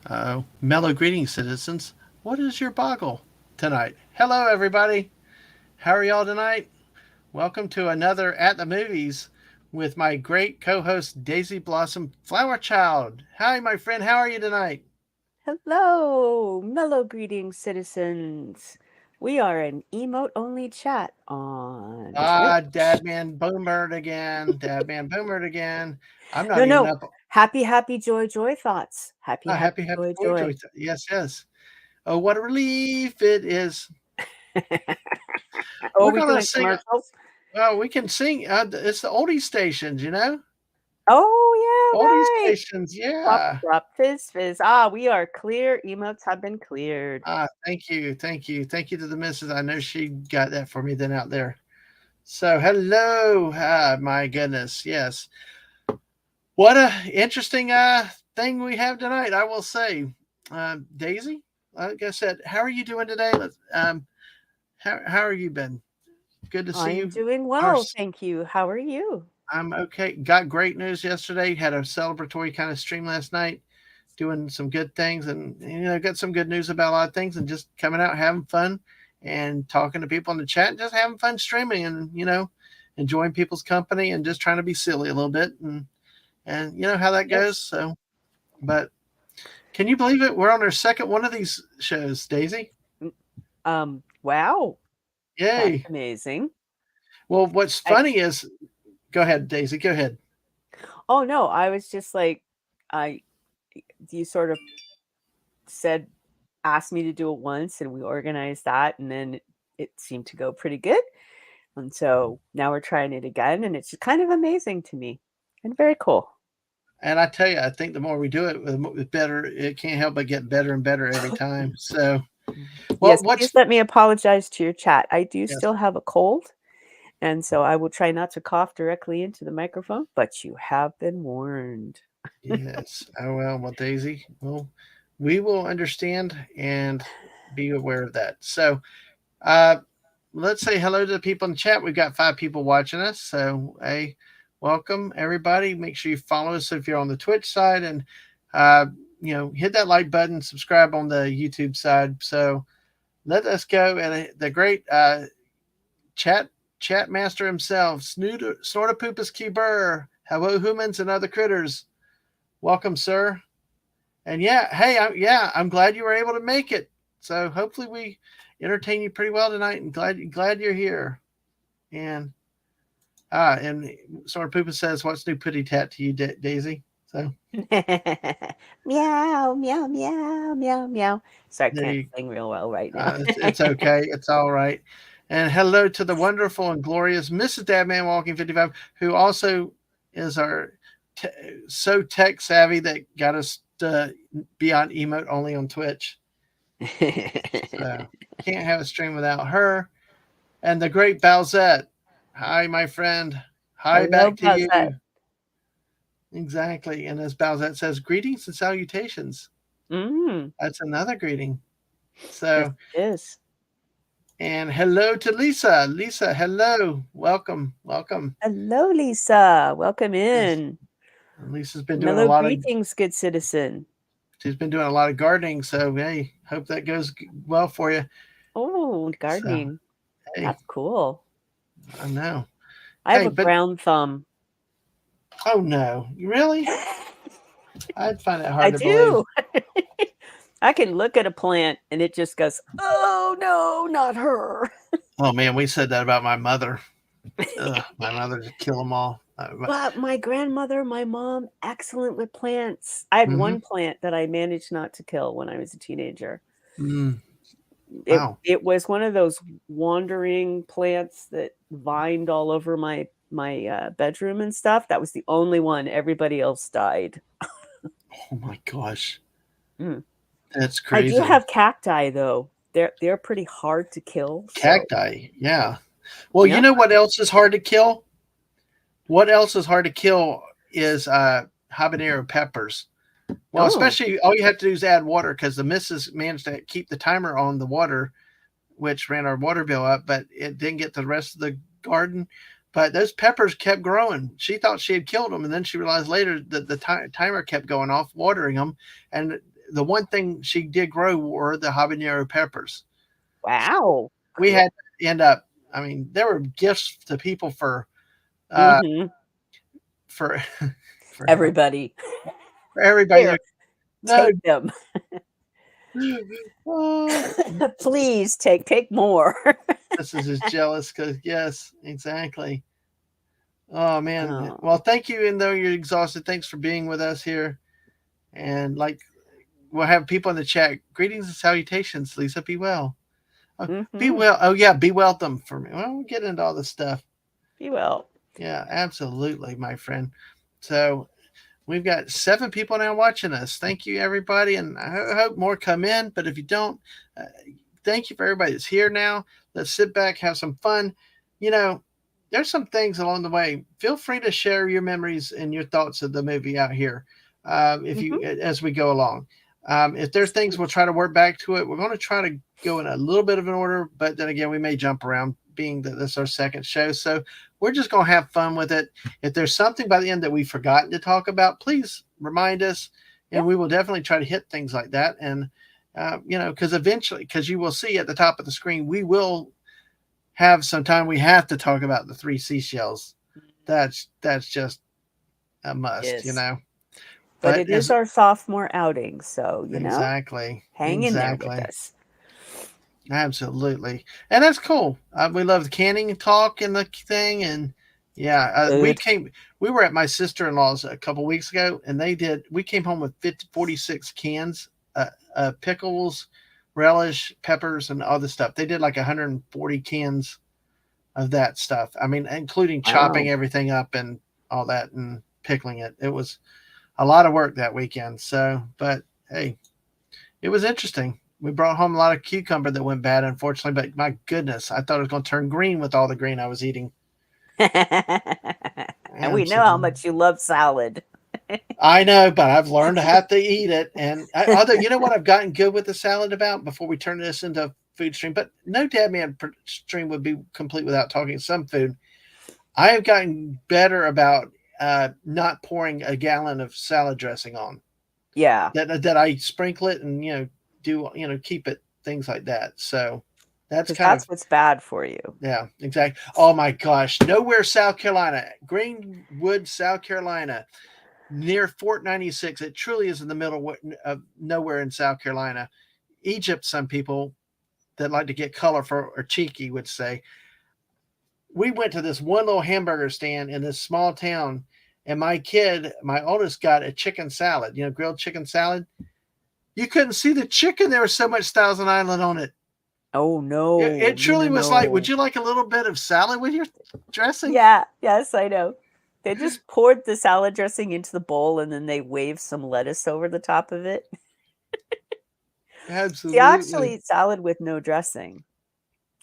Mellow greetings, citizens. What is your boggle tonight? Hello, everybody. How are y'all tonight? Welcome to another At the Movies with my great co host, Daisy Blossom Flower Child. Hi, my friend. How are you tonight? Hello, mellow greetings, citizens. We are an emote only chat on Twitch. Dadman Boomered again. Dadman Boomered again. I'm No, not even no, up. happy, joy thoughts. Happy, happy, joy. Joy. Yes, yes. Oh, what a relief it is. Oh, We're we going to doing sing. commercials? Well, we can sing. It's the oldie stations, you know? Oh, Oldie yeah, right. stations, Plop, yeah. plop, fizz, fizz. Ah, we are clear. Emotes have been cleared. Thank you, thank you, thank you to the missus. I know she got that for me then out there. So hello, my goodness, yes. What a interesting thing we have tonight. I will say, Daisy. Like I said, how are you doing today? How are you been? Good to see I'm you. doing Our, well, thank you. How are you? I'm okay. Got great news yesterday. Had a celebratory kind of stream last night, doing some good things, and got some good news about a lot of things, and just coming out having fun and talking to people in the chat and just having fun streaming, and enjoying people's company and just trying to be silly a little bit, and you know how that Yes. goes. So, but can you believe it? We're on our second one of these shows, Daisy. Wow, that's Yay. amazing. Well, what's I funny is, go ahead, Daisy, go ahead. Oh no, I was just like, I you sort of said asked me to do it once and we organized that and then it seemed to go pretty good. And so now we're trying it again and it's kind of amazing to me and very cool. And I tell you, I think the more we do it, the better. It can't help but get better and better every time. So, Yes, please what's let me apologize to your chat. I do yes, still have a cold, and so I will try not to cough directly into the microphone, but you have been warned. yes. Oh well, Daisy. Well, we will understand and be aware of that. So, uh, let's say hello to the people in the chat. We've got 5 people watching us. So, hey, welcome everybody. Make sure you follow us if you're on the Twitch side, and uh, hit that like button, subscribe on the YouTube side. So, let us go. And the great chat chat master himself, Snortopoopas Keeper. Hello, humans and other critters. Welcome, sir. And yeah, hey, I'm glad you were able to make it. So hopefully we entertain you pretty well tonight, and glad you're here. And and Snortopoopas says, "What's new, putty tat to you, Daisy?" So Meow, meow, meow, meow, meow. Sorry, I there can't you. sing real well right now. It's okay. It's all right. And hello to the wonderful and glorious Mrs. Dadman Walking 55, who also is our te- so tech savvy that got us to be on emote only on Twitch. So can't have a stream without her. And the great Bowsette. Hi, my friend. Hi, Hello, back to Buzzette. you. Exactly. And as Bowsette says, greetings and salutations. Mm, That's another greeting. yes, So, it is. and hello to Lisa. Lisa, hello. Welcome. Welcome. Hello, Lisa. Welcome Yes. in. Lisa's been doing a Mellow lot of greetings, good citizen. she's been doing a lot of gardening, so hey, hope that goes well for you. Oh, So, gardening. hey, That's cool. I know. I have Hey, a but brown thumb. oh no, you really? I'd find it I hard to believe. do. I can look at a plant and it just goes, oh no, not her. Oh man, we said that about my mother. Ugh, my mother just kill them all. But my grandmother, my mom, excellent with plants. I had Mm-hmm. one plant that I managed not to kill when I was a teenager. Mm, It wow. it was one of those wandering plants that vined all over my bedroom and stuff. That was the only one. Everybody else died. Oh my gosh, Mm. that's I do crazy. have cacti though. They're pretty hard to kill. So Cacti, yeah. Well, you yeah. know what else is hard to kill? What else is hard to kill is habanero peppers. Well, Oh, especially all you have to do is add water because the missus managed to keep the timer on the water, which ran our water bill up, but it didn't get to the rest of the garden. But those peppers kept growing. She thought she had killed them, and then she realized later that the timer kept going off, watering them, and the one thing she did grow were the habanero peppers. Wow. We Cool. had to end up. I mean, there were gifts to people uh, Hmm. for for Everybody. for everybody. Here, No, take them. oh, Please take more. this is just jealous because yes, exactly. Oh man. Oh. Well, thank you. And though you're exhausted, thanks for being with us here. And like we'll have people in the chat. Greetings and salutations, Lisa. Be well. Oh, be Hmm. well. Oh yeah, be welcome for me. Well, we'll get into all this stuff. Be well. Yeah, absolutely, my friend. So we've got 7 people now watching us. Thank you, everybody, and I hope more come in. But if you don't, uh, thank you for everybody that's here now. Let's sit back, have some fun. You know, there's some things along the way. Feel free to share your memories and your thoughts of the movie out here, if you Hmm. as we go along. If there's things, we'll try to work back to it. We're going to try to go in a little bit of an order, but then again, we may jump around, being that this is our second show. So we're just going to have fun with it. If there's something by the end that we've forgotten to talk about, please remind us, Yeah. and we will definitely try to hit things like that. And because eventually, because you will see at the top of the screen, we will have some time. We have to talk about the three seashells. That's just a must, Yes. But But it is as our sophomore outing, so exactly, hang in there with exactly, us. absolutely, and that's cool. We love the canning talk and the thing, and yeah, Food. We were at my sister in law's a couple weeks ago, and they did. We came home with 46 cans, pickles, relish, peppers, and other stuff. They did like 140 cans of that stuff. I mean, including chopping Wow. everything up and all that and pickling it. It was a lot of work that weekend. So, but hey, it was interesting. We brought home a lot of cucumber that went bad, unfortunately. But my goodness, I thought it was going to turn green with all the green I was eating. And we know how Absolutely. much you love salad. I know, but I've learned to have to eat it. And although you know what, I've gotten good with the salad about before we turn this into a food stream. But no Dadman stream would be complete without talking some food. I have gotten better about not pouring a gallon of salad dressing on. Yeah. That I sprinkle it and do keep it, things like that. So that's Because kind of that's what's bad for you. yeah, exactly. Oh my gosh, Nowhere, South Carolina, Greenwood, South Carolina, near Fort 96. It truly is in the middle of nowhere in South Carolina. Egypt, some people that like to get colorful or cheeky would say. We went to this one little hamburger stand in this small town, and my oldest, got a chicken salad, grilled chicken salad. You couldn't see the chicken. There was so much Thousand Island on it. Oh It no, no, truly no, was like, would no. you like a little bit of salad with your dressing? Yeah, yes, I know. They just poured the salad dressing into the bowl and then they waved some lettuce over the top of it. See, I actually Absolutely. eat salad with no dressing.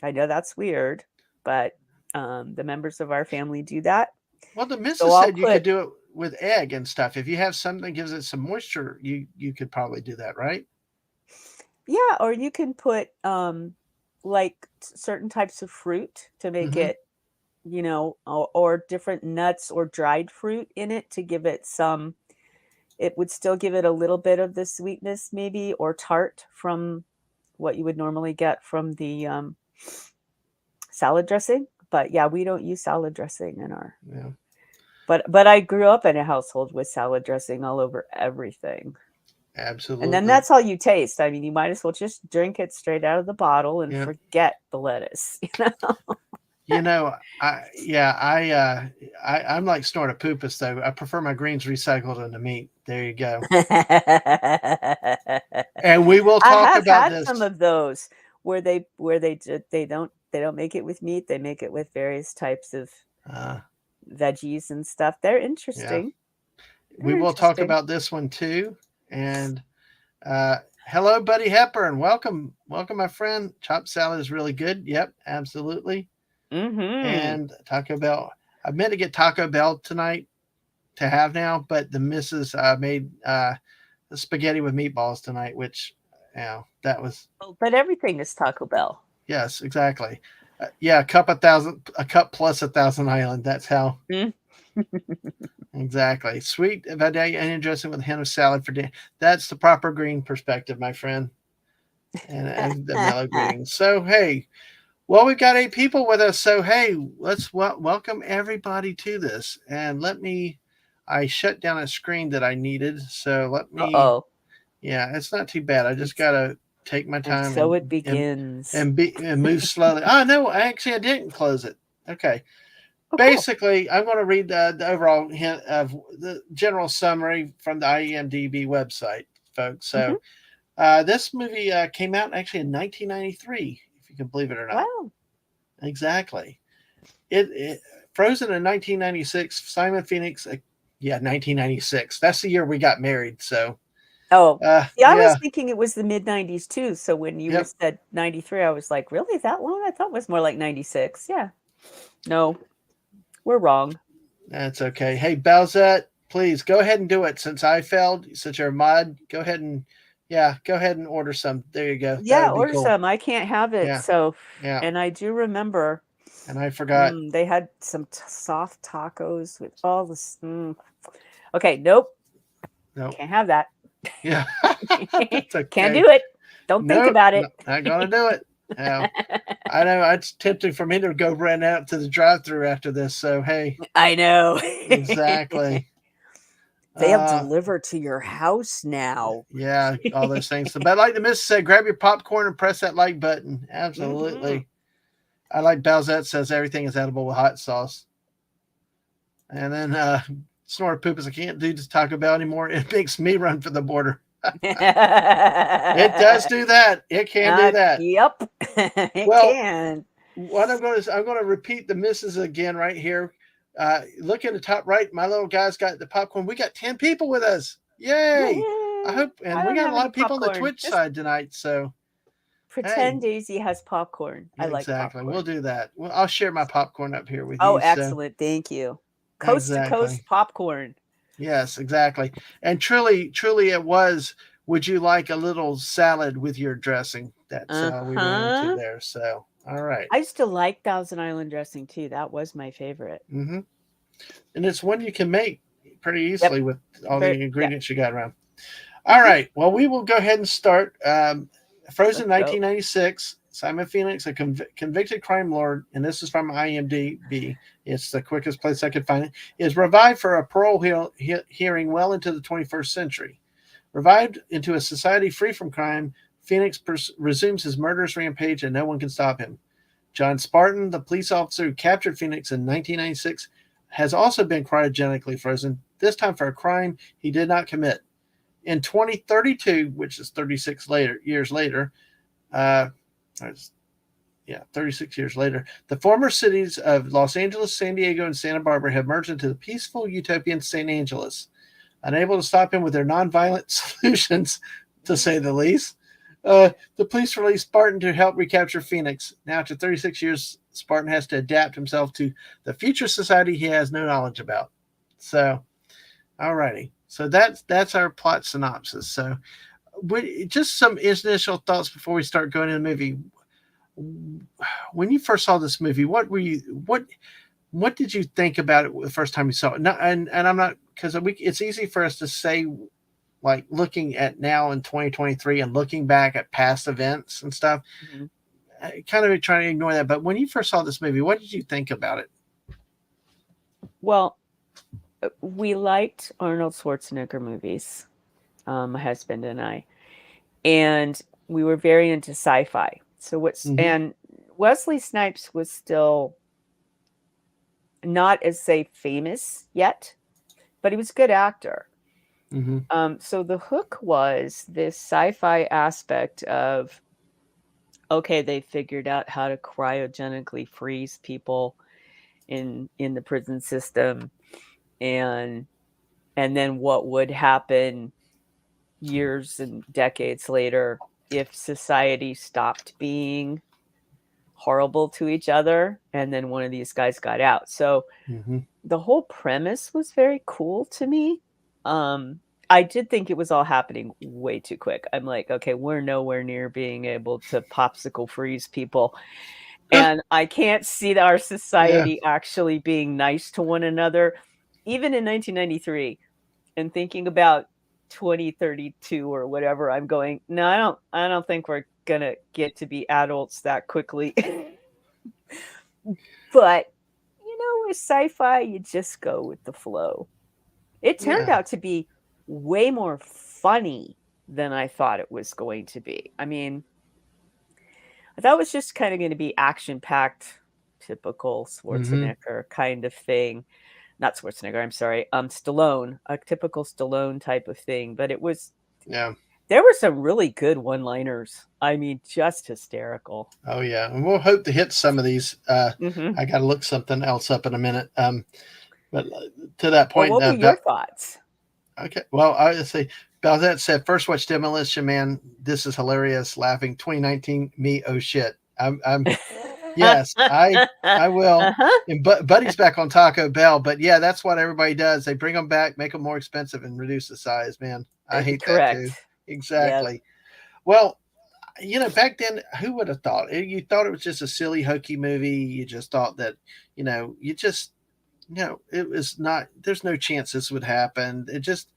I know that's weird, but the members of our family do that. Well, the So missus I'll said you could put, do it with egg and stuff. If you have something that gives it some moisture, you could probably do that, right? yeah, or you can put like certain types of fruit to make Mm-hmm. it, or different nuts or dried fruit in it to give it some, it would still give it a little bit of the sweetness maybe, or tart from what you would normally get from the salad dressing. But yeah, we don't use salad dressing in our, Yeah, but I grew up in a household with salad dressing all over everything. And then absolutely. that's all you taste. I mean, you might as well just drink it straight out of the bottle and Yeah. forget the lettuce. You know, I'm like snort a poopus though. I prefer my greens recycled into meat. There you go. I And we will talk have about had some this. of those they don't make it with meat. They make it with various types of Uh, veggies and stuff. They're yeah, interesting. we They're will talk interesting. about this one too. And hello, Buddy Hepburn. Welcome, my friend. Chopped salad is really good. Yep, absolutely. Mhm. And Taco Bell. I meant to get Taco Bell tonight to have now, but the missus made spaghetti with meatballs tonight, which, that was Oh, but everything is Taco Bell. yes, exactly. Yeah, a cup plus 1,000 Island. That's how. Mm. Exactly. Sweet Vidalia onion dressing with a hint of salad for dinner. That's the proper green perspective, my friend. And the mellow greetings. So, hey, well, we've got 8 people with us. So, hey, let's welcome everybody to this. And I shut down a screen that I needed. So, Uh-oh. yeah, it's not too bad. I just got to take my And time so it begins. and move slowly. Oh, no, I didn't close it. Okay. Oh, cool. Basically, I'm going to read the overall hint of the general summary from the IMDb website, folks. Hmm. So, this movie came out actually in 1993, if you can believe it or not. Wow. Exactly. It Frozen in 1996. Simon Phoenix, yeah, 1996. That's the year we got married. So, Oh, see, I was yeah, thinking it was the mid-90s too, so when you yep, said 93, I was like, "Really, that long?" I thought it was more like 96. Yeah. No, we're wrong. that's okay. Hey, Bowsette, please go ahead and do it. Since I failed, since you're a mod, go ahead and yeah, go ahead and order some. There you go. That Yeah, would be order cool. some. I can't have it, Yeah, so yeah. and I do remember, And I forgot. they had some soft tacos with all this Okay, nope, Nope. can't have that. Yeah, that's Can't okay. do it. Don't think Nope, about no, it. not gonna do it. Yeah. I know it's tempting for me to go run out to the drive-through after this. So hey, I know. exactly. They'll Uh, deliver to your house now. yeah, all those things. So, but like the miss said, grab your popcorn and press that like button. Mhm. Absolutely. I like Balzette says everything is edible with hot sauce. And then Snort Poop is I can't do this Taco Bell anymore. It makes me run for the border. It does do that. It can do that. Yep, it Well, can. what I'm going to repeat the misses again right here. Look in the top right. My little guy's got the popcorn. We got 10 people with us. Yay! I Woohoo! hope, I and we don't got a have lot any of people on the popcorn. Twitch Just side tonight. So hey, pretend Daisy has popcorn. I like exactly. We'll popcorn. do that. Well, I'll share my popcorn up here with Oh, you. So excellent. Thank you. Coast to exactly. coast popcorn. Yes, exactly. And truly, truly, it was. Would you like a little salad with your dressing? That's how we went into Uh-huh. there. So all right. I used to like Thousand Island dressing too. That was my favorite. Mm-hmm. And it's one you can make pretty Yep. easily with all Very, the yeah. ingredients you got around. All Mhm. right. Well, we will go ahead and start. Frozen Let's go. 1996. Simon Phoenix, a convicted crime lord, and this is from IMDb. It's the quickest place I could find it. Is revived for a parole hearing well into the 21st century. Revived into a society free from crime, Phoenix resumes his murderous rampage, and no one can stop him. John Spartan, the police officer who captured Phoenix in 1996, has also been cryogenically frozen, this time for a crime he did not commit. In 2032, which is years later, uh, yeah, 36 years later, the former cities of Los Angeles, San Diego, and Santa Barbara have merged into the peaceful utopian St. Angeles. Unable to stop him with their nonviolent solutions, to say the least, the police released Spartan to help recapture Phoenix. Now, after 36 years, Spartan has to adapt himself to the future society he has no knowledge about. So, alrighty. So that's our plot synopsis. So, just some initial thoughts before we start going into the movie. When you first saw this movie, what did you think about it the first time you saw it? No, and I'm not because it's easy for us to say like looking at now in 2023 and looking back at past events and stuff. Mhm. Kind of trying to ignore that. But when you first saw this movie, what did you think about it? Well, we liked Arnold Schwarzenegger movies, my husband and I, and we were very into sci-fi. So Mm-hmm. and Wesley Snipes was still not as say famous yet, but he was a good actor. Mm-hmm. So the hook was this sci-fi aspect of okay, they figured out how to cryogenically freeze people in the prison system, and then what would happen years and decades later if society stopped being horrible to each other and then one of these guys got out. So Mm-hmm. the whole premise was very cool to me. I did think it was all happening way too quick. I'm like, okay, we're nowhere near being able to popsicle freeze people. And I can't see our Yeah. society actually being nice to one another. even in 1993, and thinking about 2032 or whatever, I'm going, no, I don't think we're gonna get to be adults that quickly. But with sci-fi, you just go with the flow. It turned Yeah. out to be way more funny than I thought it was going to be. I mean, I thought it was just kind of going to be action packed, typical Mm-hmm. Schwarzenegger kind of thing. Not Schwarzenegger, I'm sorry. Stallone, a typical Stallone type of thing. But Yeah. there were some really good one-liners. I mean, just hysterical. Oh yeah. And we'll hope to hit some of these. Hmm. I got to look something else up in a minute. But to that Well, point, what were your thoughts? okay. Well, I say Balzette said first watch Demolition Man. This is hilarious. Laughing. 2019. Me. Oh shit. I'm yes. I will. Uh-huh. And Buddy's back on Taco Bell, but yeah, that's what everybody does. They bring them back, make them more expensive, and reduce the size. Man, I hate that too. Correct. Yep. Exactly. Well, back then, who would have thought? You thought it was just a silly, hokey movie. You just thought that, you just no, it was not. There's no chance this would happen. It just,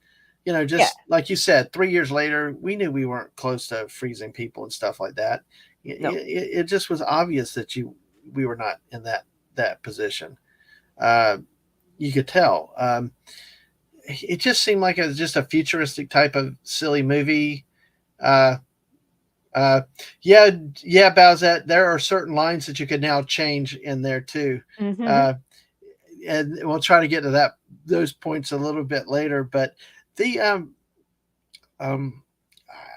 Yeah. just like you said, 3 years later, we knew we weren't close to freezing people and stuff like that. No. It just was obvious that we were not in that position. Uh, you could tell. It just seemed like it was just a futuristic type of silly movie. Uh, uh, yeah, yeah, Bowsette. There are certain lines that you could now change in there too. Hmm. Uh, and we'll try to get to those points a little bit later. But the um,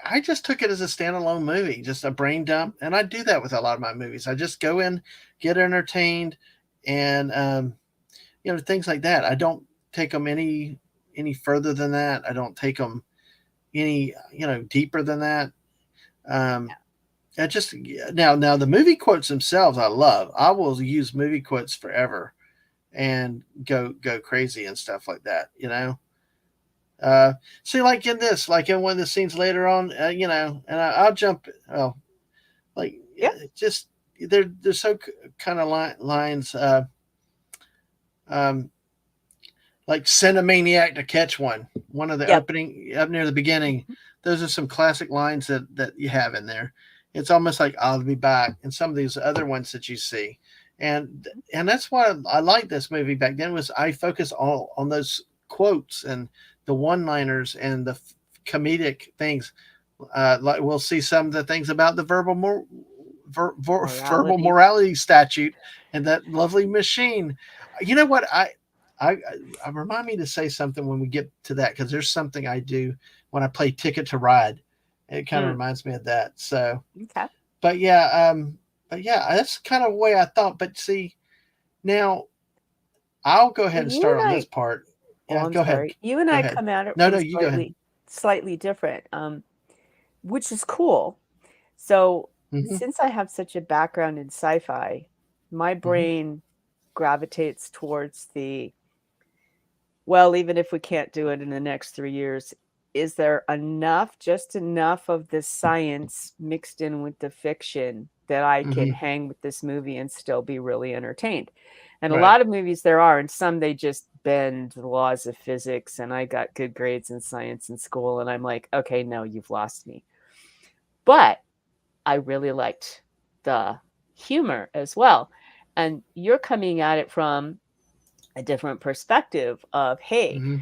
I just took it as a standalone movie, just a brain dump, and I do that with a lot of my movies. I just go in, get entertained, and things like that. I don't take them any further than that. I don't take them any deeper than that. Um, I just now the movie quotes themselves I love. I will use movie quotes forever and go crazy and stuff like that. Uh, See, like in this, like in one of the scenes later on, and I'll jump. Oh, like Yep. just they're so kind of lines. Um, like send a maniac to catch one. One of the Yep. opening up near the beginning. Those are some classic lines that you have in there. It's almost like I'll be back, and some of these other ones that you see, and that's why I liked this movie back then was I focused all on those quotes and the one-liners and the comedic things. Like we'll see some of the things about the verbal Morality. morality statute and that lovely machine. You know what I, I remind me to say something when we get to that because there's something I do when I play Ticket to Ride. It kind of Mm. reminds me of that. So, Okay. but yeah, that's kind of the way I thought. But see, now I'll go ahead Well, and you start and on I this part. Oh, Yeah, I'm go ahead. sorry. You and Go I ahead. come at it No, from you go ahead. slightly different, which is cool. So, Hmm. since I have such a background in sci-fi, my Hmm. brain gravitates towards well, even if we can't do it in the next 3 years, is there just enough of the science mixed in with the fiction that I can Hmm. hang with this movie and still be really entertained? And a Right. lot of movies there are, and some they just bend the laws of physics. And I got good grades in science in school, and I'm like, okay, no, you've lost me. But I really liked the humor as well. And you're coming at it from a different perspective of, hey, Hmm.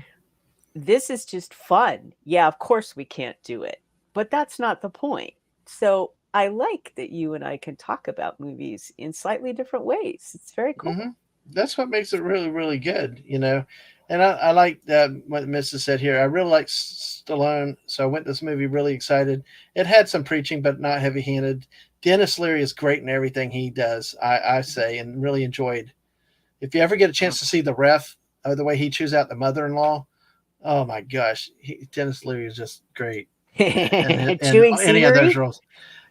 this is just fun. Yeah, of course we can't do it, but that's not the point. So I like that you and I can talk about movies in slightly different ways. It's very Hmm. cool. That's what makes it really, really good. And I like what Mrs. said here. I really like Stallone, so I went to this movie really excited. It had some preaching, but not heavy-handed. Dennis Leary is great in everything he does. I say, and really enjoyed. If you ever get a chance to see the ref, the way he chews out the mother-in-law, oh my gosh, Dennis Leary is just great, and Chewing any of those scenery. roles.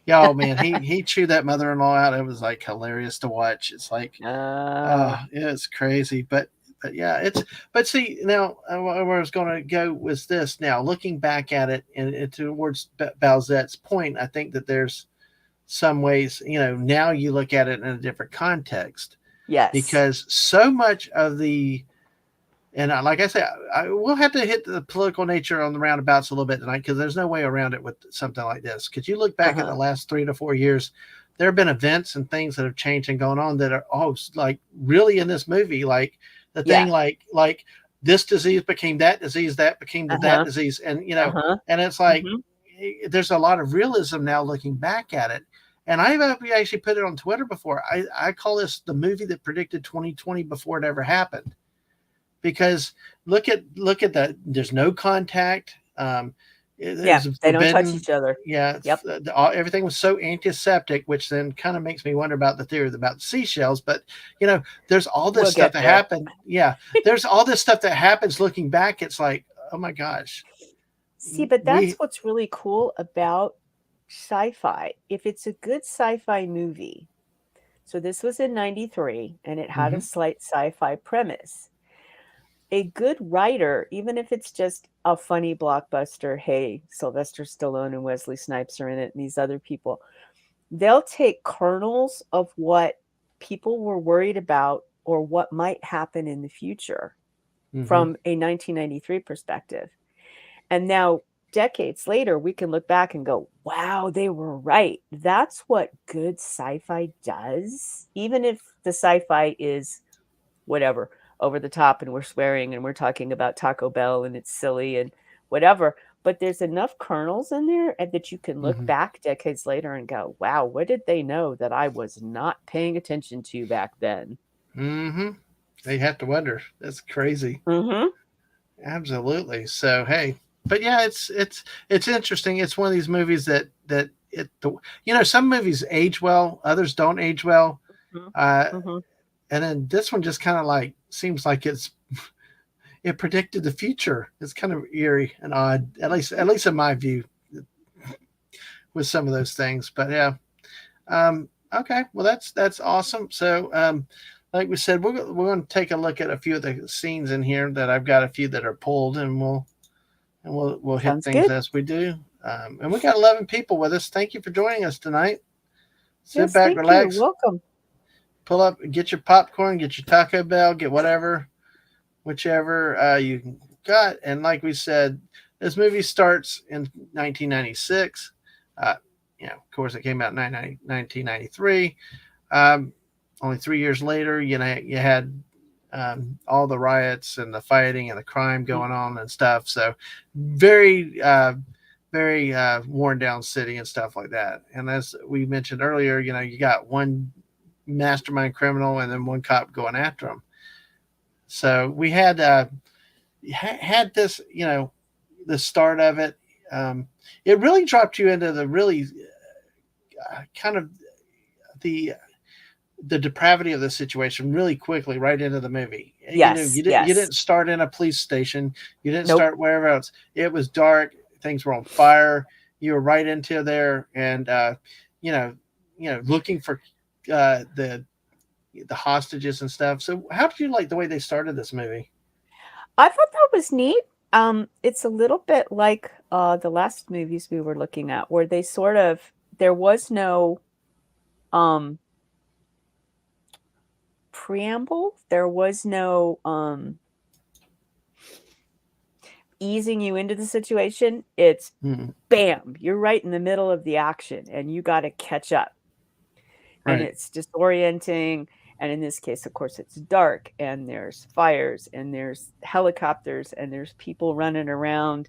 Yeah, oh man, he chewed that mother-in-law out. It was like hilarious to watch. It's like, Oh, yeah, it's crazy, but yeah, but see now where I was going to go was this. Now looking back at it and towards Balzette's point, I think that there's some ways now you look at it in a different context yes. because so much of the And like I said, we'll have to hit the political nature on the roundabouts a little bit tonight because there's no way around it with something like this. Because you look back at the Uh-huh. last 3 to 4 years, there have been events and things that have changed and gone on that are like really in this movie. Like the thing, Yeah. like this disease became that became that Uh-huh. disease, and Uh-huh. and it's like Mhm. there's a lot of realism now looking back at it. And I've actually put it on Twitter before. I call this the movie that predicted 2020 before it ever happened because look at that. There's no contact. Yeah, There's they don't touch forbidden. each other. Yeah, Yep. everything was so antiseptic, which then kind of makes me wonder about the theory about the seashells. But there's all this We'll stuff get that there. happened. Yeah, there's all this stuff that happens. Looking back, it's like, oh my gosh, See, but that's we. what's really cool about sci-fi. If it's a good sci-fi movie, so this was in 93 and it had a Mhm, slight sci-fi premise. A good writer, even if it's just a funny blockbuster, hey, Sylvester Stallone and Wesley Snipes are in it and these other people, they'll take kernels of what people were worried about or what might happen in the future mhm, from a 1993 perspective. And now, decades later, we can look back and go, wow, they were right. That's what good sci fi does. Even if the sci fi is whatever, over the top and we're swearing and we're talking about Taco Bell and it's silly and whatever. But there's enough kernels in there that you can look mhm, back decades later and go, wow, what did they know that I was not paying attention to back then? mhm. You have to wonder. That's crazy. Mm-hmm. Absolutely. So hey, but yeah, it's interesting. It's one of these movies some movies age well, others don't age well. Uh, Mm-hmm. and then this one just kind of like seems like it predicted the future. It's kind of eerie and odd, at least in my view, with some of those things. But yeah, okay, well that's awesome. So like we said, we're going to take a look at a few of the scenes in here that I've got a few that are pulled, and we'll hit Sounds things good. as we do. And we got 11 people with us. Thank you for joining us tonight. Sit Yes, back, thank you. relax, Welcome. pull up, get your popcorn, get your Taco Bell, get whatever, whichever you got. And like we said, this movie starts in 1996. Uh, of course, it came out in 1993. Um, Only 3 years later, you had all the riots and the fighting and the crime Mm. going on and stuff. So very, very worn down city and stuff like that. And as we mentioned earlier, you got one mastermind criminal and then one cop going after him. So we had this, the start of it. Um, it really dropped you into the really kind of the the depravity of the situation really quickly right into the movie. Yes, You yes. didn't start in a police station. You didn't Nope. start wherever else. It was dark. Things were on fire. You were right into there, and you know, looking for the hostages and stuff. So, how did you like the way they started this movie? I thought that was neat. It's a little bit like the last movies we were looking at, where they sort of there was no um preamble, there was no easing you into the situation. It's Hmm. bam, you're right in the middle of the action and you got to catch up. And Right. it's disorienting. And in this case, of course, it's dark and there's fires and there's helicopters and there's people running around,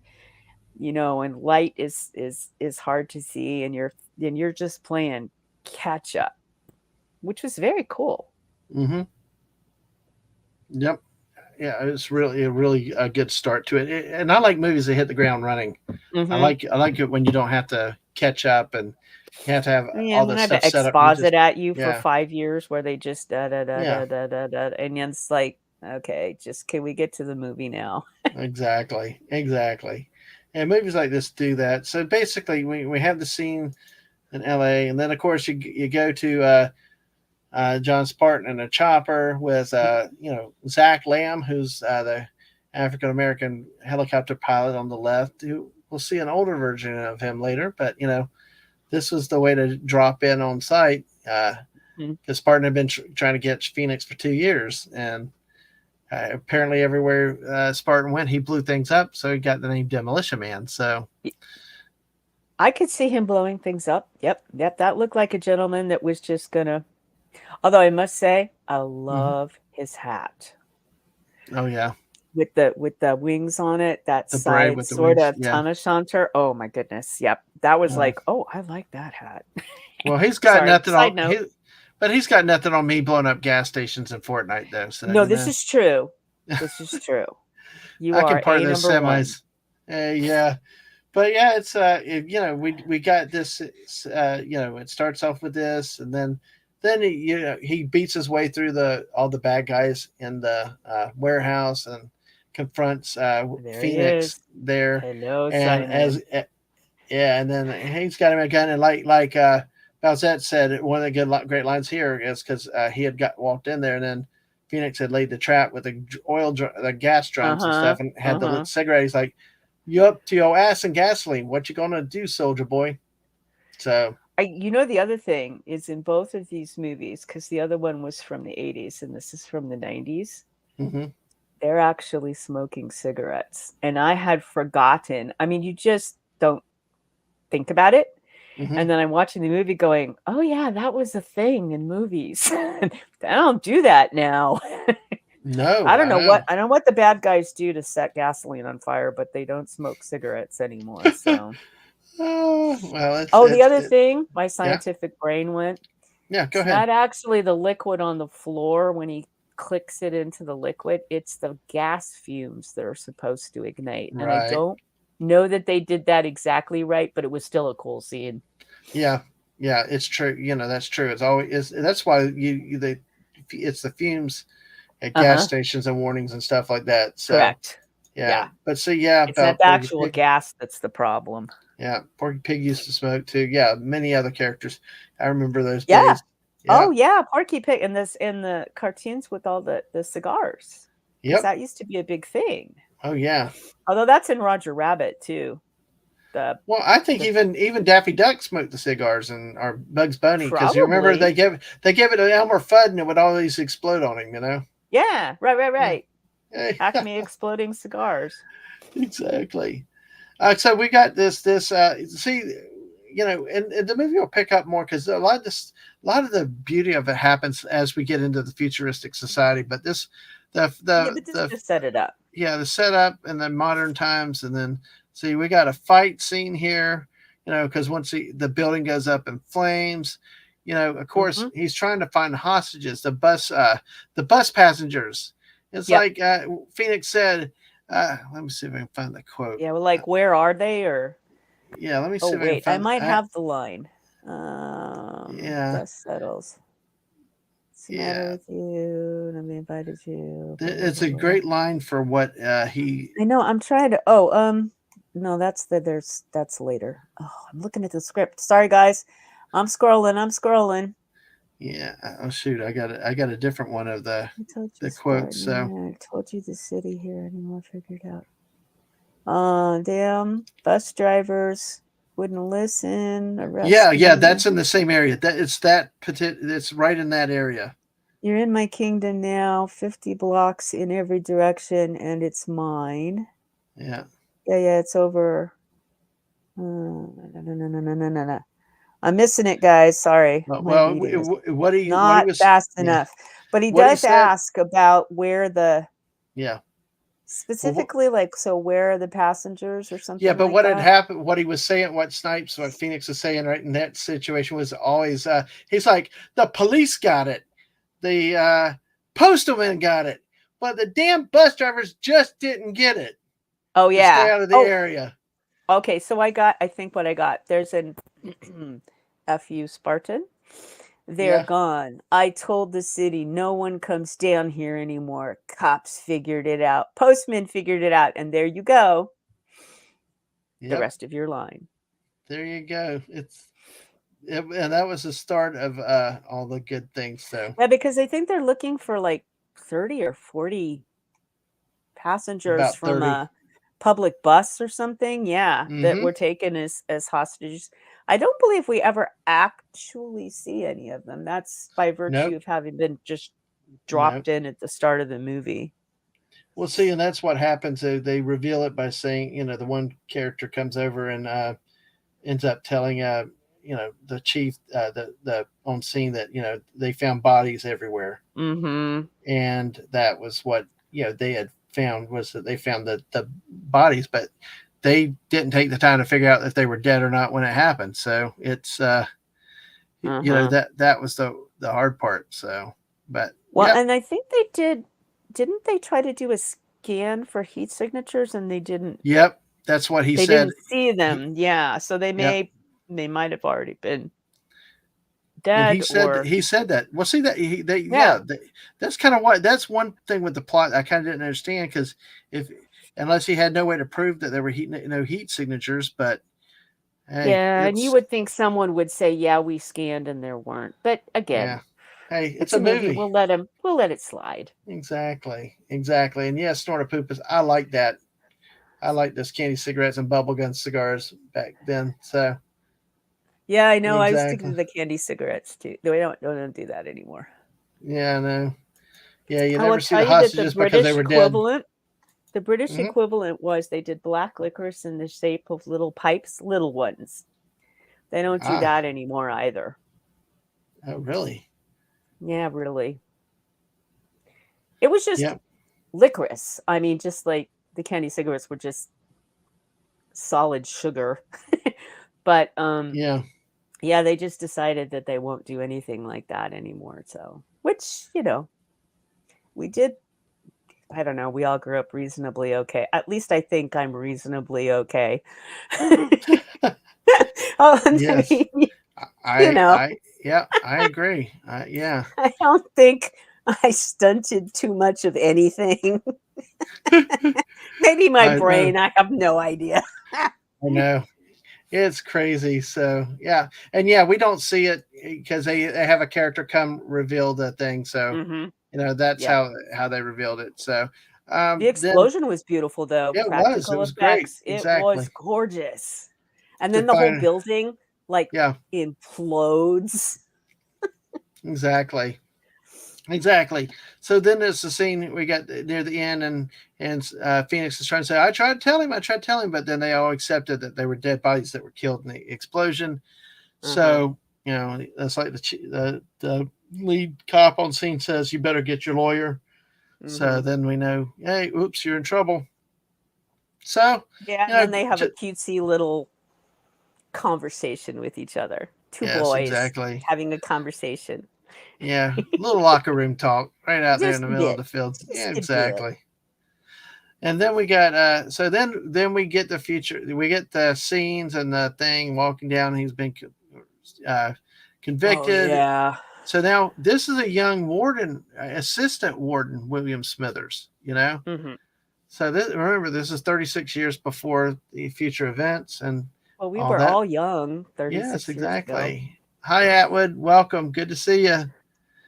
and light is hard to see and you're just playing catch up, which was very cool. Hmm. Yep. Yeah, it's really a good start to it. And I like movies that hit the ground running. Hmm. I like it when you don't have to catch up and you have to have Yeah, all we this had stuff to set up. You just exposit at you for yeah 5 years where they just da da da yeah da da da da, and it's like, okay, just can we get to the movie now? exactly. And movies like this do that. So basically, we have the scene in L.A. and then of course you go to John Spartan in a chopper with Zach Lamb, who's the African American helicopter pilot on the left. Who we'll see an older version of him later, but this was the way to drop in on site because Spartan had been trying to get Phoenix for 2 years, and Apparently, everywhere Spartan went, he blew things up, so he got the name Demolition Man. So, I could see him blowing things up. Yep, yep. That looked like a gentleman that was just gonna. Although I must say, I mhm. love his hat Oh yeah, with the wings on it. That the brave side with the sort wings. of Yeah. Tam O'Shanter. Oh my goodness. Yep, that was Uh, like, oh, I like that hat. well, he's got Sorry. nothing Side on note. but he's got nothing on me blowing up gas stations in Fortnite though. So No, this is true. This is true. You I can are park a those number one. semis. Yeah, but yeah, it's we got this. It starts off with this, and then he beats his way through the all the bad guys in the warehouse and confronts There he Phoenix is. there, Hello, and Simon. yeah, and then he's got him a gun, and like Balzette said, one of the great lines here is because he had got walked in there, and then Phoenix had laid the trap with the gas drums and Uh-huh. stuff, and had the Uh-huh. lit cigarette. He's like, "You up to your ass in gasoline? What you gonna do, soldier boy?" So, The other thing is in both of these movies, because the other one was from the 80s and this is from the 90s, mm-hmm, they're actually smoking cigarettes. And I had forgotten. I mean, you just don't think about it. mm-hmm. And then I'm watching the movie going, oh, yeah, that was a thing in movies. I don't do that now. No, I know. I don't know what the bad guys do to set gasoline on fire, but they don't smoke cigarettes anymore. So, Oh well, oh, the other thing, my yeah, scientific brain went, yeah. Go it's ahead. not actually the liquid on the floor when he clicks it into the liquid. It's the gas fumes that are supposed to ignite. And I Right. don't know that they did that exactly right, but it was still a cool scene. Yeah, yeah. It's true. That's true. It's always that's why it's the fumes at gas Uh-huh. stations and warnings and stuff like that. So Correct. yeah, Yeah. but see, yeah, It's that about Porky actual Pig. gas that's the problem. Yeah, Porky Pig used to smoke too. Yeah, many other characters. I remember those Yeah. days. Yeah, Oh yeah, Porky Pig in the cartoons with all the cigars. Because yep. that used to be a big thing. Oh yeah. Although that's in Roger Rabbit too. The Well, I think the even Daffy Duck smoked the cigars and or Bugs Bunny because you remember probably. they gave it to Elmer Fudd and it would always explode on him. Yeah, right, right, Yeah. right. Acme exploding cigars. Exactly. So we got this. See, and the movie will pick up more because a lot of the beauty of it happens as we get into the futuristic society. But Yeah, but this the just set it up. yeah, the setup and the modern times, and then see we got a fight scene here. Because once the building goes up in flames, of course Hmm. he's trying to find hostages, the bus passengers. It's Yep. like Phoenix said. Let me see if I can find the quote. Yeah, well, like, where are they? Or Yeah, let me oh, see if I can wait, I find. might have the line. Yeah, Dust settles. What's the matter yeah. with you? Nobody invited you. Blah, blah, It's blah, a blah. great line for what he. I know. I'm trying to. Oh, no, that's later. Oh, I'm looking at the script. Sorry, guys. I'm scrolling. I'm scrolling. Yeah. Oh shoot, I got a different one of I told you the quotes. So Spartan. I told you the city here anymore. Figured out. Damn bus drivers wouldn't listen. yeah, Arrest yeah, me. that's in the same area. It's right in that area. You're in my kingdom now. 50 blocks in every direction, and it's mine. Yeah. Yeah, yeah, it's over. No, no, no, no, no, no, no, no. I'm missing it, guys. Sorry, my Well, reading is what he not was. fast Yeah. enough. But he What he does said. ask about where the Yeah. Well, specifically, like, so where are the passengers or yeah, something but like what had that? happened, what he was saying, what Phoenix was saying right in that situation was always, he's like, the police got it, the postalman got it, but the damn bus drivers just didn't get it Oh to stay yeah. out of the Oh, area. okay. So I think what I got. There's an FU Spartan. They're Yeah, gone. I told the city no one comes down here anymore. Cops figured it out. Postman figured it out. And there you go. The yep, rest of your line. there you go. And that was the start of all the good things. So Yeah, because I think they're looking for like 30 or 40 passengers about from 30. a public bus or something. Yeah, that Mm-hmm. were taken as hostages. I don't believe we ever actually see any of them. That's by virtue Nope. of having been just Nope. dropped in at the start of the movie. Well, see, and that's what happens. They reveal it by saying, the one character comes over and ends up telling, the chief, the on scene that they found bodies everywhere, Mm-hmm. and that was what they had found, was that they found the bodies, but they didn't take the time to figure out if they were dead or not when it happened. So it's Uh-huh. that was the hard part. So, but Well, yep, and I think they didn't they try to do a scan for heat signatures and yep, that's what he they said. didn't see He, them. Yeah, so yep. they might have already been And dead or he said that. Well, see that yeah. that's kind of what that's one thing with the plot I kind of didn't understand, because if unless he had no way to prove that there were no heat signatures, but hey, Yeah, and you it's would think someone would say, "Yeah, we scanned and there weren't." But yeah, again, hey, it's it's a a movie. movie. We'll let it slide. Exactly, and yeah, snort a poop is I like that. I like those candy cigarettes and bubblegum cigars back then. So Yeah, I know. I stick exactly, to the candy cigarettes too. We don't do that anymore. yeah, no, yeah, you I will never see tell the you that hostages because they were dead. The British Hmm. equivalent was they did black licorice in the shape of little pipes, little ones. They don't do Ah, that anymore either. oh really? Yeah, really. It was just Yep, licorice. I mean, just like the candy cigarettes were just solid sugar. But yeah. yeah, they just decided that they won't do anything like that anymore. So, which, we did. I don't know. We all grew up reasonably okay. At least I think I'm reasonably okay. Oh, I Yes. mean, you I know, I yeah, I agree. Yeah. I don't think I stunted too much of anything. Maybe my I know. brain, I have no idea. I know. It's crazy. So, yeah. And yeah, we don't see it because they have a character come reveal the thing. So, Mhm. that's Yeah. how they revealed it. So, The then explosion was beautiful, though. yeah, it was. It Practical was great. effects. It was Exactly. gorgeous. And To then the whole find building, like, yeah, implodes. exactly. Exactly. So then there's the scene we got near the end, and Phoenix is trying to say, I tried to tell him," but then they all accepted that they were dead bodies that were killed in the explosion. Uh-huh. So that's like the lead cop on scene says, "You better get your lawyer." So Mhm. then we know, hey, oops, you're in trouble. So Yeah, you and know, then they have a j- cutesy little conversation with each other. 2 yes, boys exactly. having a conversation. Yeah, little locker room talk right out there in Just the a middle of bit. the field. Just Yeah, a bit. exactly. And then we got so then we get the future, we get the scenes and the thing walking down, he's been uh Oh, convicted. yeah. So now this is a young warden, assistant warden William Smithers, Mhm. so remember, this is 36 years before the future events and Well, we all were that. all young Yes, 36 years ago. exactly. Hi Atwood, welcome, good to see you.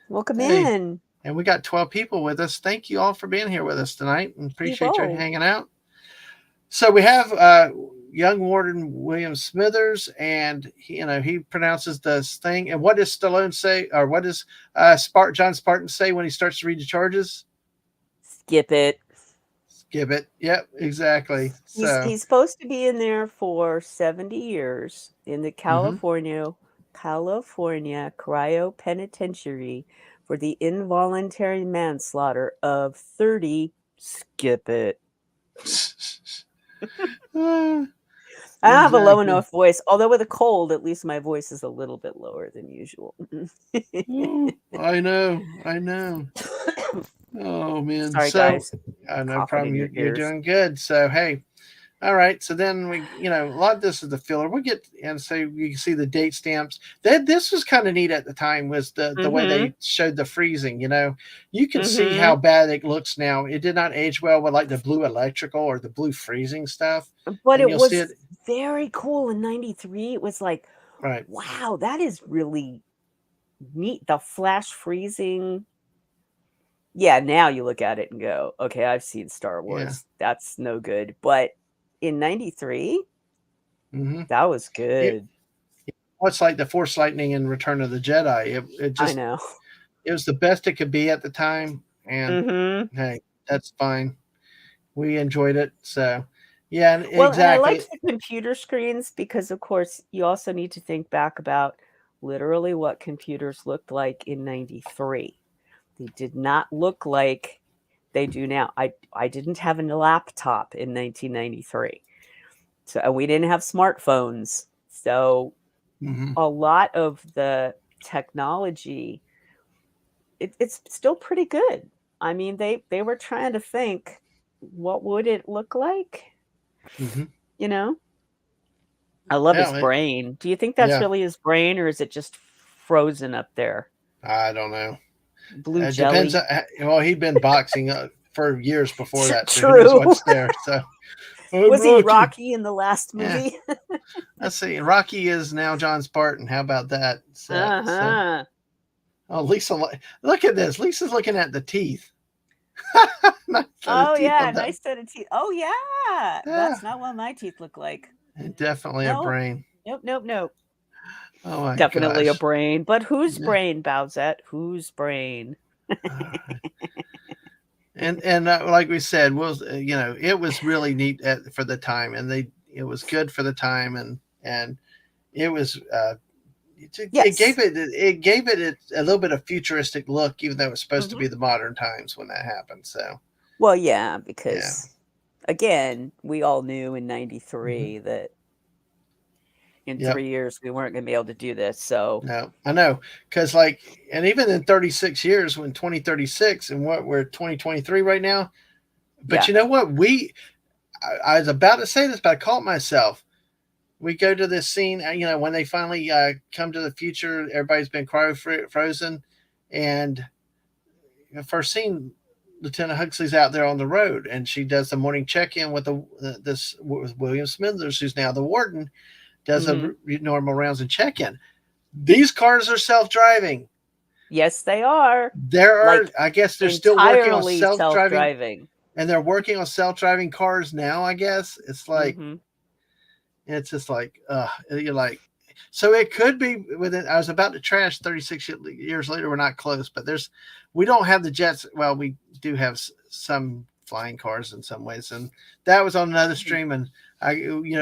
Welcome Hey, in. and we got 12 people with us. Thank you all for being here with us tonight and appreciate you Evo. hanging out. So we have young Warden William Smithers, and he pronounces this thing. And what does Stallone say, or what does John Spartan say when he starts to read the charges? Skip it. Skip it. Yep, exactly. So, He's supposed to be in there for 70 years in the mm-hmm. California Cryo Penitentiary for the involuntary manslaughter of 30. Skip it. Ah, I don't have a low exactly. enough voice, although with a cold, at least my voice is a little bit lower than usual. Oh, I know. I know. Oh man. Sorry, So, guys. no Coughing problem. in your You're ears. doing good. So, hey, all right. So then a lot of this is the filler. We get, and so you can see the date stamps. That this was kind of neat at the time, was the way Mhm. they showed the freezing. You can see how Mhm. bad it looks now. It did not age well with like the blue electrical or the blue freezing stuff, But and it you'll see was it very cool in '93. It was like, right. wow, that is really neat. The flash freezing. Yeah, now you look at it and go, okay, I've seen Star Yeah. Wars. That's no good. But in '93, Mm-hmm. that was It good. What's like the Force Lightning in Return of the Jedi. It I just know. it was the best it could be at the time, and Mhm. hey, that's fine. we enjoyed it. So, yeah, and Well, and I liked exactly. the computer screens because, of course, you also need to think back about literally what computers looked like in '93. They did not look like they do now. I didn't have a laptop in 1993. So and we didn't have smartphones. So Hmm. a lot of the technology it's still pretty good. I mean, they were trying to think what would it look like, Hmm. you know? I love his Yeah, brain. Do you think that's yeah. really his brain or is it just frozen up there? I don't know. Blue It depends. jelly? Well, he'd been boxing for years before that, so who knows True. what's there. So I'm Was he Rocky. Rocky in the last Yeah. movie? Let's see. Rocky is now John Spartan. How about that? So Uh-huh. oh, Lisa, look at this. Lisa's looking at the teeth. Nice set of Oh, teeth yeah, on them. nice set of teeth. Oh, yeah. Yeah, That's not what my teeth look like. and definitely a No. brain. Nope, nope, nope. Oh my Definitely a gosh. brain. But whose Yeah. brain, Bowsette? Whose brain? And like we said, was it was really neat for the time, and it was good for the time, and it was it Yes. gave it a little bit of futuristic look, even though it was supposed to Mhm. be the modern times when that happened. So Well, yeah, yeah. because again, we all knew in Hmm. '93 that in Yep. 3 years we weren't gonna be able to do this. So, No, I know, because like, and even in 36 years, when 2036, and what we're 2023 right now. But yeah. you know what? I was about to say this, but I caught myself. We go to this scene, when they finally come to the future, everybody's been frozen, and the first scene, Lieutenant Huxley's out there on the road, and she does the morning check-in with this with William Smithers, who's now the warden, does a Mhm. normal rounds and check-in. These cars are self-driving. Yes, they are. There are, Like, I guess, they're still working on entirely self-driving, self-driving. and they're working on self-driving cars now. I guess Mhm. it's just like, you're like, so it could be within. I was about to trash 36 years later. We're not close, but we don't have the jets. Well, we do have some flying cars in some ways, and that was on another Mhm. stream. And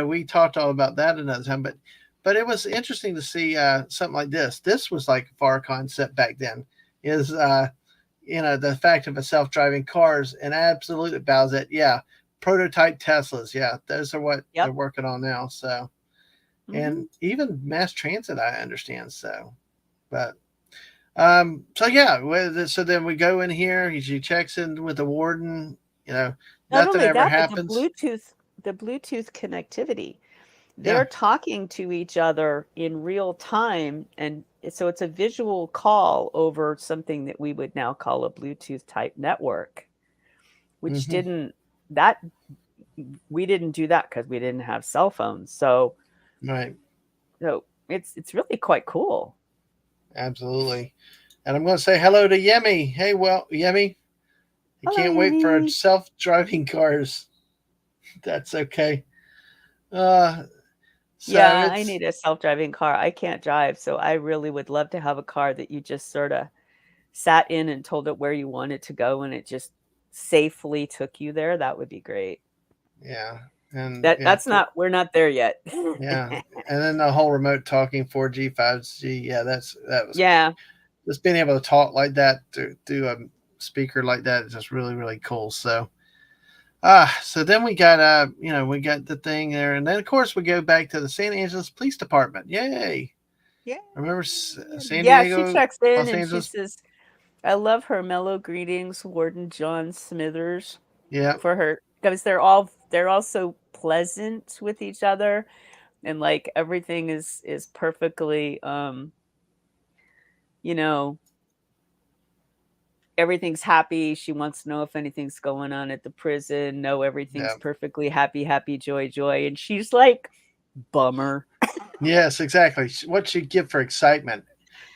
we talked all about that another time, but it was interesting to see something like this. This was like a far concept back then. Is the fact of a self-driving cars, and absolutely bows it. Yeah, prototype Teslas. Yeah, those are what they're Yep. working on now. So, and Mhm. even mass transit, I understand. So, but so yeah, so then we go in here. He checks in with the warden. You know, Not nothing only ever that, but happens. the Bluetooth connectivity. Yeah. They're talking to each other in real time, and so it's a visual call over something that we would now call a Bluetooth type network, which Hmm. didn't that we didn't do that because we didn't have cell phones. Right. So it's really quite cool. Absolutely. And I'm going to say hello to Yemi. Hey, well, Yemi, you Hello, can't wait for Yumi. self-driving cars. That's okay. Uh, so Yeah, I it's need a self-driving car. I can't drive, so I really would love to have a car that you just sort of sat in and told it where you wanted to go and it just safely took you there. That would be great. yeah, and That yeah, that's not we're not there yet. yeah, and then the whole remote talking 4G, 5G. Yeah, that was Yeah. just being able to talk like that through a speaker like that is just really really cool. So so then we got the thing there, and then of course we go back to the San Angeles Police Department. Yay! Yeah. Remember San Yeah, she Diego, checks in Los and she Angeles? says, "I love her mellow greetings, Warden John Smithers." Yeah. For her because they're all so pleasant with each other and like everything is perfectly you know, everything's happy. She wants to know if anything's going on at the prison. No, everything's Yeah. perfectly happy, happy, joy, joy. And she's like, bummer. Yes, exactly. What she'd give for excitement,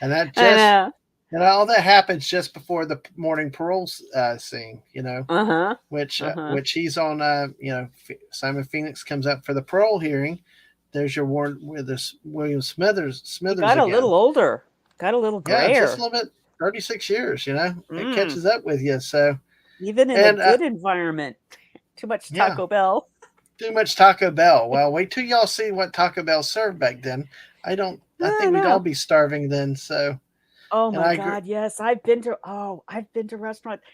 and that I just know. and all that happens just before the morning parole scene. Uh-huh. Uh-huh. Which he's on. Simon Phoenix comes up for the parole hearing. There's your warrant with this William He Smithers got a again. little older. Got a little Yeah, just a grayer. little bit. 36 years. It Mm. catches up with you. So Even in a and good environment. Too much Yeah, Taco Bell. too much Taco Bell. Well, wait till y'all see what Taco Bell served back then. I don't. I I think we'd all know. be starving then. So, Oh and my I agree. God, yes. I've been to restaurants.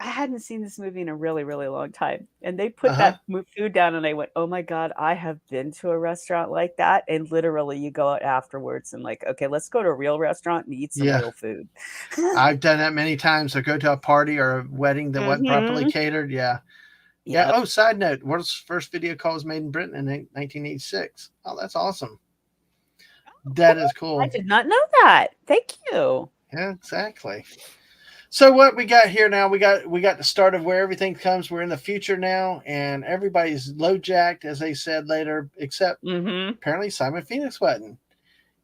I hadn't seen this movie in a really, really long time. And they Uh put huh. that food down, and I went, oh my God, I have been to a restaurant like that. And literally, you go out afterwards and, like, okay, let's go to a real restaurant and eat some Yeah, real food. I've done that many times. I go to a party or a wedding that wasn't properly Mm-hmm. catered. Yeah. Yeah. Yep. Oh, side note: world's first video call was made in Britain in 1986. Oh, that's awesome. Cool. That is I cool. did not know that. Thank you. Yeah, exactly. So what we got here now? We got the start of where everything comes. We're in the future now, and everybody's low jacked, as they said later, except Mm-hmm. apparently Simon Phoenix wasn't.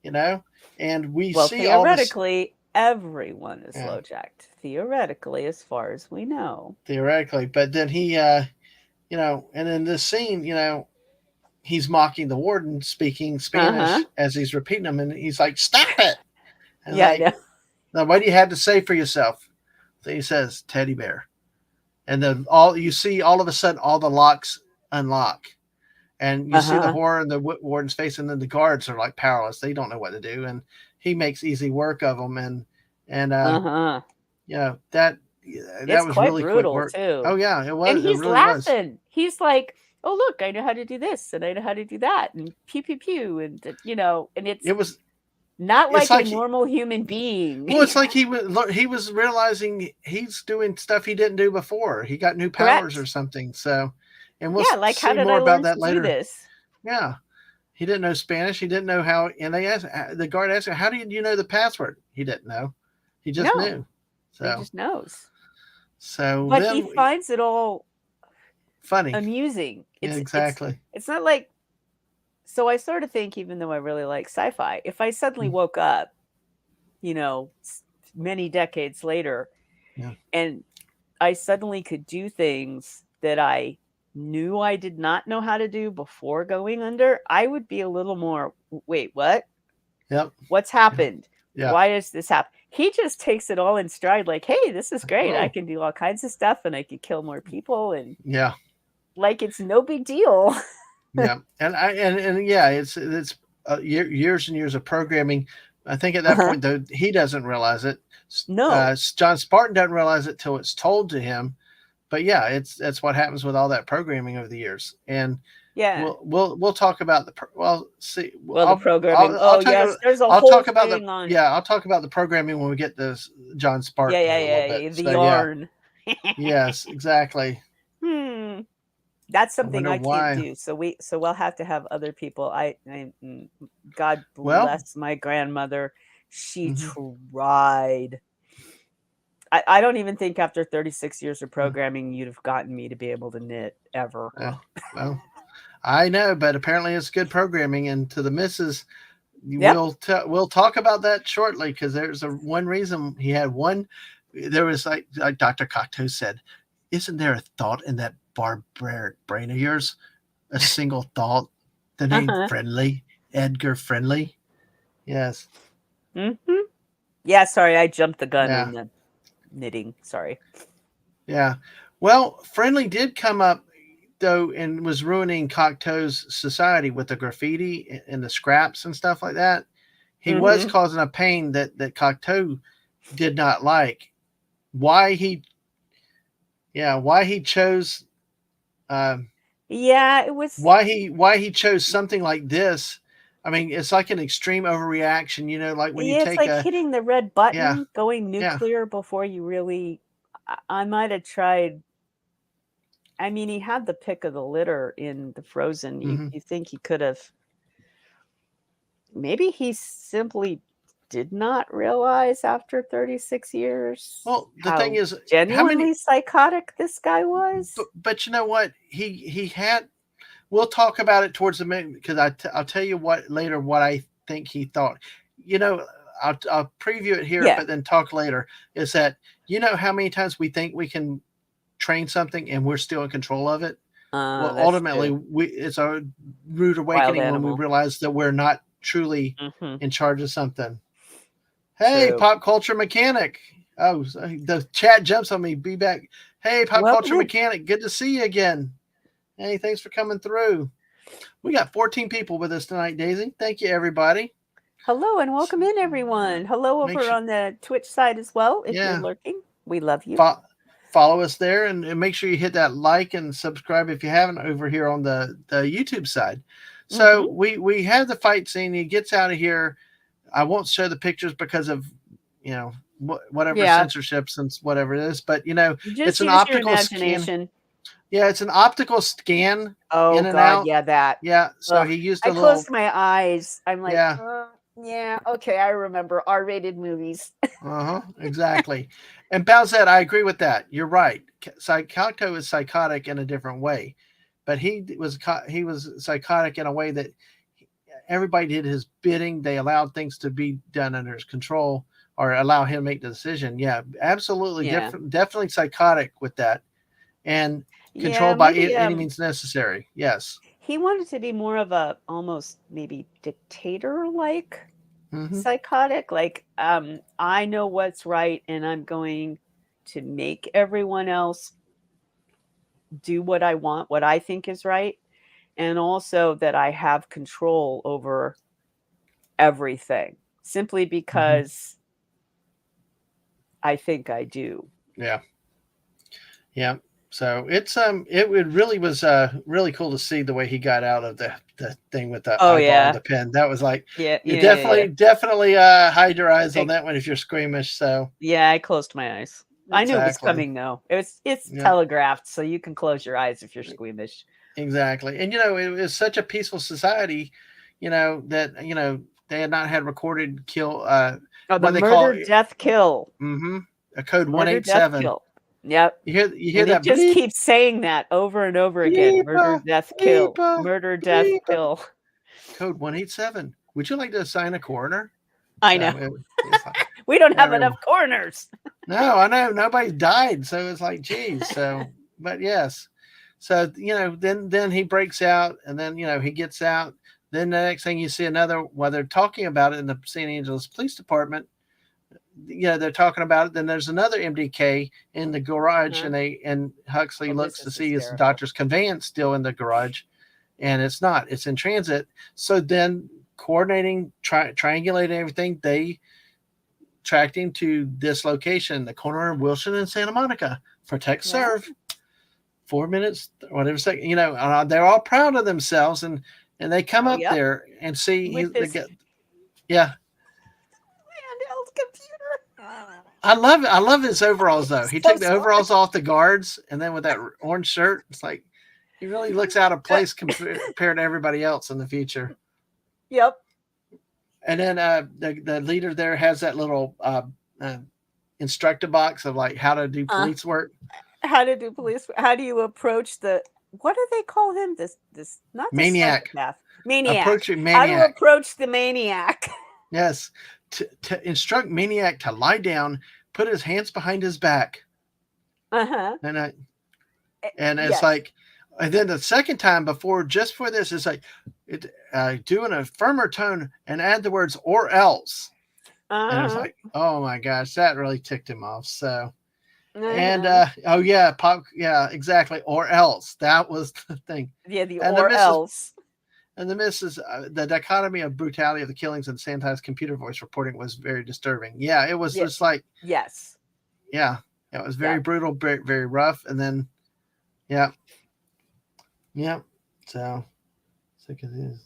You know, and we Well, see all this. theoretically, everyone is Yeah, low jacked. Theoretically, as far as we know. theoretically, but then he, and in this scene, he's mocking the warden, speaking Uh huh. Spanish as he's repeating them, and he's like, "Stop it!" And Yeah, I like, know. now what do you have to say for yourself? So he says, "Teddy bear," and then all you see, all of a sudden, all the locks unlock, and you Uh see the huh. horror in the warden's face, and then the guards are like powerless; they don't know what to do, and he makes easy work of them, and Uh huh. that It's that was quite really quick brutal work. too. Oh yeah, it And was. It he's really was. laughing. He's like, "Oh, look, I know how to do this and I know how to do that and pew pew pew and it's It was. not It's like a like normal human being." well, it's like he was realizing he's doing stuff he didn't do before. He got new powers or Correct. something. So, and we'll Yeah, like how see did more I about learn that to do later. this? Yeah, he didn't know Spanish. He didn't know how. And they asked the guard asked him, "How do you know the password?" He didn't know. He just No, knew. he So, just knows. so But he then finds it all funny. amusing. Yeah, It's exactly. it's not like so I sort of think even though I really like sci-fi, if I suddenly Mm, woke up, you know, many decades later yeah. and I suddenly could do things that I knew I did not know how to do before going under, I would be a little more, wait, what? Yep. What's Yeah. happened? Yeah. Why does this happen? He just takes it all in stride, like, hey, this is great. I Oh, can do all kinds of stuff and I can kill more people and yeah. like it's no big deal. Yeah. And yeah, it's years and years of programming. I think at that Uh-huh. point though he doesn't realize it. No. John Spartan doesn't realize it till it's told to him. But yeah, that's what happens with all that programming over the years. And Yeah. we'll talk about well see Well, the programming. I'll Oh, talk yes. There's a I'll whole talk about the thing on. yeah I'll talk about the programming when we get to John Yeah, Spartan yeah, here a little yeah. bit. Yeah, the So yeah, yarn. yes, exactly. Hmm. That's I something wonder I can't why. do. So we'll have to have other people. God Well, bless my grandmother. She mhm, tried. I don't even think after 36 years of programming you'd have gotten me to be able to knit ever. yeah, well, I know, but apparently it's good programming. And to the missus, Yep. we'll talk about that shortly because there's one reason he had one. There was like Dr. Cocteau said, isn't there a thought in that barbaric brain of yours? A single thought. The name Uh-huh. Friendly, Edgar Friendly. Yes. Mhm. Yeah, sorry, I jumped the gun Yeah. on the knitting. Sorry. Yeah. Well, Friendly did come up though and was ruining Cocteau's society with the graffiti and the scraps and stuff like that. He was Mhm. causing a pain that Cocteau did not like. Why he why he chose um Yeah, it was why he chose something like this. I mean, it's like an extreme overreaction, like when you yeah, it's take like a hitting the red yeah, button, going yeah. nuclear before you really I might have tried. I mean, he had the pick of the litter in the Frozen. You Hmm. you think he could have maybe he simply did not realize after 36 years Well, the thing how is, how many genuinely psychotic this guy was? but you know what? He had we'll talk about it towards the minute because I'll tell you what later what I think he thought. You know, I'll preview it here, Yeah. but then talk later. Is that how many times we think we can train something and we're still in control of it? Well, That's ultimately, true. it's a rude Wild awakening when we animal. realize that we're not truly Mhm. in charge of something. Hey, True. pop culture mechanic. Oh, the chat jumps on me. Be back. Hey, Pop Welcome Culture in. Mechanic, good to see you again. Hey, thanks for coming through. We got 14 people with us tonight, Daisy. Thank you, everybody. Hello and welcome in, everyone. Hello Make over sure, on the Twitch side as well. If you're yeah, lurking, we love you. follow us there and make sure you hit that like and subscribe if you haven't over here on the YouTube side. So Mm-hmm. we have the fight scene. He gets out of here. I won't show the pictures because of whatever Yeah, censorship since whatever it is, but it's just an use your optical scan. imagination. Yeah, it's an optical scan Oh in and God, out. yeah, that. Yeah, so Ugh. he used I a little. closed my eyes. I'm like, Yeah, yeah, okay, I remember R-rated movies. exactly. And Bowsette, I agree with that. You're right. Psychoto is psychotic in a different way, but he was psychotic in a way that everybody did his bidding. They allowed things to be done under his control or allow him to make the decision. Yeah, absolutely, Yeah, definitely psychotic with that, and yeah, controlled by maybe any means necessary. Yes. he wanted to be more of a almost maybe dictator-like Hmm. psychotic. Like, I know what's right, and I'm going to make everyone else do what I want, what I think is right, and also that I have control over everything simply Hmm. because I think I do. Yeah. Yeah. So it really was really cool to see the way he got out of the thing with the Oh eyeball and yeah. the pen. That was like Yeah, you yeah, yeah, yeah. definitely hide your eyes on It, that one if you're squeamish. So yeah, I closed my eyes. I knew it was exactly. coming though. It's Yeah. telegraphed, so you can close your eyes if you're squeamish. Exactly. And it was such a peaceful society, that they had not had recorded kill Oh, the what they call murder, death, kill. mm-hmm, a code Murder, death, 187. kill. Yep. You hear And it that just bleep keeps saying that over and over again. Murder, bleepa death, kill. bleepa Murder, death, bleepa. kill. Code 187. Would you like to assign a coroner? I know. So it's like We don't have everyone. enough coroners. No, I know nobody died, so it's like, geez. So, but yes, so then he breaks out, and then he gets out. Then the next thing you see another, while they're talking about it in the St. Angeles Police Department, they're talking about it. Then there's another MDK in the garage, Uh-huh. and Huxley Oh, this looks to is see his hysterical. doctor's conveyance still in the garage, and it's not. It's in transit. So then coordinating, triangulating everything, they tracked him to this location, the corner of Wilson and Santa Monica. Protect, Yeah. serve. 4 minutes, whatever second. They're all proud of themselves, and they come Oh, up yep. there and see With they this get. Yeah, handheld computer. I love it. I love his overalls though. He So took the smart. overalls off the guards, and then with that orange shirt, it's like he really looks out of place compared to everybody else in the future. Yep. And then the leader there has that little uh, instructor box of like how to do Uh, police work. how to do police? How do you approach the? What do they call him? This not the Maniac. psychopath, maniac. Approaching How to maniac. approach the maniac? Yes. To instruct maniac to lie down, put his hands behind his back, Uh huh. and and it's Yes. like, and then the second time before, just for this, it's like, do an firmer tone and add the words or else, and it's Uh like, oh my gosh, that really ticked him off. So, huh. and Uh-huh. oh yeah, pop, yeah, exactly, or else. That was the thing, Yeah. The and the or Mrs. else. And the misses, the dichotomy of brutality of the killings and sanitized computer voice reporting was very disturbing. Yeah, it was Yeah. just like, Yes. yeah, it was very Yep. brutal, very, very rough. And then, yeah, yeah. So, sick of this.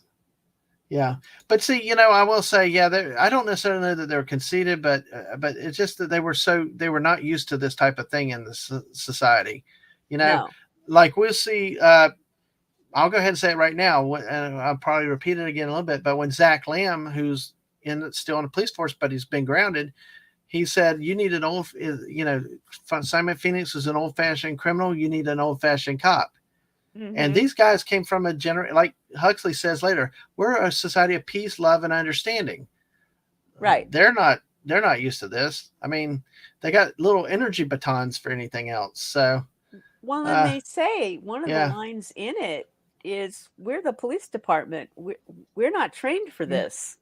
Yeah, but see, I will say, yeah, I don't necessarily know that they were conceited, but it's just that they were not used to this type of thing in the society. You know, No. like we'll see. I'll go ahead and say it right now, and I'll probably repeat it again a little bit. But when Zach Lamb, who's still in the police force, but he's been grounded, he said, "You need an Simon Phoenix is an old-fashioned criminal. You need an old-fashioned cop." And Mm-hmm. these guys came from like Huxley says later, we're a society of peace, love, and understanding. Right. They're not used to this. I mean, they got little energy batons for anything else. So, Well, and uh, they say one of the yeah, lines in it is, "We're the police department. We're not trained for yeah. this."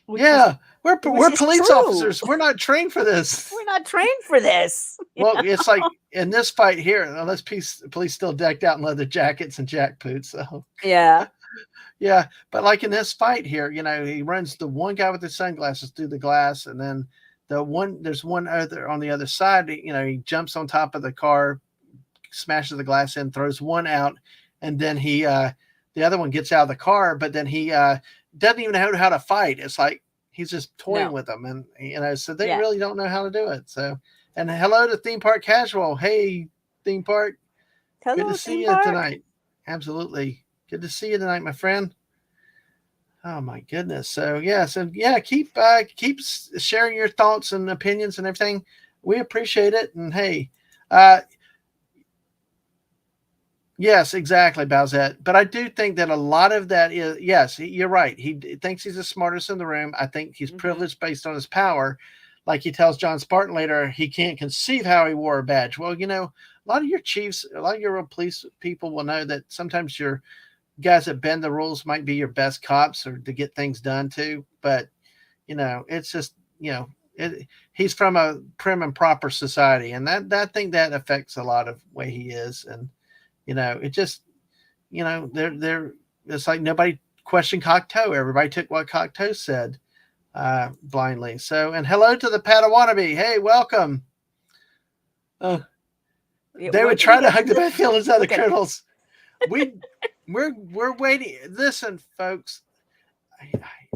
which was Yeah, we're police true. officers. We're not trained for this. We're not trained for this. Well, it's like in this fight here, unless police still decked out in leather jackets and jackboots. So Yeah. yeah, but like in this fight here, he runs the one guy with the sunglasses through the glass, and then there's one other on the other side. He jumps on top of the car, smashes the glass in, throws one out, and then the other one gets out of the car, but then he doesn't even know how to fight. It's like he's just toying No. with them, and so they Yeah. really don't know how to do it. So, and hello to Theme Park Casual. Hey, Theme Park, good to Hello, see theme you park. tonight. Absolutely, good to see you tonight, my friend. Oh my goodness. So yeah, keep sharing your thoughts and opinions and everything. We appreciate it. And hey, uh, yes, exactly, Bowsette. But I do think that a lot of that is, yes, you're right. He thinks he's the smartest in the room. I think he's Mm-hmm. privileged based on his power. Like he tells John Spartan later, he can't conceive how he wore a badge. Well, a lot of your chiefs, a lot of your police people will know that sometimes your guys that bend the rules might be your best cops or to get things done too. But, it's just, he's from a prim and proper society. And I think that affects a lot of way he is. And, it just, they're it's like nobody questioned Cocteau. Everybody took what Cocteau said blindly. So, and hello to the Padawannabe. Hey, welcome. Uh, they When would did we try to get to hug the this? bad feelings out of the Okay. criminals. We we're waiting. Listen, folks,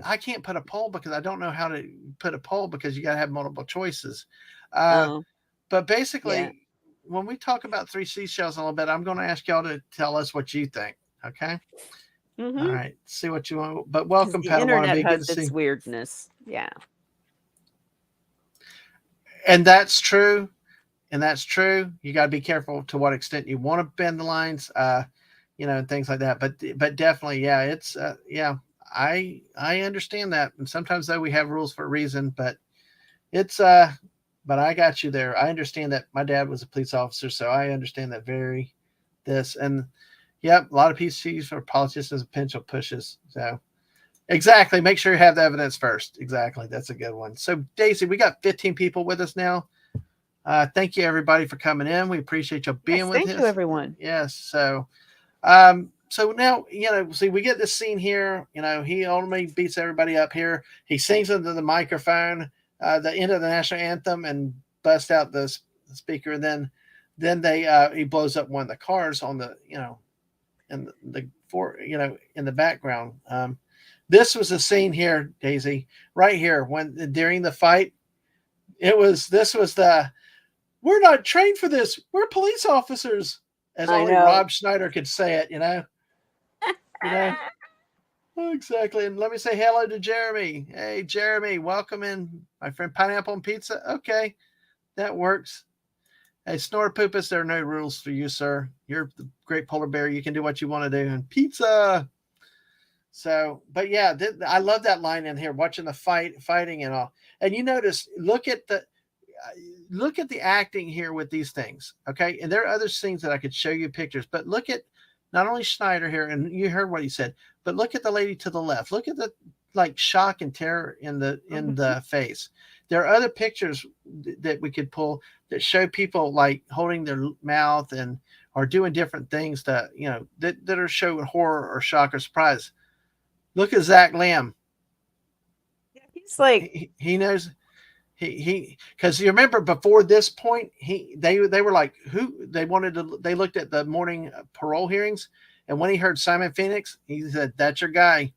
I can't put a poll because I don't know how to put a poll because you got to have multiple choices. Uh, Oh, but yeah. basically, when we talk about three seashells a little bit, I'm going to ask y'all to tell us what you think. Okay. All Mm-hmm. right. See what you want. But Because welcome, the internet Padawannabe. Good to has its see. weirdness. Yeah. And that's true. And that's true. You got to be careful to what extent you want to bend the lines, and things like that. But definitely, yeah, it's yeah. I understand that, and sometimes though we have rules for a reason, but it's but I got you there. I understand that my dad was a police officer, so I understand that very this and yep, a lot of PCs for politicians and pencil pushes. So exactly, make sure you have the evidence first. Exactly, that's a good one. So Daisy, we got 15 people with us now. Thank you everybody for coming in. We appreciate you being Yes. with Thank you, us. everyone. Yes. So now, see, we get this scene here. He only beats everybody up here. He sings into the microphone, the end of the national anthem, and busts out the speaker. And then he blows up one of the cars on the, in in the background. This was a scene here, Daisy, right here when during the fight. This was the we're not trained for this. We're police officers, as I only know. Rob Schneider could say it. You know. Oh, exactly. And let me say hello to Jeremy. Hey, Jeremy, welcome in, my friend. Pineapple and pizza. Okay, that works. Hey, Snore Poopus, there are no rules for you, sir. You're the great polar bear. You can do what you want to do. And pizza. So, but yeah, I love that line in here, watching the fighting and all. And you notice, look at the acting here with these things. Okay, and there are other scenes that I could show you pictures, but look at not only Schneider here, and you heard what he said, but look at the lady to the left. Look at the like shock and terror in Mm-hmm. the face. There are other pictures that we could pull that show people like holding their mouth and or doing different things that that are showing horror or shock or surprise. Look at Zach Lamb. Yeah, he's like, He knows he because you remember before this point they were like who they wanted to they looked at the morning parole hearings, and when he heard Simon Phoenix he said that's your guy,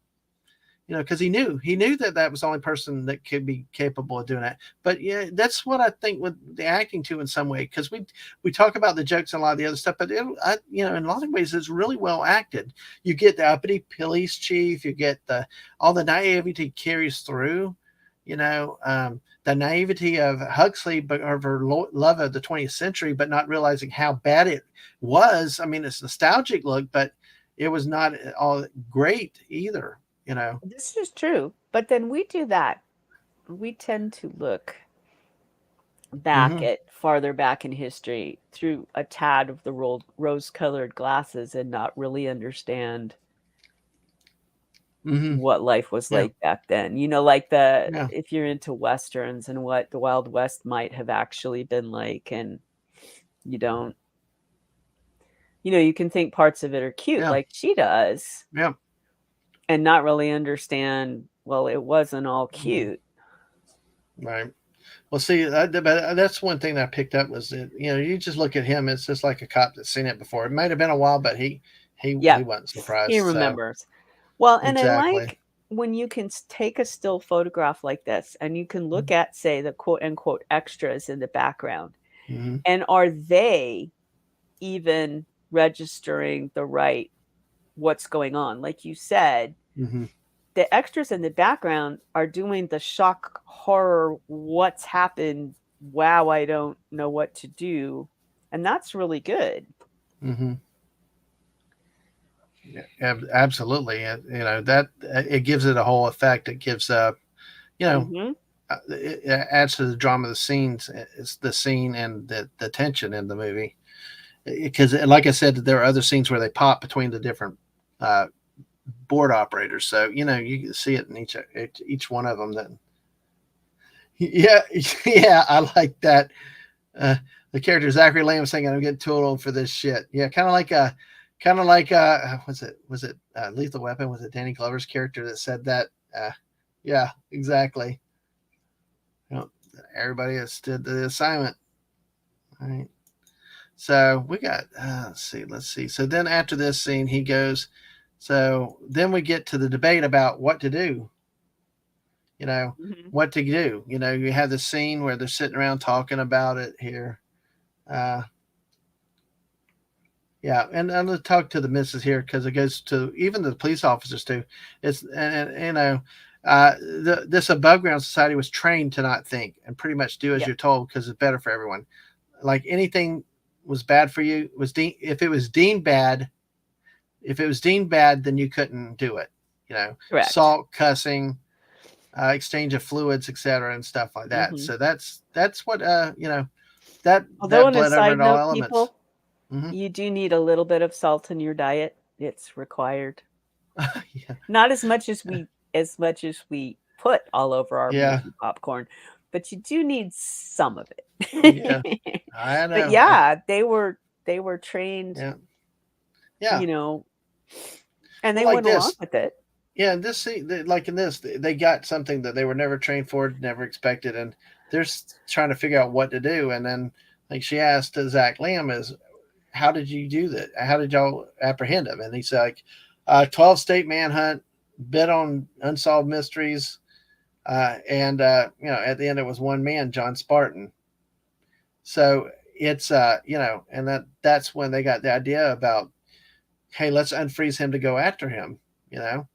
because he knew that that was the only person that could be capable of doing that. But yeah, that's what I think with the acting too in some way, because we talk about the jokes and a lot of the other stuff, but in a lot of ways it's really well acted. You get the uppity police chief, you get the all the naivety carries through, the naivety of Huxley, but of her love of the 20th century, but not realizing how bad it was. I mean, it's nostalgic look, but it was not all great either. this is true. But then we do that. We tend to look back Hmm. at farther back in history through a tad of the rose-colored glasses and not really understand Hmm. what life was Yeah. like back then. You know, like the Yeah. if you're into westerns and what the Wild West might have actually been like, and you don't, you can think parts of it are cute Yeah. like she does Yeah. and not really understand, well, it wasn't all Hmm. cute. Right. Well, see, but that's one thing that I picked up was that you just look at him. It's just like a cop that's seen it before. It might have been a while, but Yeah, he wasn't he surprised. So remembers. Well, and I exactly. like when you can take a still photograph like this and you can look Hmm. at, say, the quote unquote extras in the background. Hmm. And are they even registering the right what's going on? Like you said, Hmm. the extras in the background are doing the shock horror, what's happened? Wow, I don't know what to do. And that's really good. Hmm. Yeah, absolutely. And, that it gives it a whole effect. It gives you know, Mhm. it adds to the drama of the scenes. It's the scene and the tension in the movie. Because, like I said, there are other scenes where they pop between the different uh, board operators. So you can see it in each one of them. That yeah, yeah, I like that. Uh, the character Zachary Lamb saying, "I'm getting too old for this shit." Yeah, kind of like was it Lethal Weapon? Was it Danny Glover's character that said that? Yeah, exactly. You know, everybody has stood the assignment. All right. So we got let's see. So then after this scene, he goes. So then we get to the debate about what to do. You know, Mhm. what to do. You have the scene where they're sitting around talking about it here. Uh, Yeah, and I'm going to talk to the missus here because it goes to even the police officers too. It's and this above ground society was trained to not think and pretty much do as Yep. you're told because it's better for everyone. Like anything was bad for you if it was deemed bad, then you couldn't do it. Correct. Salt, cussing, exchange of fluids, etc., and stuff like that. Mhm. So that's what that Although that on a bled over side into all note, elements. people, Hmm. you do need a little bit of salt in your diet. It's required. Yeah, Not as much as we put all over our yeah, movie popcorn, but you do need some of yeah. it. I But know. yeah, they were trained, Yeah, yeah. you know, and Well, they like went along this. with it. Yeah, like in this, they got something that they were never trained for, never expected, and they're trying to figure out what to do. And then, like she asked Zach Lamb, "Is how did you do that? How did y'all apprehend him?" And he's like, 12 state manhunt, bid on unsolved mysteries, and at the end it was one man, John Spartan. So it's and that's when they got the idea about, hey, let's unfreeze him to go after him. You know,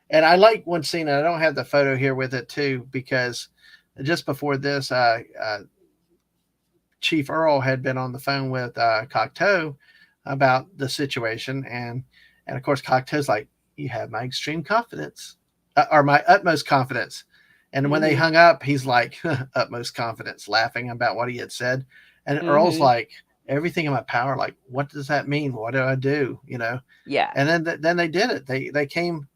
and I like one scene. And I don't have the photo here with it too because just before this, Chief Earl had been on the phone with Cocteau about the situation, and of course Cocteau's like, "You have my extreme confidence, or my utmost confidence." And when they Mhm. hung up, he's like, "Utmost confidence," laughing about what he had said. And Earl's Mhm. like, "Everything in my power. Like, what does that mean? What do I do?" Yeah. And then they did it. They came.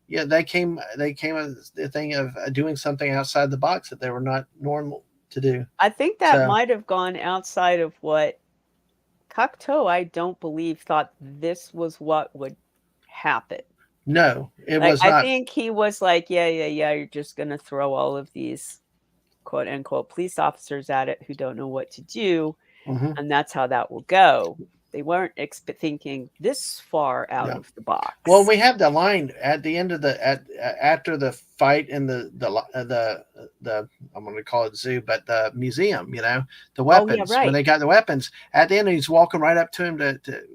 Yeah, they came as the thing of doing something outside the box that they were not normal to do. I think that So might have gone outside of what Cocteau, I don't believe, thought this was what would happen. no, it Like, was I not. think he was like, "Yeah, yeah, yeah, you're just gonna throw all of these, quote, unquote, police officers at it who don't know what to do, Hmm. and that's how that will go." They weren't thinking this far out Yeah. of the Well, box. we have the line at the end of after the fight in the I'm going to call it zoo, but the museum. The Oh, yeah, weapons when right. they got the weapons at the end, he's walking right up to him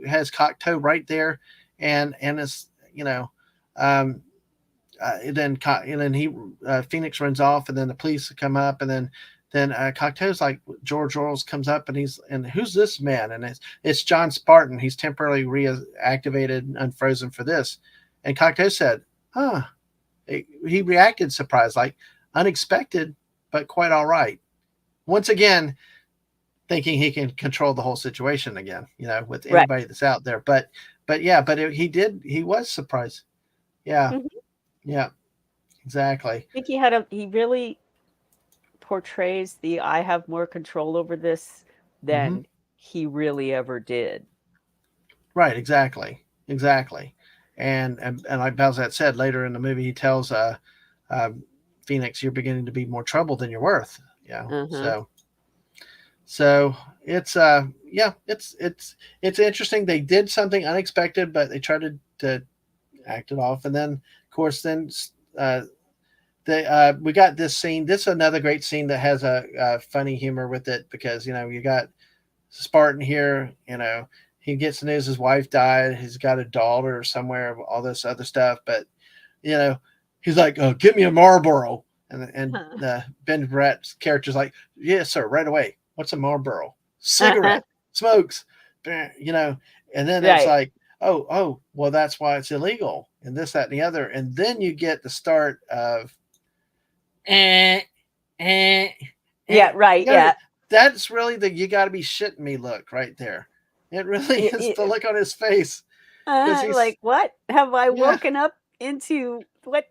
has Cocteau right there, and it's um, and then he Phoenix runs off, and then the police come up, and then Cocteau's like George Orwell's comes up, and who's this man? And it's John Spartan. He's temporarily reactivated and unfrozen for this. And Cocteau said, "Huh." He reacted surprised, like unexpected, but quite all right. Once again, thinking he can control the whole situation again, with Right. anybody that's out there. But yeah, he was surprised. Yeah, Mhm. yeah, exactly. I think he really portrays the I have more control over this Hmm. than he really ever did. Right, exactly, exactly. And like Balzat said later in the movie, he tells uh, Phoenix, "You're beginning to be more trouble than you're worth." You know, Uh-huh. so it's yeah, it's interesting. They did something unexpected, but they tried to act it off, and then of course then uh, we got this scene. This is another great scene that has a funny humor with it because you got Spartan here. He gets the news his wife died. He's got a daughter somewhere. All this other stuff, but you know, he's like, oh, "Give me a Marlboro," and Huh. Ben Brad's character's like, "Yes, sir, right away. What's a Marlboro? Cigarette, smokes." You know, and then it's Right. like, oh, well, that's why it's illegal, and this, that, and the other, and then you get the start of eh, eh, Yeah, you right, gotta, yeah. that's really the "you got to be shitting me" look right there. It really is the look on his face because he's Like, "What have I yeah. woken up into? What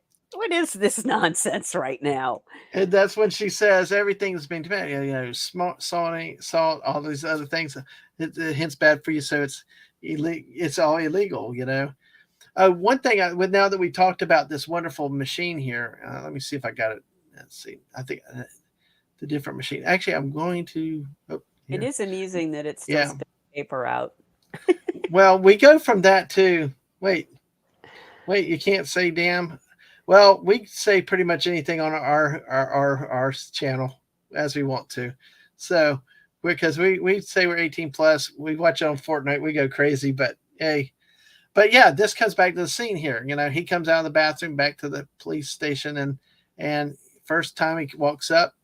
is this nonsense right now?" And that's when she says everything's been bad. Salt, all these other things. It hint's bad for you, so it's all illegal. One thing now that we talked about this wonderful machine here, let me see if I got it. Let's see. I think the different machine. Actually, I'm going to It here. is amusing that it's still Yeah. spitting paper out. Well, we go from that to wait, wait. You can't say damn. Well, we say pretty much anything on our channel as we want to. So because we say we're 18 plus, we watch it on Fortnite, we go crazy. But hey, but yeah, this comes back to the scene here. He comes out of the bathroom back to the police station, and first time he walks up,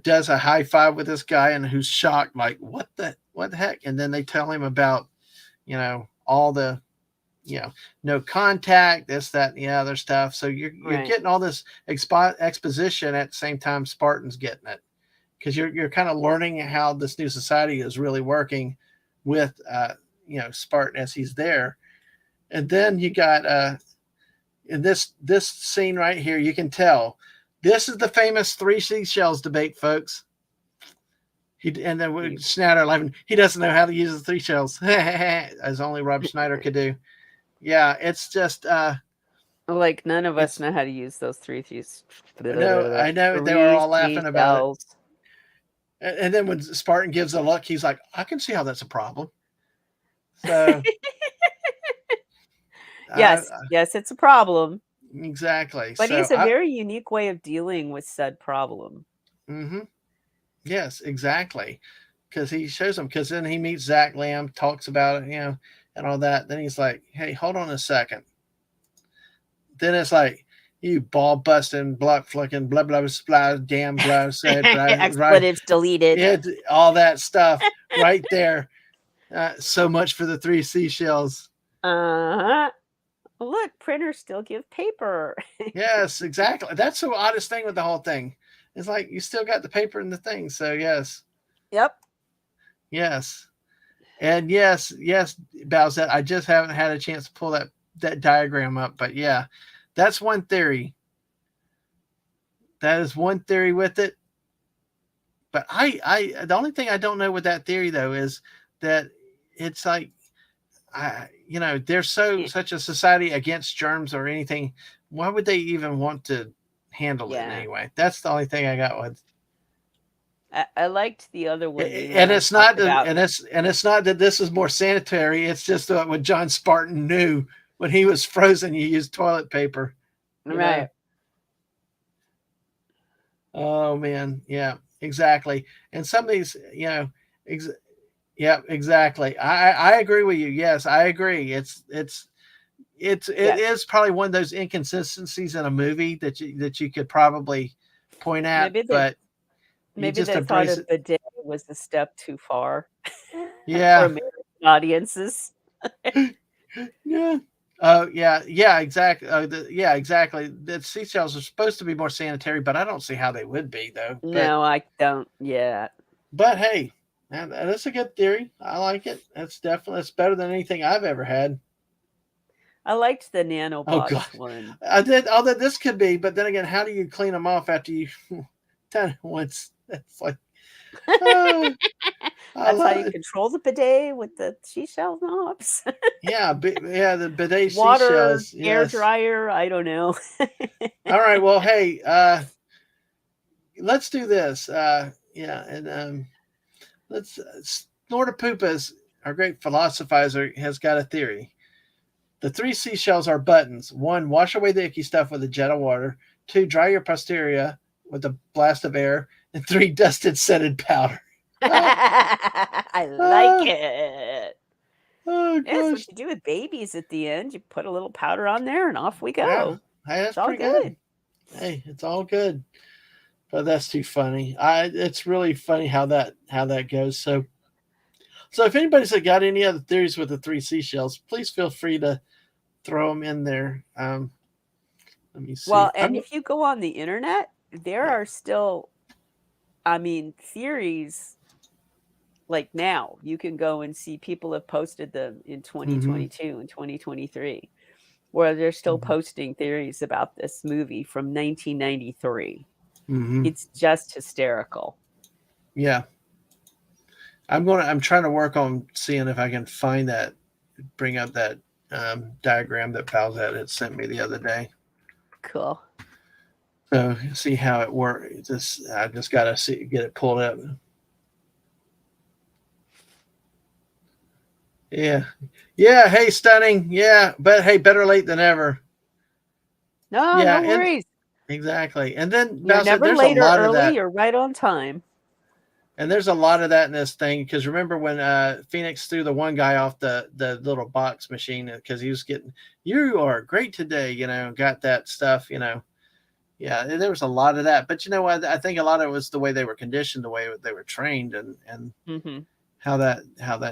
does a high five with this guy, and who's shocked, like what the heck? And then they tell him about all the no contact, this, that, and the other stuff. So you're Right. getting all this exposition at the same time Spartan's getting it because you're kind of learning how this new society is really working with Spartan as he's there. And then you got in this scene right here, you can tell this is the famous three seashells debate, folks. And then You Schneider laughing. He doesn't know how to use the three shells, as only Rob Schneider could do. Yeah, it's just like, none of us it's know how to use those I know they were 3 all laughing about it. seashells. And then when Spartan gives a look, he's like, I can see how that's a problem. So I, Yes, yes, it's a problem, exactly. but he So has a very unique way of dealing with said problem. mm-hmm, yes, exactly. Because he shows them. Because then he meets Zach Lamb, talks about it, and all that. Then he's like, hey, hold on a second. Then it's like, you ball busting, block flicking, blah blah blah, damn blah, said right, Expletives deleted. all that stuff right there. So much for the three seashells. Uh-huh. Look, printers still give paper. Yes, exactly. That's the oddest thing with the whole thing. It's like you still got the paper and the thing. So yes, Yep. yes, and yes, Bowsette. I just haven't had a chance to pull that diagram up, but yeah, that's one theory. That is one theory with it. But the only thing I don't know with that theory though is that it's like they're Y such a society against germs or anything. Why would they even want to handle it in yeah. any way? That's the only thing I got with. I liked the other one you and And I it's talked not about. it's not that this is more sanitary. It's just what John Spartan knew when he was frozen. You used toilet paper. You know. Right. Oh man, yeah, exactly. And some of these, yeah, exactly. I agree with you. Yes, I agree. It Yes. is probably one of those inconsistencies in a movie that you could probably point at, Maybe they but you maybe just they thought embrace a it. bidet was a step too far for Yeah, American audiences. yeah. Oh yeah, exactly. Yeah, exactly. The seashells are supposed to be more sanitary, but I don't see how they would be though. But No, I don't yet. hey, that's a good theory. I like it. That's better than anything I've ever had. I liked the Oh God, nanobots one. I did. Although this could be, but then again, how do you clean them off after you done it once? It's like, oh, I That's how love you it. control the bidet with the seashell knobs. Yeah, yeah, the bidet Water, seashells. air Yes. dryer, I don't know. All right. Well, hey, let's do this. Yeah, and let's Snortopoopas, our great philosophizer, has got a theory. The three seashells are buttons. One, wash away the icky stuff with a jet of water. Two, dry your posterior with a blast of air. And three, dusted scented powder. Ah, I like ah, it. oh Yeah, that's gosh. what you do with babies at the end. You put a little powder on there and off we Yeah. go. Hey, that's It's all pretty good. good. Hey, it's all good. But that's too funny. It's really funny how that goes. So if anybody's got any other theories with the three seashells, please feel free to throw them in there. Let me see. Well, and if you go on the internet, there Yeah. are still, I mean, theories like now. You can go and see people have posted them in Mm-hmm. 2022 and 2023, where they're still Mm-hmm. posting theories about this movie from 1993. Mm-hmm. It's just hysterical. Yeah. I'm trying to work on seeing if I can find that, bring up that diagram that Balzat had sent me the other day. Cool. So see how it works. I just gotta get it pulled up. Yeah, yeah. Hey, stunning. Yeah, but hey, better late than ever. No, Yeah, no and worries. exactly. And then You're Balzat, never there's a late or lot of early. that. You're right on time. And there's a lot of that in this thing because remember when Phoenix threw the one guy off the little box machine because he was getting, you are great today, got that stuff, Yeah, there was a lot of that, but you know what? I think a lot of it was the way they were conditioned, the way they were trained, and Hmm. how that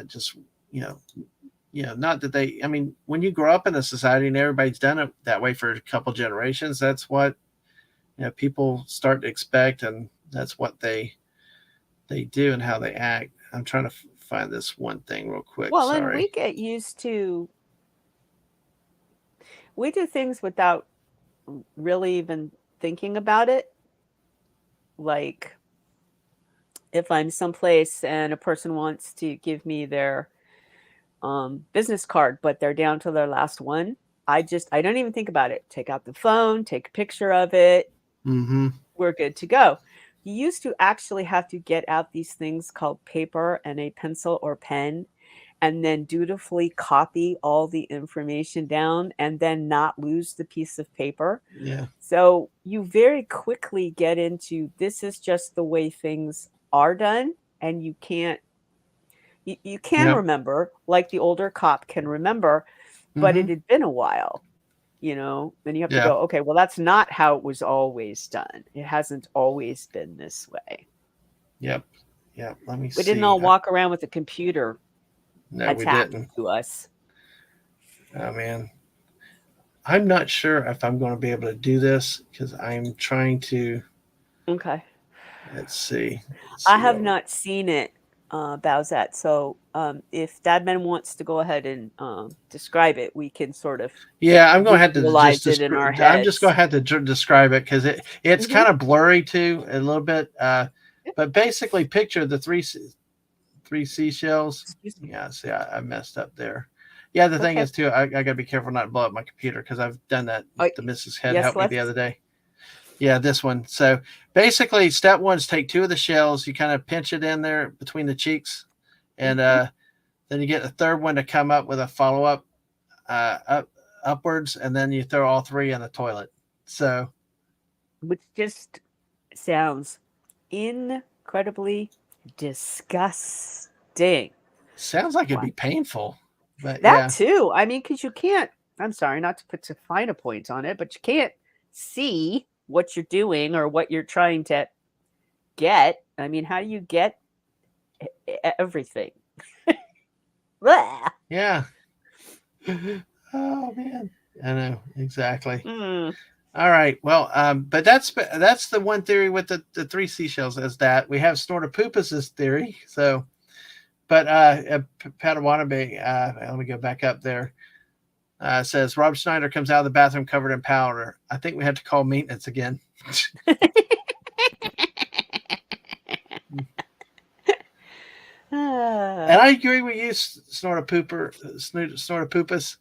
just you know not that they. I mean, when you grow up in a society and everybody's done it that way for a couple generations, that's what people start to expect, and that's what they do and how they act. I'm trying to find this one thing real quick. Well, and we Sorry. get used to, we do things without really even thinking about it. Like if I'm someplace and a person wants to give me their business card, but they're down to their last one, I don't even think about it. Take out the phone, take a picture of it. Mm-hmm. We're good to go. You used to actually have to get out these things called paper and a pencil or pen and then dutifully copy all the information down and then not lose the piece of paper. Yeah. So you very quickly get into this is just the way things are done, and you can Yep. remember, like the older cop can remember, but Mm-hmm. it had been a while, then you have to Yeah. go, okay, well, that's not how it was always done. It hasn't always been this way. Yep. Yep. Let me We didn't see. all walk around with a computer No, we attached didn't. to us. Oh man. I'm not sure if I'm going to be able to do this because I'm trying to. Okay. Let's see. Let's I see. have What? not seen it, Bowsette. So if Dadman wants to go ahead and describe it, we can sort of Yeah, I'm going to have to just. visualize it in our I'm just going heads. to have to describe it because it's Hmm. kind of blurry too a little bit. But basically, picture the three seashells. Excuse me. Yeah. See, I messed up there. Yeah, the thing Okay. is too, I got to be careful not to blow up my computer because I've done that. Oh, The Mrs. Head yes, helped me the let's. other day. Yeah, this one. So basically, step one is take two of the shells. You kind of pinch it in there between the cheeks, and Mhm. then you get a third one to come up with a follow up upwards, and then you throw all three in the toilet. So Which just sounds incredibly disgusting. sounds like it'd Wow. be painful, but That yeah, too. I mean, because you can't, I'm sorry, not to put too fine a point on it, but you can't see what you're doing or what you're trying to get. I mean, how do you get everything? Blah. yeah. Oh man, I know exactly. Mm, All right. Well, but that's the one theory with the three seashells is that we have Snortopupus's theory. So, but Patawanabing, let me go back up there. Says Rob Schneider comes out of the bathroom covered in powder. I think we have to call maintenance again. And I agree with you, snort a pooper, snort a poopus.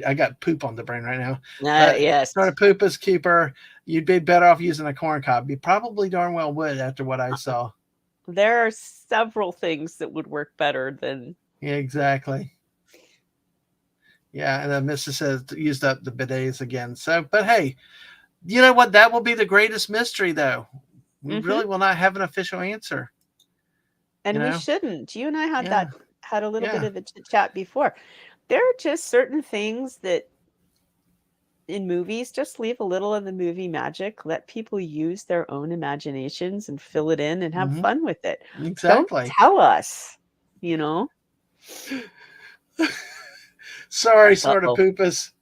I got poop on the brain right now. But Yes. snort a poopus keeper, you'd be better off using a corn cob. You probably darn well would after what I saw. There are several things that would work better than. Yeah, exactly. Yeah, and then Mrs. says used up the bidets again. So, but hey, you know what? That will be the greatest mystery, though. We really will not have an official answer. And You we know? shouldn't. You and I Yeah, had a little bit yeah. of a chit chat before. There are just certain things that in movies just leave a little of the movie magic. Let people use their own imaginations and fill it in and have Hmm. fun with it. Don't Exactly. tell us, you know. Sorry, sort of Uh-oh. poopus.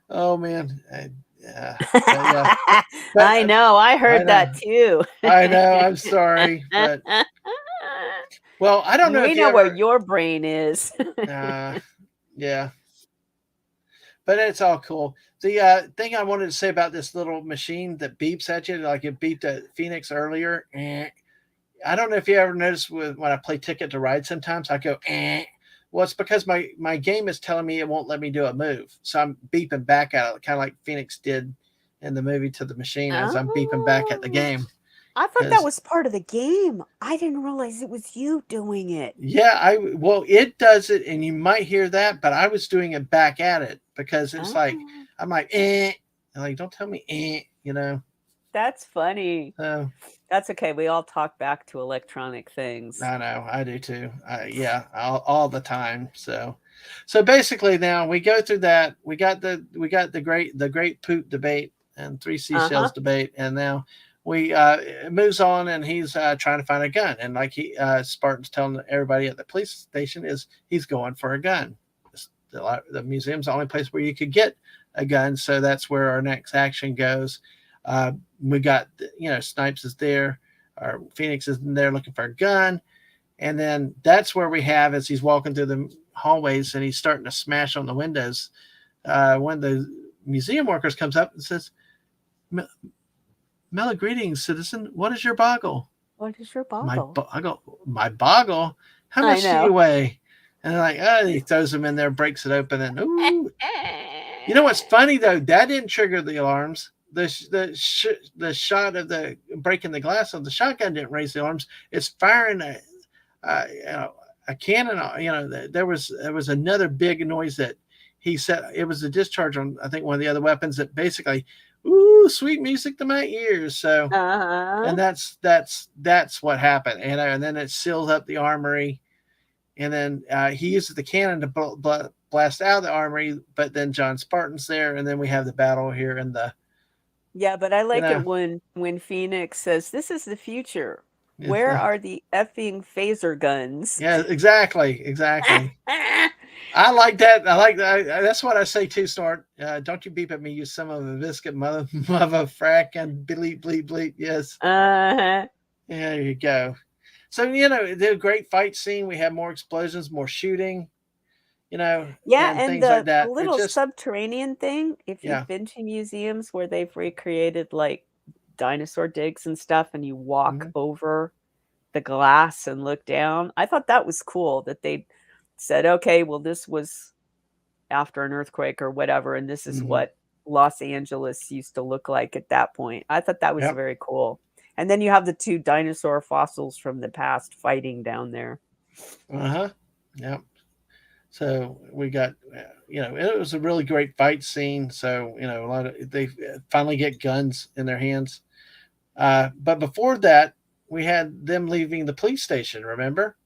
Oh man, yeah, but yeah, but I know. I I heard know, that too. I know. I'm sorry, but well, I don't know We if you know where ever. your brain is. Uh, yeah, but it's all cool. The thing I wanted to say about this little machine that beeps at you, like it beeped at Phoenix earlier. I don't know if you ever noticed when I play Ticket to Ride. Sometimes I go. Well, it's because my game is telling me it won't let me do a move, so I'm beeping back at it, kind of like Phoenix did in the movie to the machine as I'm beeping back at the Oh, game. I thought that Because was part of the game. I didn't realize it was you doing it. yeah, well it does it, and you might hear that, but I was doing it back at it because it's like Oh, I'm like and like don't tell me you know. that's funny. So That's okay. We all talk back to electronic things. I know I do too. Yeah, all the time. So basically now we go through that. We got the great poop debate and three Uh-huh. seashells debate, and now we it moves on, and he's trying to find a gun, and like Spartan's telling everybody at the police station is he's going for a gun. The museum's the only place where you could get a gun, so that's where our next action goes. Uh, we got Snipes is there, or Phoenix is in there looking for a gun, and then that's where we have as he's walking through the hallways and he's starting to smash on the windows. One of the museum workers comes up and says, "Mela, greetings, citizen. What is your boggle?" What is your My boggle? boggle. My boggle. How I much do know. you weigh? And they're like, oh, he throws them in there, breaks it open, and ooh. You know what's funny though? That didn't trigger the alarms. The shot of the breaking the glass of the shotgun didn't raise the alarms. It's firing a cannon. There was another big noise that he said it was a discharge on I think one of the other weapons that basically, ooh, sweet music to my ears. So and Uh-huh. that's what happened. And then it seals up the armory, and then he uses the cannon to blast out of the armory. But then John Spartan's there, and then we have the battle here in the Yeah, but I you like it know when Phoenix says, "This is the future. Where are the effing phaser guns?" yeah, exactly. I like that. I like that. That's what I say too, Snort. Don't you beep at me, you son of a biscuit, mother frack, and bleep, bleep, bleep. Yes. Uh-huh. Yeah, there you go. So, the great fight scene. We have more explosions, more shooting, Yeah, and and things like the that. It little just, subterranean thing, if yeah. you've been to museums where they've recreated, like, dinosaur digs and stuff, and you walk Hmm. over the glass and look down, I thought that was cool that they said, "Okay, well, this was after an earthquake or whatever, and this is Hmm. what Los Angeles used to look like at that point." I thought that was Yep. very cool. And then you have the 2 dinosaur fossils from the past fighting down there. Uh huh. Yep. So we got, it was a really great fight scene. So, a lot of they finally get guns in their hands. But before that, we had them leaving the police station. Remember?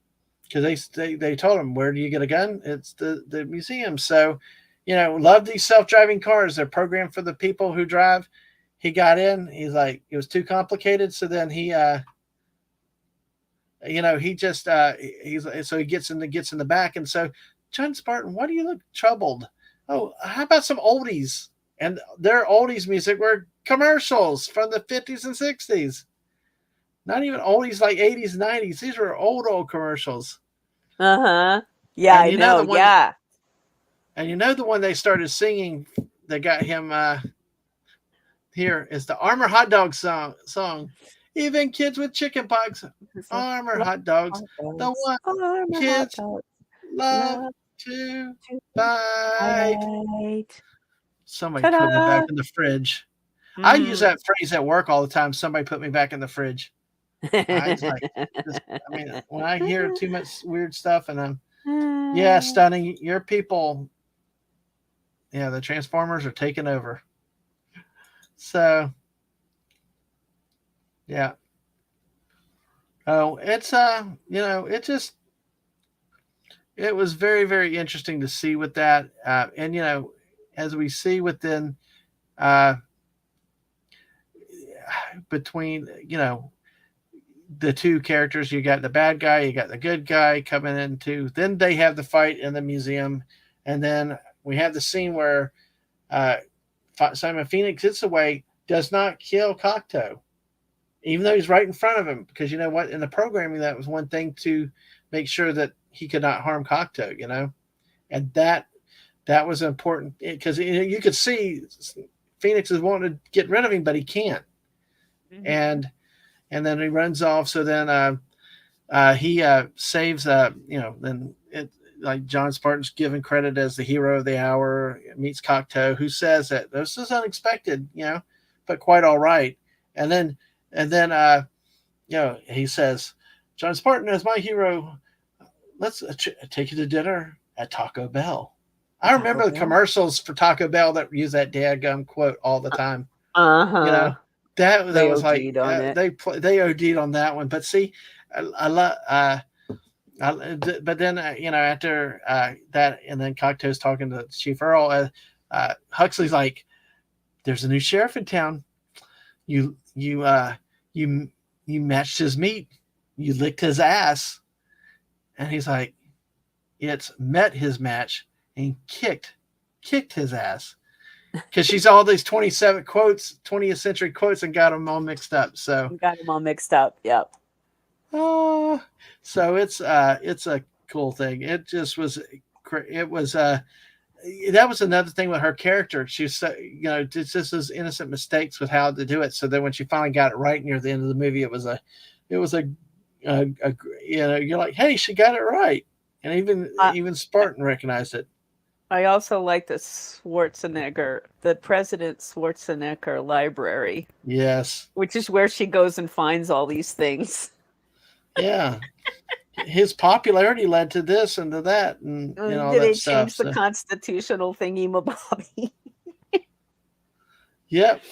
Because they told him, where do you get a gun? It's the museum. So, love these self driving cars. They're programmed for the people who drive. He got in. He's like, it was too complicated. So then he just he's so he gets in the back, and so John Spartan, why do you look troubled? Oh, how about some oldies? And their oldies music were commercials from the 50s and 60s. Not even oldies like 80s, 90s. These were old commercials. Uh-huh. Yeah, And I you know know, the one yeah. And you know the one they started singing that got him here is the Armor Hot Dog song. Even kids with chicken pox, It's like, Armor love Hot Dogs, hot the dogs, one armor hot kids dogs, love love to to bite. bite. Somebody put me back Ta-da! in the fridge. I use Mm. that phrase at work all the time. Somebody put me back in the fridge. I was like, just, I mean, when I hear too much weird stuff, and yeah, stunning. Your people, yeah, the Transformers are taking over. So yeah, oh, it's it just it was very very interesting to see with that, and as we see within uh, between the two characters, you got the bad guy, you got the good guy coming into. Then they have the fight in the museum, and then we have the scene where uh, Simon Phoenix gets away, does not kill Cocteau, even though he's right in front of him. Because you know what? In the programming, that was one thing to make sure that he could not harm Cocteau. And that was important because you could see Phoenix is wanting to get rid of him, but he can't. Mhm. And then he runs off. So then he saves. Then it like John Spartan's given credit as the hero of the hour. Meets Cocteau, who says that this is unexpected, but quite all right. And then he says, John Spartan as my hero. Let's take you to dinner at Taco Bell. I Taco remember the Bell? commercials for Taco Bell that use that dadgum quote all the time. You know Uh-huh. that They was like OD'd on it. they OD'd on that one. But see, I love. But then after that, and then Cocteau's talking to Chief Earl. Huxley's like, "There's a new sheriff in town. You you you you matched his meat. You licked his ass." And he's like, "It's met his match and kicked his ass." Because she's all these 27 quotes, 20th century quotes, and got them all mixed up. So, Got them all mixed up. Yep. uh, so it's a cool thing. It just was, it was that was another thing with her character. She was so, just those innocent mistakes with how to do it. So then when she finally got it right near the end of the movie, it was a you're like, hey, she got it right, and I even Spartan recognized it. I also like the President Schwarzenegger library, Yes, which is where she goes and finds all these things. yeah. His popularity led to this and to that, and all Did that they stuff. change the So, constitutional thingy mabobby? yep,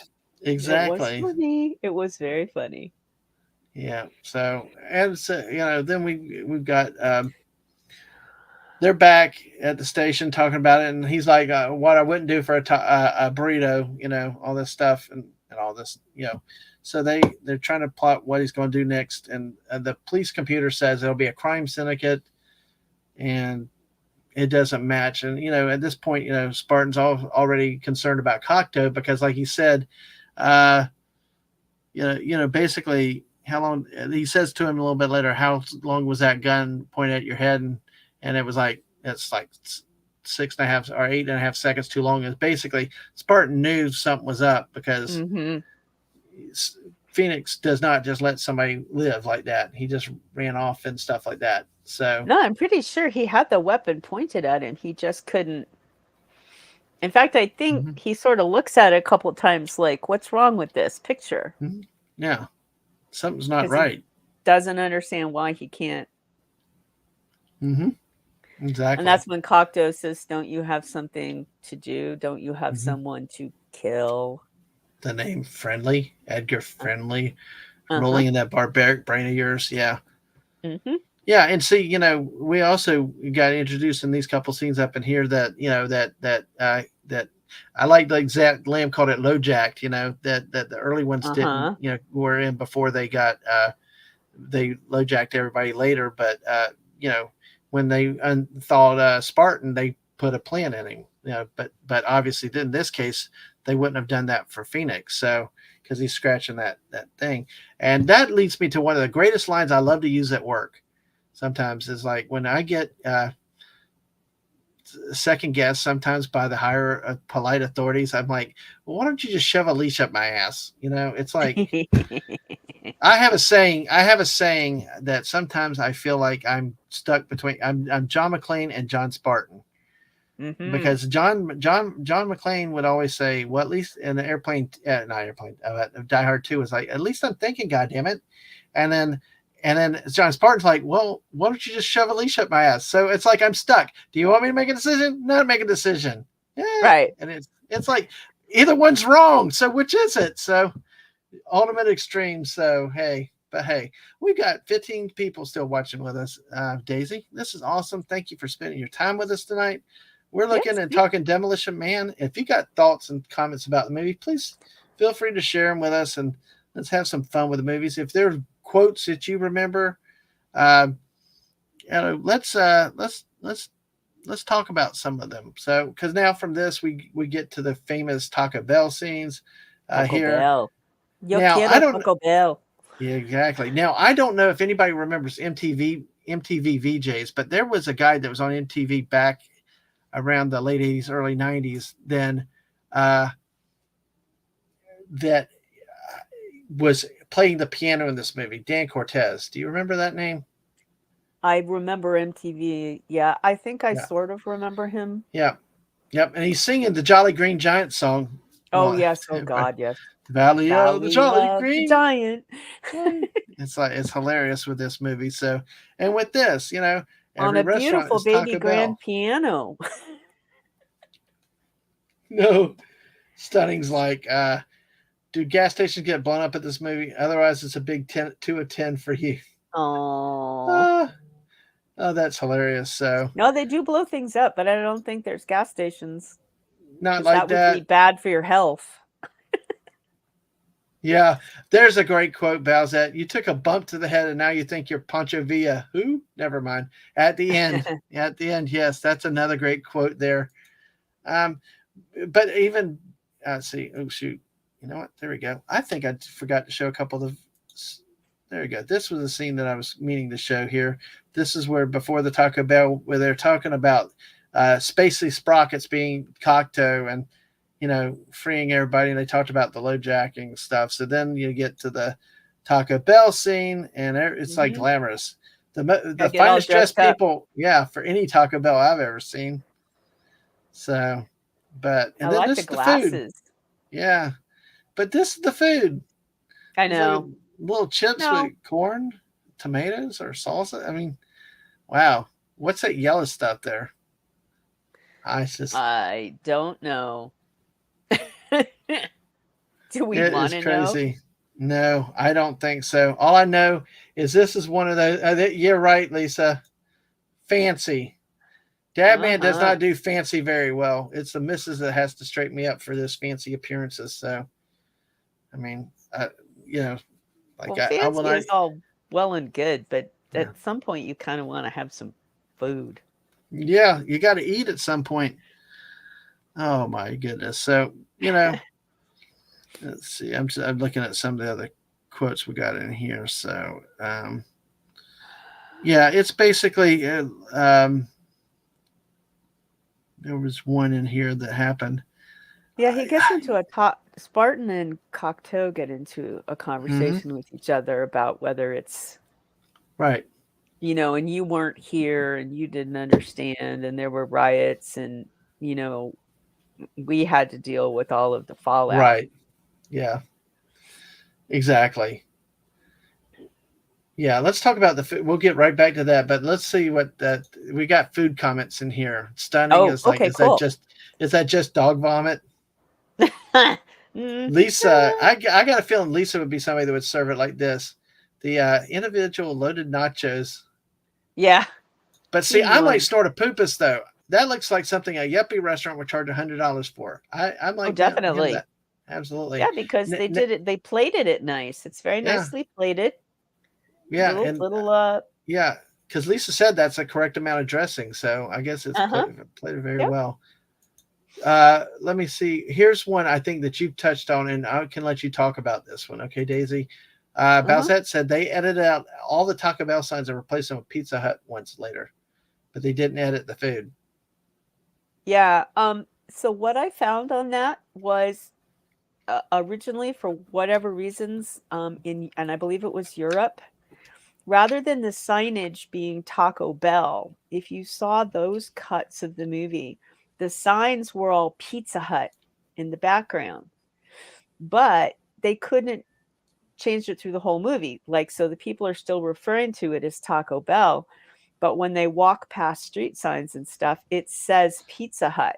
It was exactly. funny. It was very funny. Yeah. So, and so then we've got they're back at the station talking about it, and he's like, "What I wouldn't do for a burrito, all this stuff and all this, So they're trying to plot what he's going to do next, and the police computer says it'll be a crime syndicate, and it doesn't match. And at this point, Spartan's already concerned about Cocteau because, like he said, uh, basically, how long he says to him a little bit later, how long was that gun pointed at your head? And it was like, it's like 6.5 or 8.5 seconds too long. It's basically Spartan knew something was up because Mhm. Phoenix does not just let somebody live like that. He just ran off and stuff like that. So, No, I'm pretty sure he had the weapon pointed at him. He just couldn't. In fact, I think mhm, he sort of looks at it a couple times like, what's wrong with this picture? mhm. Yeah, something's not Because he right. doesn't understand why he can't. Hmm. And Exactly. that's when Cocteau says, don't you have something to do? Don't you have Hmm. someone to kill? The name Friendly, Edgar Friendly, Uh huh. rolling in that barbaric brain of yours. Yeah. Mm-hmm. Yeah, and see, we also got introduced in these couple scenes up in here that that I like the exact Lamb called it low jacked. That the early ones Uh didn't. huh. Were in before they low jacked everybody later. But when they thought Spartan, they put a plan in him. But obviously in this case they wouldn't have done that for Phoenix. So because he's scratching that thing, and that leads me to one of the greatest lines I love to use at work sometimes is like when I get second guessed sometimes by the higher polite authorities. I'm like, well, why don't you just shove a leash up my ass? It's like I have a saying. I have a saying that sometimes I feel like I'm stuck between. I'm John McClane and John Spartan, Mm-hmm. because John McClane would always say, "Well, at least in the airplane, not airplane, Die Hard 2 was like, at least I'm thinking, God damn it," and then John Spartan's like, "Well, why don't you just shove a leash up my ass?" So it's like I'm stuck. Do you want me to make a decision? Not make a decision. Yeah, Right. and it's like either one's wrong. So which is it? So ultimate extreme. So hey, we've got 15 people still watching with us. Daisy, this is awesome. Thank you for spending your time with us tonight. We're looking Yes. and talking Demolition Man. If you got thoughts and comments about the movie, please feel free to share them with us, and let's have some fun with the movies. If there are quotes that you remember, uh, let's talk about some of them. So, because now from this we get to the famous Taco Bell scenes Taco here. Bell. Yo Now I quiero don't. Taco Bell. Yeah, exactly. Now I don't know if anybody remembers MTV VJs, but there was a guy that was on MTV back around the late '80s, early '90s. Then uh, that was playing the piano in this movie. Dan Cortez. Do you remember that name? I remember MTV. Yeah, I think I Yeah. sort of remember him. Yeah. Yep. And he's singing the Jolly Green Giant song. Oh, Well, yes. Oh, the God, yes. Valley of the Valley Jolly of the Green Giant. Giant. It's like it's hilarious with this movie. So, and with this, On every a restaurant beautiful is baby Taco grand Bell. piano. No, Stunning's like, do gas stations get blown up at this movie? Otherwise, it's a big 2 of 10 for you. Oh. Uh, oh, that's hilarious. So, No, they do blow things up, but I don't think there's gas stations not because like that would be that. bad for your health. Yeah, there's a great quote, Bowsette. You took a bump to the head and now you think you're Pancho Villa. Who? Never mind. At the end, yes, that's another great quote there. Um, but even, see, oh, shoot. You know what? There we go. I think I forgot to show a couple of. There we go. This was a scene that I was meaning to show here. This is where before the Taco Bell, where they're talking about Spacey Sprockets being Cocteau and freeing everybody, and they talked about the low jacking stuff. So then you get to the Taco Bell scene, and it's like Mhm. glamorous. Gotta The get all finest dressed dressed up. people, yeah, for any Taco Bell I've ever seen. So, I and then like this the is the food, glasses. yeah. But this is the food. I It's like a know. little chips No, with corn, tomatoes, or salsa. I mean, wow, what's that yellow stuff there? It's just I don't know. Do we it is wanna know? crazy. No, I don't think so. All I know is this is one of those. You're right, Lisa. Fancy. Dadman does Uh-huh. not do fancy very well. It's the missus that has to straighten me up for this fancy appearances. So, I mean, you know, like Well, I will fancy not. is all well and good, but Yeah, at some point you kinda wanna have some food. yeah, you got to eat at some point. Oh my goodness. So let's see. I'm looking at some of the other quotes we got in here. So yeah, it's basically there was one in here that happened. Yeah, he gets into a top Spartan and Cocteau get into a Mm-hmm, conversation with each other about whether it's, right, and you weren't here and you didn't understand and there were riots and, you know, we had to deal with all of the fallout. right, yeah, exactly. Yeah, let's talk about the food. We'll get right back to that, but let's see what that we got. Food comments in here. Stunning Oh, is like, okay, cool. is that just dog vomit? Mm, Lisa, I got a feeling Lisa would be somebody that would serve it like this. The individual loaded nachos. yeah, But see, she I might won. snort a poopus though. That looks like something a yuppie restaurant would charge $100 for. I'm Oh, like that. Give definitely. that absolutely. Yeah, because N- they n- did it. They plated it nice. It's very yeah, nicely plated. yeah, Little, and little, yeah, because Lisa said that's a correct amount of dressing, so I guess it's uh-huh. played very Yep. well. Let me see. Here's one I think that you've touched on, and I can let you talk about this one. Okay, Daisy. Uh-huh. Bowsette said they edited out all the Taco Bell signs and replaced them with Pizza Hut ones later, but they didn't edit the food. Yeah. So what I found on that was originally, for whatever reasons, and I believe it was Europe, rather than the signage being Taco Bell, if you saw those cuts of the movie, the signs were all Pizza Hut in the background, but they couldn't change it through the whole movie. Like, so the people are still referring to it as Taco Bell, but when they walk past street signs and stuff, it says Pizza Hut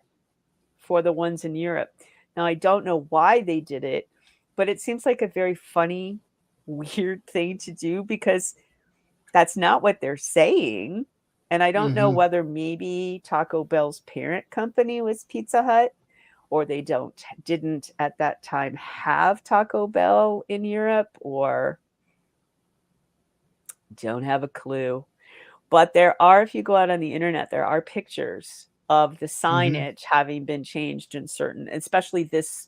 for the ones in Europe. Now, I don't know why they did it, but it seems like a very funny, weird thing to do because that's not what they're saying. And I don't know Mm-hmm. whether maybe Taco Bell's parent company was Pizza Hut, or they didn't at that time have Taco Bell in Europe, or don't have a clue. But there are, if you go out on the internet, there are pictures of the Mm-hmm. signage having been changed in certain, especially this,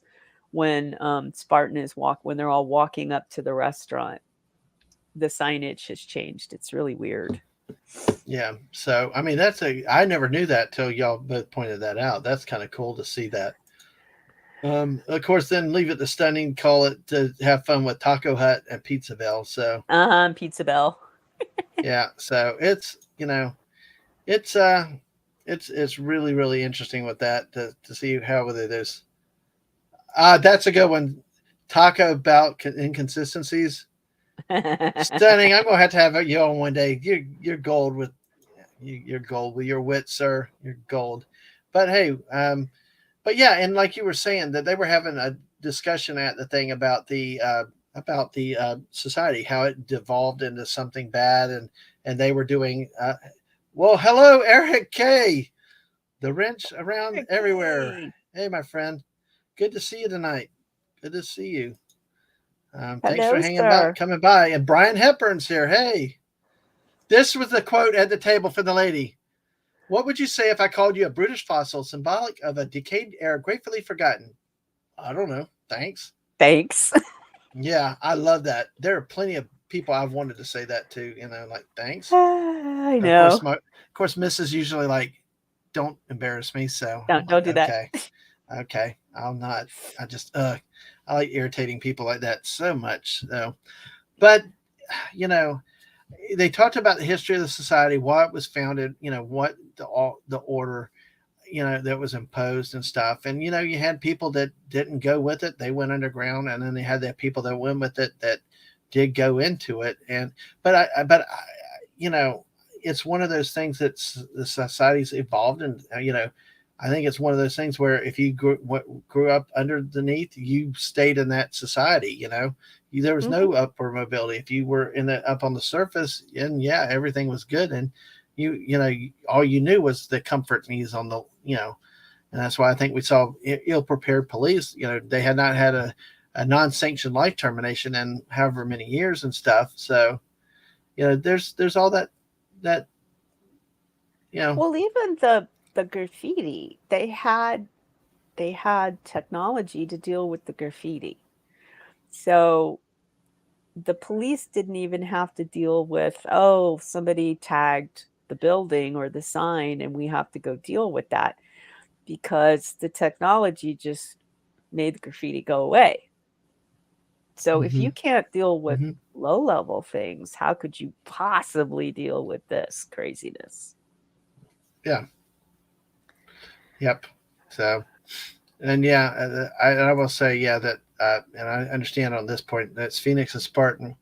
when Spartan is when they're all walking up to the restaurant, the signage has changed. It's really weird. Yeah. So I mean, I never knew that till y'all both pointed that out. That's kind of cool to see that. Of course, then leave it to stunning. Call it to have fun with Taco Hut and Pizza Bell. So Pizza Bell. yeah. So it's it's really really interesting with that to see how whether there's that's a good one. Taco Bell inconsistencies. Stunning. I'm gonna have to have you on one day. You're gold with you're gold with your wit, sir. You're gold. But hey, but yeah, and like you were saying that they were having a discussion at the thing about the society, how it devolved into something bad, and they were doing. Well, hello, Eric K. The wrench around everywhere. Okay. Hey, my friend. Good to see you tonight. Good to see you. Thanks for Hello, hanging about, sir. coming by. And Brian Hepburn's here. Hey, this was the quote at the table for the lady. What would you say if I called you a brutish fossil, symbolic of a decayed era gratefully forgotten? I don't know. Thanks. Thanks. Yeah, I love that. There are plenty of people I've wanted to say that to. Like thanks. I Of course, know. of course, Mrs. usually like, don't embarrass me. So I'm Don't like, do that. okay, I'll not. I just I like irritating people like that so much. So, but you know, they talked about the history of the society, why it was founded. What the order that was imposed and stuff. And you had people that didn't go with it, they went underground, and then they had that people that went with it that did go into it. And but I you know it's one of those things that's the society's evolved. And I think it's one of those things where if you grew up underneath, you stayed in that society. There was Mhm. no upward mobility if you were in the up on the surface. And yeah, everything was good. And all you knew was the comfort needs on the and that's why I think we saw ill prepared police. They had not had a non-sanctioned life termination in however many years and stuff. So there's all that you know Well, even the graffiti, they had technology to deal with the graffiti. So the police didn't even have to deal with, oh, somebody tagged the building or the sign and we have to go deal with that, because the technology just made the graffiti go away. So if hmm you can't deal with hmm low level things, how could you possibly deal with this craziness? yeah, yep. So and yeah, I will say yeah that and I understand on this point that Phoenix and Spartan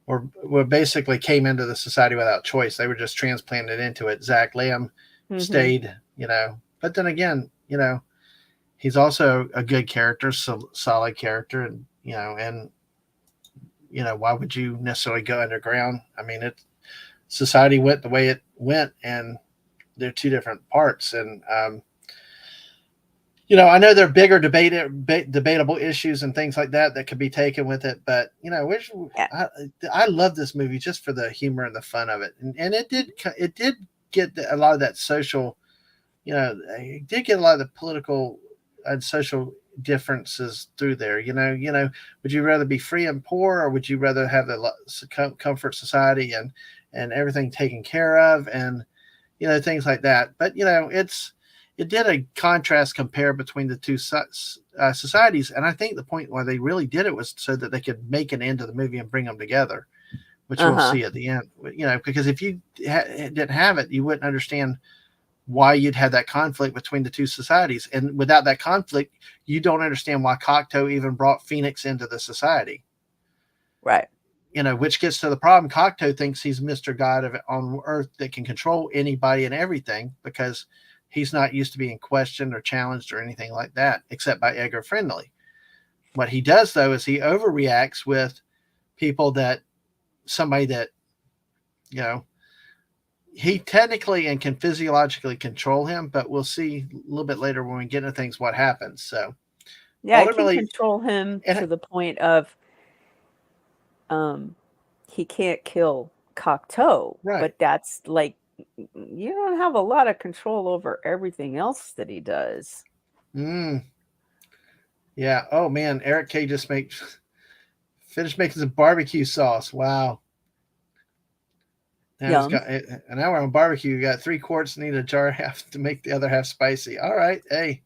were basically came into the society without choice. They were just transplanted into it. Zach Lamb Hmm. stayed, but then again, he's also a good character, solid character. And why would you necessarily go underground? I mean, society went the way it went, and they're two different parts. And I know there are bigger debatable issues and things like that could be taken with it, but Yeah. I, I love this movie just for the humor and the fun of it, and it did get a lot of that social, it did get a lot of the political and social differences through there. Would you rather be free and poor, or would you rather have the comfort society and everything taken care of, and things like that. But it did a contrast compare between the two societies, and I think the point why they really did it was so that they could make an end to the movie and bring them together, which we'll Uh-huh. see at the end. Because if you didn't have it, you wouldn't understand why you'd have that conflict between the two societies, and without that conflict, you don't understand why Cocteau even brought Phoenix into the society. Right. Which gets to the problem. Cocteau thinks he's Mr. God on Earth that can control anybody and everything because he's not used to being questioned or challenged or anything like that, except by Edgar Friendly. What he does, though, is he overreacts with people that somebody that, you know, he technically and can physiologically control him, but we'll see a little bit later when we get into things what happens. So Yeah, I can ultimately, control him and to the point of um he can't kill Cocteau, right. but that's like you don't have a lot of control over everything else that he does. Mm, yeah. Oh man, Eric K just finished making some barbecue sauce. Wow. Now he's Yum. got an hour on barbecue. You got 3 quarts, need a jar half to make the other half spicy. All right. Hey,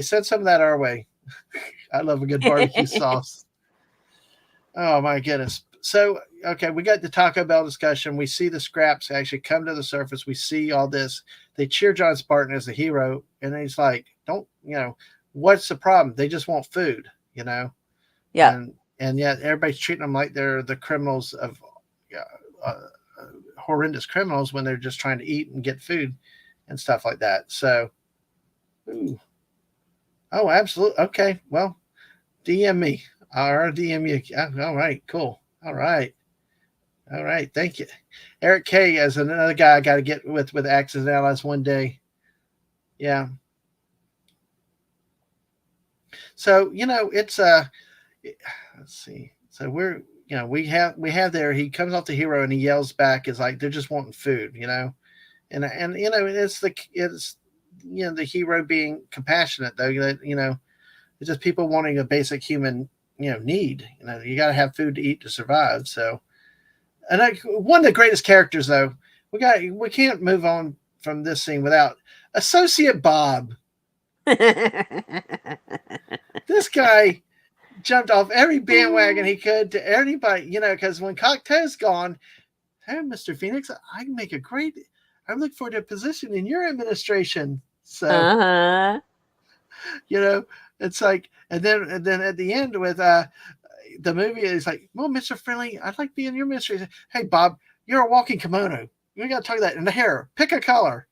send some of that our way. I love a good barbecue sauce. Oh my goodness. So okay, we got the Taco Bell discussion. We see the scraps actually come to the surface. We see all this. They cheer John Spartan as the hero, and he's like, "Don't what's the problem? They just want food, you know." Yeah. And yet everybody's treating them like they're the criminals of uh, horrendous criminals when they're just trying to eat and get food and stuff like that. So, ooh, oh, absolutely. Okay, well, DM me or DM you. All right, cool. All right. All right, thank you. Eric K as another guy I got to get with Axis Allies one day. Yeah. So it's let's see. So we're we have there. He comes off the hero and he yells back. Is like they're just wanting food, and it's the hero being compassionate though. It's just people wanting a basic human need. You got to have food to eat to survive. So and one of the greatest characters though, we can't move on from this scene without Associate Bob. This guy jumped off every bandwagon he could to anybody, because when Cocteau's gone, hey, Mr. Phoenix, I can make a great. I look forward to a position in your administration. So Uh-huh. you know, it's like, and then at the end with the movie is like, well, Mr. Friendly, I'd like to be in your ministry. Hey, Bob, you're a walking kimono. You got to talk that. And the hair, pick a color.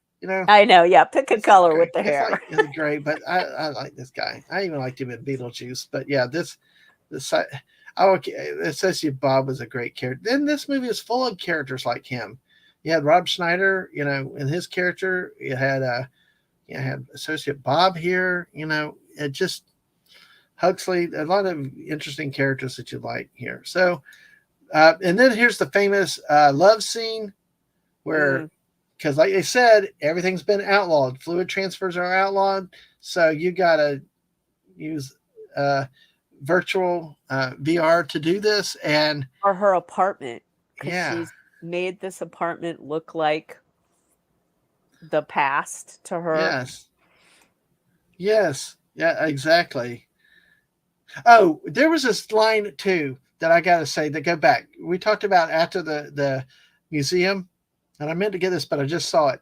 I know, yeah. Pick a It's like color great. with the It's hair. like it's great, but I like this guy. I even liked him in Beetlejuice. But yeah, this Associate Bob was a great character. Then this movie is full of characters like him. You had Rob Schneider, in his character. You had Associate Bob here. It just Huxley. A lot of interesting characters that you like here. So, and then here's the famous love scene where, Mm. because like I said, everything's been outlawed. Fluid transfers are outlawed. So you got to use uh, virtual VR to do this. And Or her apartment, because yeah, she's made this apartment look like the past to her. yes, yes, yeah, exactly. Oh, there was this line too that I got to say that go back. We talked about after the museum, and I meant to get this, but I just saw it.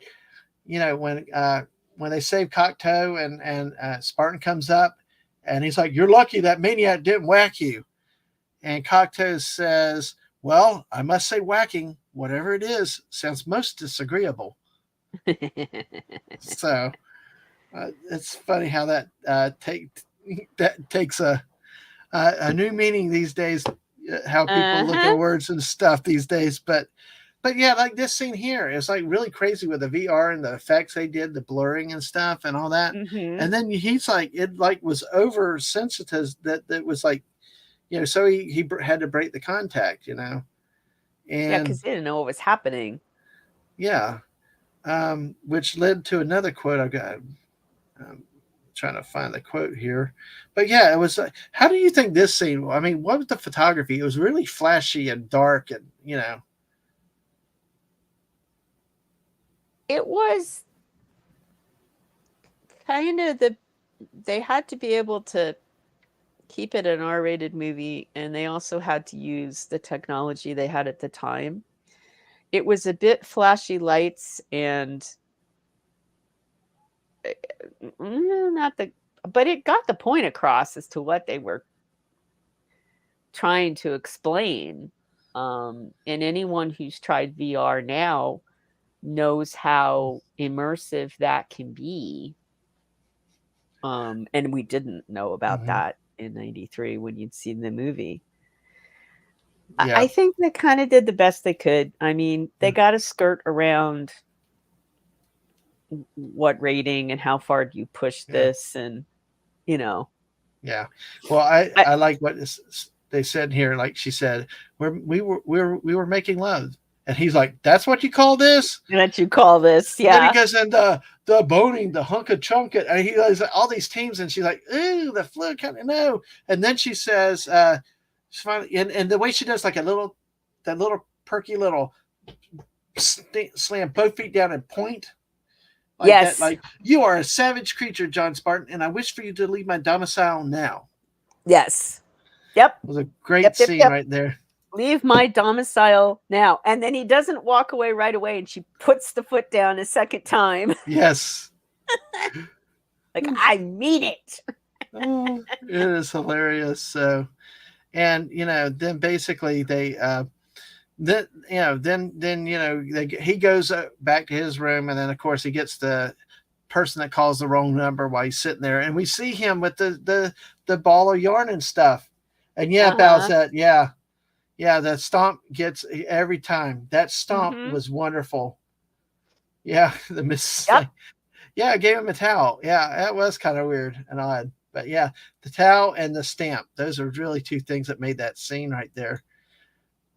When they save Cocteau and Spartan comes up, and he's like, "You're lucky that maniac didn't whack you." And Cocteau says, "Well, I must say, whacking, whatever it is, sounds most disagreeable." So it's funny how that takes a new meaning these days. How people look at Uh-huh. words and stuff these days, but yeah, like this scene here, it's like really crazy with the VR and the effects they did, the blurring and stuff and all that. Mhm. And then he's like, it like was oversensitive that was like, so he had to break the contact, Yeah, and because they didn't know what was happening. yeah, which led to another quote I got. Um, trying to find the quote here, but yeah, it was. How do you think this scene? I mean, what was the photography? It was really flashy and dark, and It was kind of they had to be able to keep it an R-rated movie, and they also had to use the technology they had at the time. It was a bit flashy lights and not the but it got the point across as to what they were trying to explain. And anyone who's tried VR now knows how immersive that can be. And we didn't know about Mhm. that in 93 when you'd seen the movie. Yeah. I think they kind of did the best they could. I mean, they got to skirt around what rating and how far do you push Yeah. this, and you know, Yeah. Well, I I, I like what they said here. Like she said, we were making love, and he's like, "That's what you call this?" what you call this, And then he yeah. goes into the boning, the hunk of chunk it, and he does all these teams, and she's like, "Ooh, the flu kind of no." And then she says, she's finally, and the way she does like that little perky little slam both feet down and point like that, Yes, like you are a savage creature, John Spartan, and I wish for you to leave my domicile now. yes, yep, It was a great yep, yep, scene yep. right there. Leave my domicile now. And then he doesn't walk away right away, and she puts the foot down a second time. Yes. Like, I mean it. Oh, it is hilarious. So, and then basically he goes back to his room, and then of course he gets the person that calls the wrong number while he's sitting there, and we see him with the ball of yarn and stuff. And yeah, Uh-huh. Bowsette, yeah, that stomp gets every time. That stomp Mm-hmm. was wonderful. Yeah, the miss. Yep. Yeah, I gave him a towel. Yeah, that was kind of weird and odd. But yeah, the towel and the stamp. Those are really two things that made that scene right there.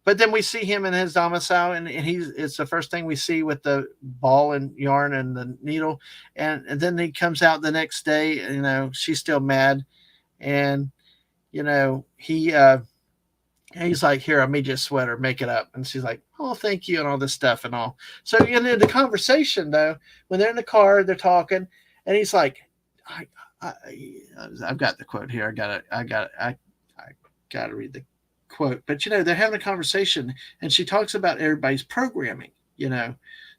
But then we see him in his domicile, and it's the first thing we see with the ball and yarn and the needle. And then he comes out the next day, she's still mad. And, he's like, "Here, I made you a sweater, make it up." And she's like, "Oh, thank you," and all this stuff and all. So in the conversation though, when they're in the car, they're talking, and he's like, I, I I've got the quote here. I gotta read the quote. But they're having a conversation, and she talks about everybody's programming, that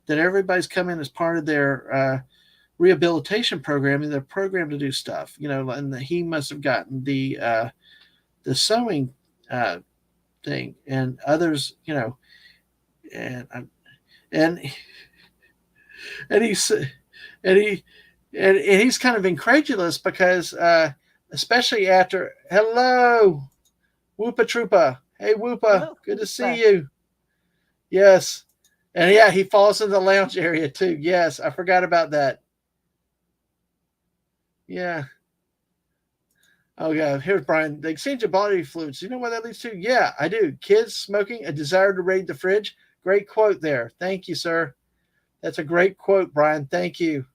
everybody's come in as part of their rehabilitation program, and they're programmed to do stuff, and he must have gotten the sewing uh, thing, and others, and and and he's and he and he's kind of incredulous because, especially after hello, Whoopa Troopa, hey Whoopa, Oh, good to see you. Yes, and yeah, he falls in the lounge area too. Yes, I forgot about that. Yeah. Oh yeah, here's Brian. The exchange of bodily fluids. You know what that leads to? Yeah, I do. Kids smoking, a desire to raid the fridge. Great quote there. Thank you, sir. That's a great quote, Brian. Thank you.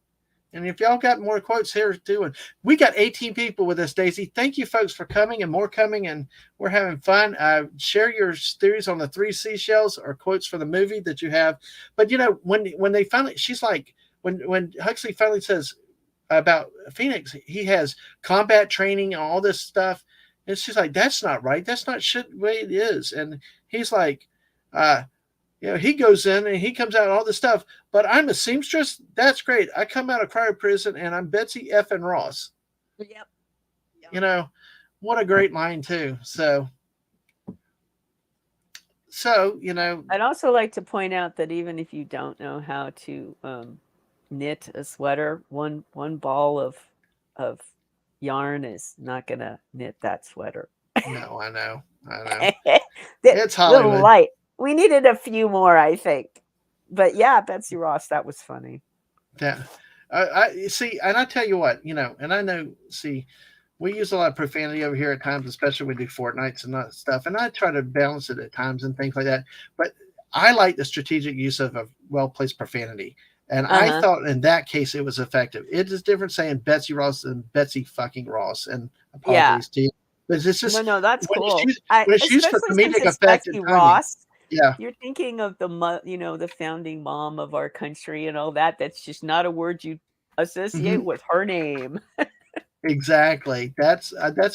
And if y'all got more quotes here too, and we got 18 people with us, Daisy. Thank you, folks, for coming, and more coming, and we're having fun. Share your theories on the three seashells or quotes for the movie that you have. But when they finally, she's like, when Huxley finally says about Phoenix, he has combat training and all this stuff, and she's like, "That's not right. That's not shit the way it is." And he's like, uh, he goes in and he comes out all this stuff, but I'm a seamstress. That's great. I come out of cryo prison and I'm Betsy F. and Ross. yep. Yep. You know, what a great line too. So I'd also like to point out that even if you don't know how to knit a sweater, one ball of yarn is not gonna knit that sweater. no, I know, The it's little Hollywood. light. We needed a few more, I think. But yeah, Betsy Ross, that was funny. Yeah, I see, and I tell you what, and I know. See, we use a lot of profanity over here at times, especially when we do fortnights and that stuff. And I try to balance it at times and things like that. But I like the strategic use of a well placed profanity. And I Uh-huh. thought in that case it was effective. It is different saying Betsy Ross than Betsy fucking Ross. And Yeah. apologies to you. But it's No, just no, that's when it's cool. used, when it's used for Especially since comedic it's effect and Betsy timing. Ross. Yeah. You're thinking of the founding mom of our country and all that. That's just not a word you associate Mhm. with her name. Exactly. That's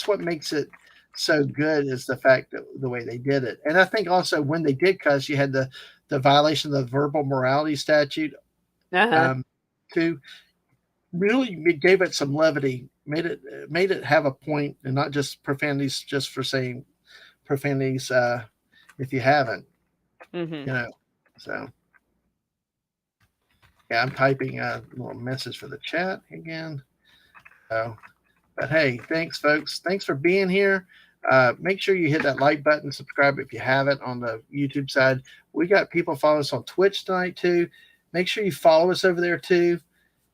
what makes it so good is the fact that the way they did it. And I think also when they did cuss, you had the violation of the verbal morality statute Uh-huh. um, to really gave it some levity, made it have a point, and not just profanities just for saying profanities. If you haven't, Mhm. you know, so yeah, I'm typing a little message for the chat again. So, but hey, thanks, folks. Thanks for being here. Make sure you hit that like button, subscribe if you haven't on the YouTube side. We got people following us on Twitch tonight too. Make sure you follow us over there too.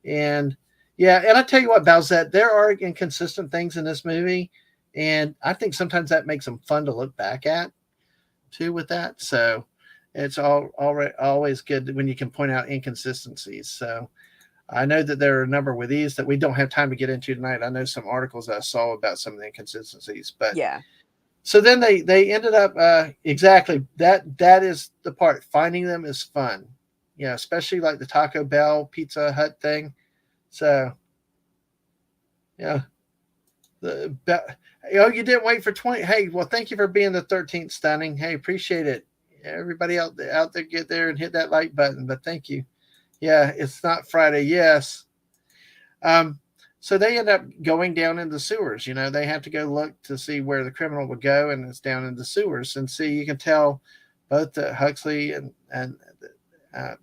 And yeah, and I tell you what, Bowsette, there are inconsistent things in this movie, and I think sometimes that makes them fun to look back at too. With that, so it's always good when you can point out inconsistencies. So I know that there are a number with these that we don't have time to get into tonight. I know some articles I saw about some of the inconsistencies, but Yeah. so then they ended up exactly that is the part. Finding them is fun, especially like the Taco Bell Pizza Hut thing. So yeah, the you didn't wait for 20. Hey, well, thank you for being the 13th stunning. Hey, appreciate it. Everybody out there, get there and hit that like button. But thank you. Yeah, it's not Friday. Yes. Um, so they end up going down in the sewers. They have to go look to see where the criminal would go, and it's down in the sewers. And see, you can tell both Huxley and uh,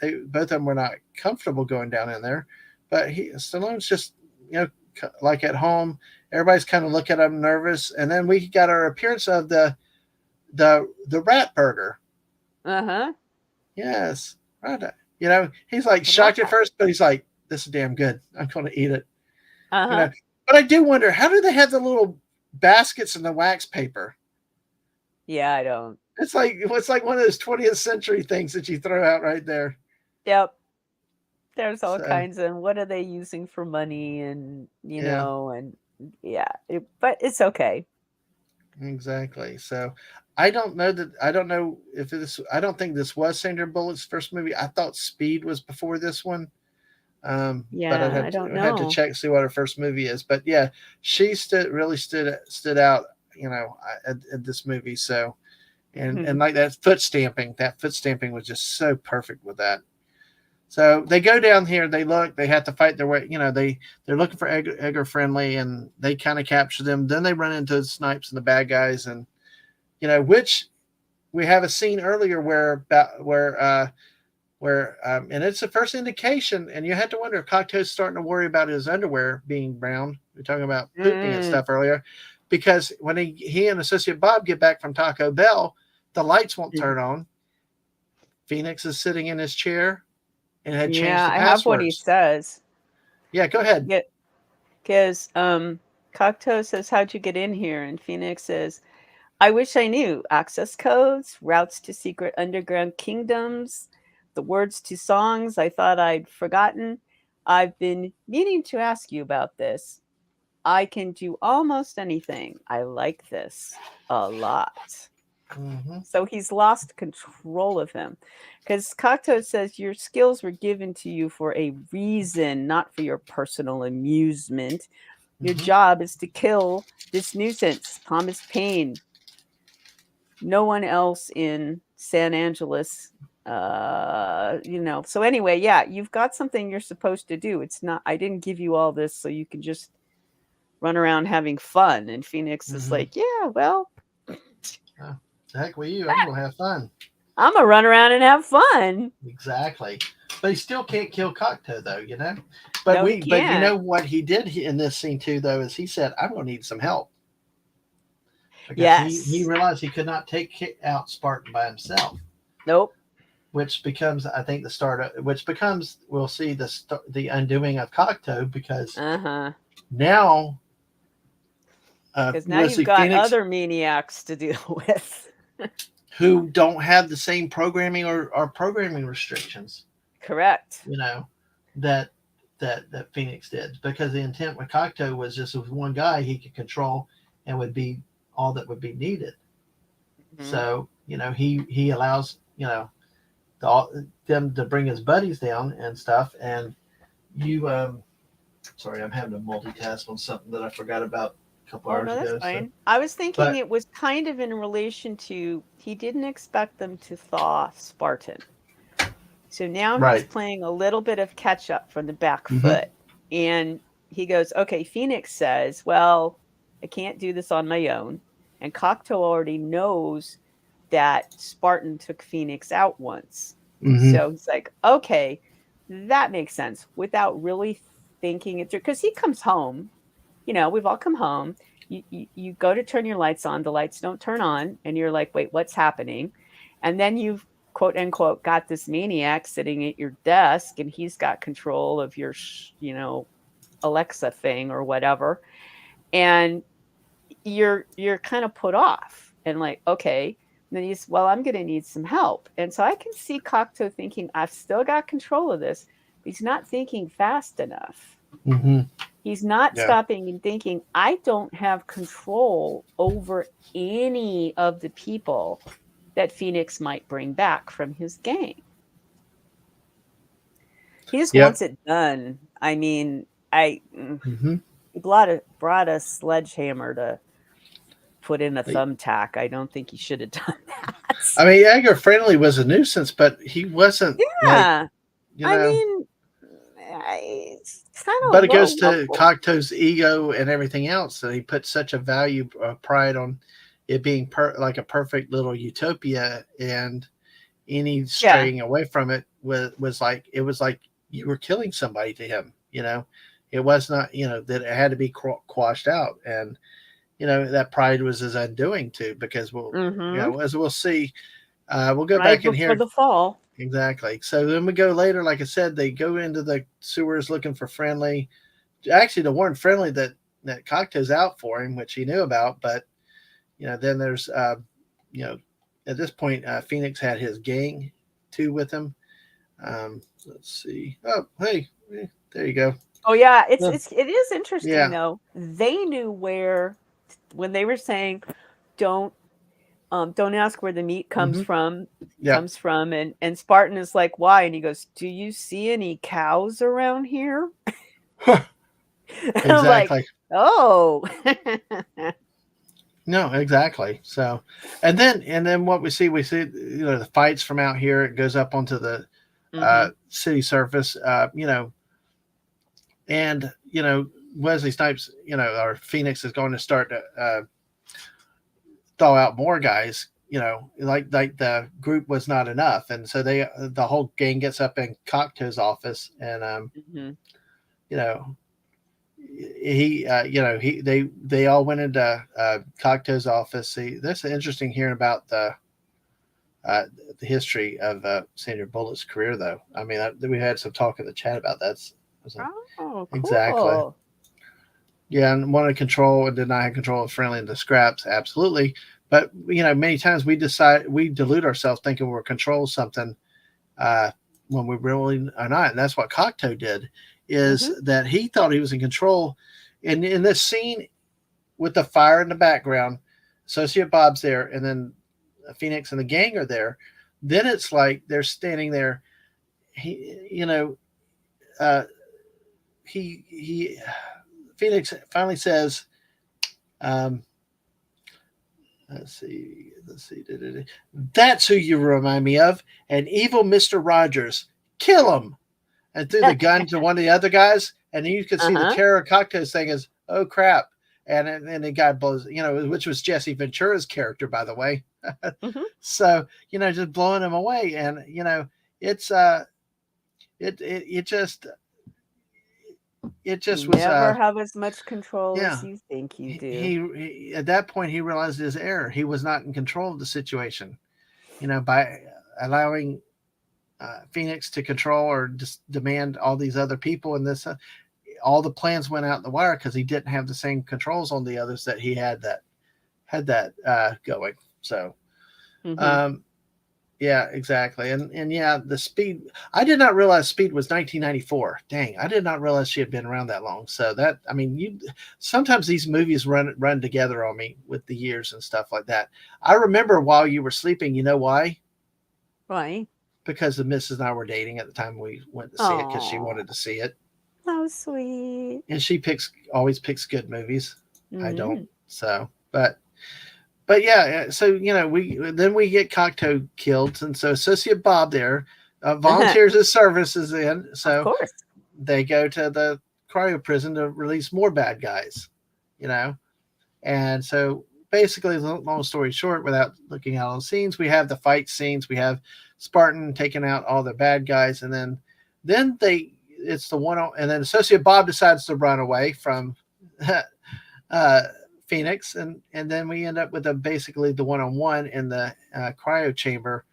they both of them were not comfortable going down in there. But Stallone's just like at home. Everybody's kind of looking at him nervous, and then we got our appearance of the rat burger. Uh-huh. Yes, right. He's like The shocked at rat. first, but he's like, "This is damn good. I'm going to eat it." You Uh-huh. know, but I do wonder, how do they have the little baskets in the wax paper? Yeah, I don't. It's like one of those 20th century things that you throw out right there. Yep. There's all So kinds of what are they using for money and yeah, and yeah, but it's okay. exactly. So I don't know if this. I don't think this was Sandra Bullock's first movie. I thought Speed was before this one. But Yeah, I don't Had to know. check see what her first movie is. But yeah, she stood out. At this movie. So and like that foot stamping was just so perfect with that. So they go down here, they look, they have to fight their way. They're looking for Edgar Friendly, and they kind of capture them. Then they run into Snipes and the bad guys, and which we have a scene earlier where and it's the first indication, and you had to wonder if Cocteau's starting to worry about his underwear being brown. We are talking about pooping and Mm, stuff earlier, because when he and Associate Bob get back from Taco Bell, the lights won't mhm. turn on. Phoenix is sitting in his chair and had changed Yeah, the I have what he passwords. says. Yeah, go ahead. Yeah, because Cocteau says, "How'd you get in here?" And Phoenix says, "I wish I knew. Access codes, routes to secret underground kingdoms, the words to songs I thought I'd forgotten. I've been meaning to ask you about this. I can do almost anything. I like this a lot." Mm-hmm. So he's lost control of him. Because Cocteau says your skills were given to you for a reason, not for your personal amusement. Your Mm-hmm. job is to kill this nuisance, Thomas Paine. No one else in San Angeles. So anyway, yeah, you've got something you're supposed to do. It's not, I didn't give you all this so you can just run around having fun. And Phoenix is Mm-hmm. like, yeah, well, Oh, heck with you. I'm gonna have fun. I'm gonna run around and have fun. Exactly. But he still can't kill Cocteau though. No, he But you can't. know what he did in this scene too though is he said, "I'm gonna need some help." Because he Yes. realized he could not take out Spartan by himself, Nope. which becomes, I think, the start of which becomes we'll see the undoing of Cocteau, because Uh-huh. now Because now let's you've see, got Phoenix, other maniacs to deal with. who don't have the same programming or programming restrictions, Correct. you know, that that Phoenix did, because the intent with Cocteau was just with one guy he could control and would be all that would be needed. Mhm. So he allows them to bring his buddies down and stuff, and You sorry, I'm having to multitask on something that I forgot about a couple Oh, hours no, that's ago. So, fine. I was thinking but it was kind of in relation to he didn't expect them to thaw Spartan. So now he's right. playing a little bit of catch up from the back Mm-hmm. foot. And he goes, okay, Phoenix says, well, I can't do this on my own. And Cocteau already knows that Spartan took Phoenix out once. Mm-hmm. So he's like, okay, that makes sense without really thinking it through. Because he comes home, we've all come home. You go to turn your lights on, the lights don't turn on, and you're like, wait, what's happening? And then you've quote unquote got this maniac sitting at your desk and he's got control of your Alexa thing or whatever, and you're kind of put off and like, okay. And then he's, well, I'm going to need some help. And so I can see Cocteau thinking, I've still got control of this, but he's not thinking fast enough. Mm-hmm. He's not Yeah. stopping and thinking, I don't have control over any of the people that Phoenix might bring back from his gang. He just Yep. wants it done. I mean, Mm-hmm. he brought a sledgehammer to put in a thumbtack. I don't think he should have done that. I mean, Edgar Friendly was a nuisance, but he wasn't like, Yeah. you I know. mean, it's kind of But a it goes little to ruffled. Cocteau's ego and everything else that he put such a value, pride on it being like a perfect little utopia, and any Yeah. straying away from it was like it was like you were killing somebody to him. It was not that it had to be quashed out, and that pride was his undoing too. Because Mm-hmm. as we'll see, we'll go Right back in before here. the fall. Exactly. So then we go later. Like I said, they go into the sewers looking for Friendly. Actually, to warn Friendly that Cocteau's out for him, which he knew about. But then there's you know, at this point, Phoenix had his gang too with him. Let's see. Oh, hey, there you go. Oh yeah, Yeah. it is interesting Yeah. though. They knew where when they were saying don't don't ask where the meat Mm-hmm. Yeah. comes from, and Spartan is like, why? And he goes, do you see any cows around here? And I'm like, Exactly. oh. No, exactly. So, and then what we see the fights from out here. It goes up onto the Hmm. city surface. And Wesley Snipes, or Phoenix is going to start to thaw out more guys. Like the group was not enough, and so the whole gang gets up in Cocteau's office, and Hmm. you know they all went into Cocteau's office. See, that's interesting hearing about uh, the history of Sandra Bullock's career, though. I mean, we had some talk in the chat about that. Oh, Exactly. cool. Yeah, and wanted control and deny control of Friendly and the scraps, absolutely. But many times we delude ourselves thinking we're control something uh, when we really are not, and that's what Cocteau did. Is Hmm. that he thought he was in control, and in this scene with the fire in the background, Associate Bob's there, and then Phoenix and the gang are there. Then it's like they're standing there. He, uh, he Phoenix finally says, um, let's see. That's who you remind me of, an evil Mister Rogers. Kill him!" And threw the gun to one of the other guys, and then you could see the Uh-huh. terror cocktail thing is, "Oh crap!" And the guy blows, which was Jesse Ventura's character, by the way. Hmm. So just blowing him away, and it's it You just was never have as much control yeah. as you think you do. He at that point he realized his error. He was not in control of the situation. By allowing Phoenix to control or just demand all these other people, and this all the plans went out in the wire because he didn't have the same controls on the others that he had that going. So Hmm. um, yeah, exactly. And yeah, the speed. I did not realize Speed was 1994. Dang, I did not realize she had been around that long. So that I mean, you sometimes these movies run together on me with the years and stuff like that. I remember while you were sleeping. You know why? Right. Because the missus and I were dating at the time we went to see it because she Oh. wanted to see it. How sweet. and she always picks good movies. I don't. Hmm. So, but yeah. So we get Cocteau killed, and so Associate Bob there volunteers his services in. Of So course. they go to the cryo prison to release more bad guys. You know, and so basically, long story short, without looking at all the scenes, we have the fight scenes. We have Spartan taking out all the bad guys, and then it's the one, and then Associate Bob decides to run away from uh, Phoenix, and then we end up with basically the one-on-one in the cryo chamber,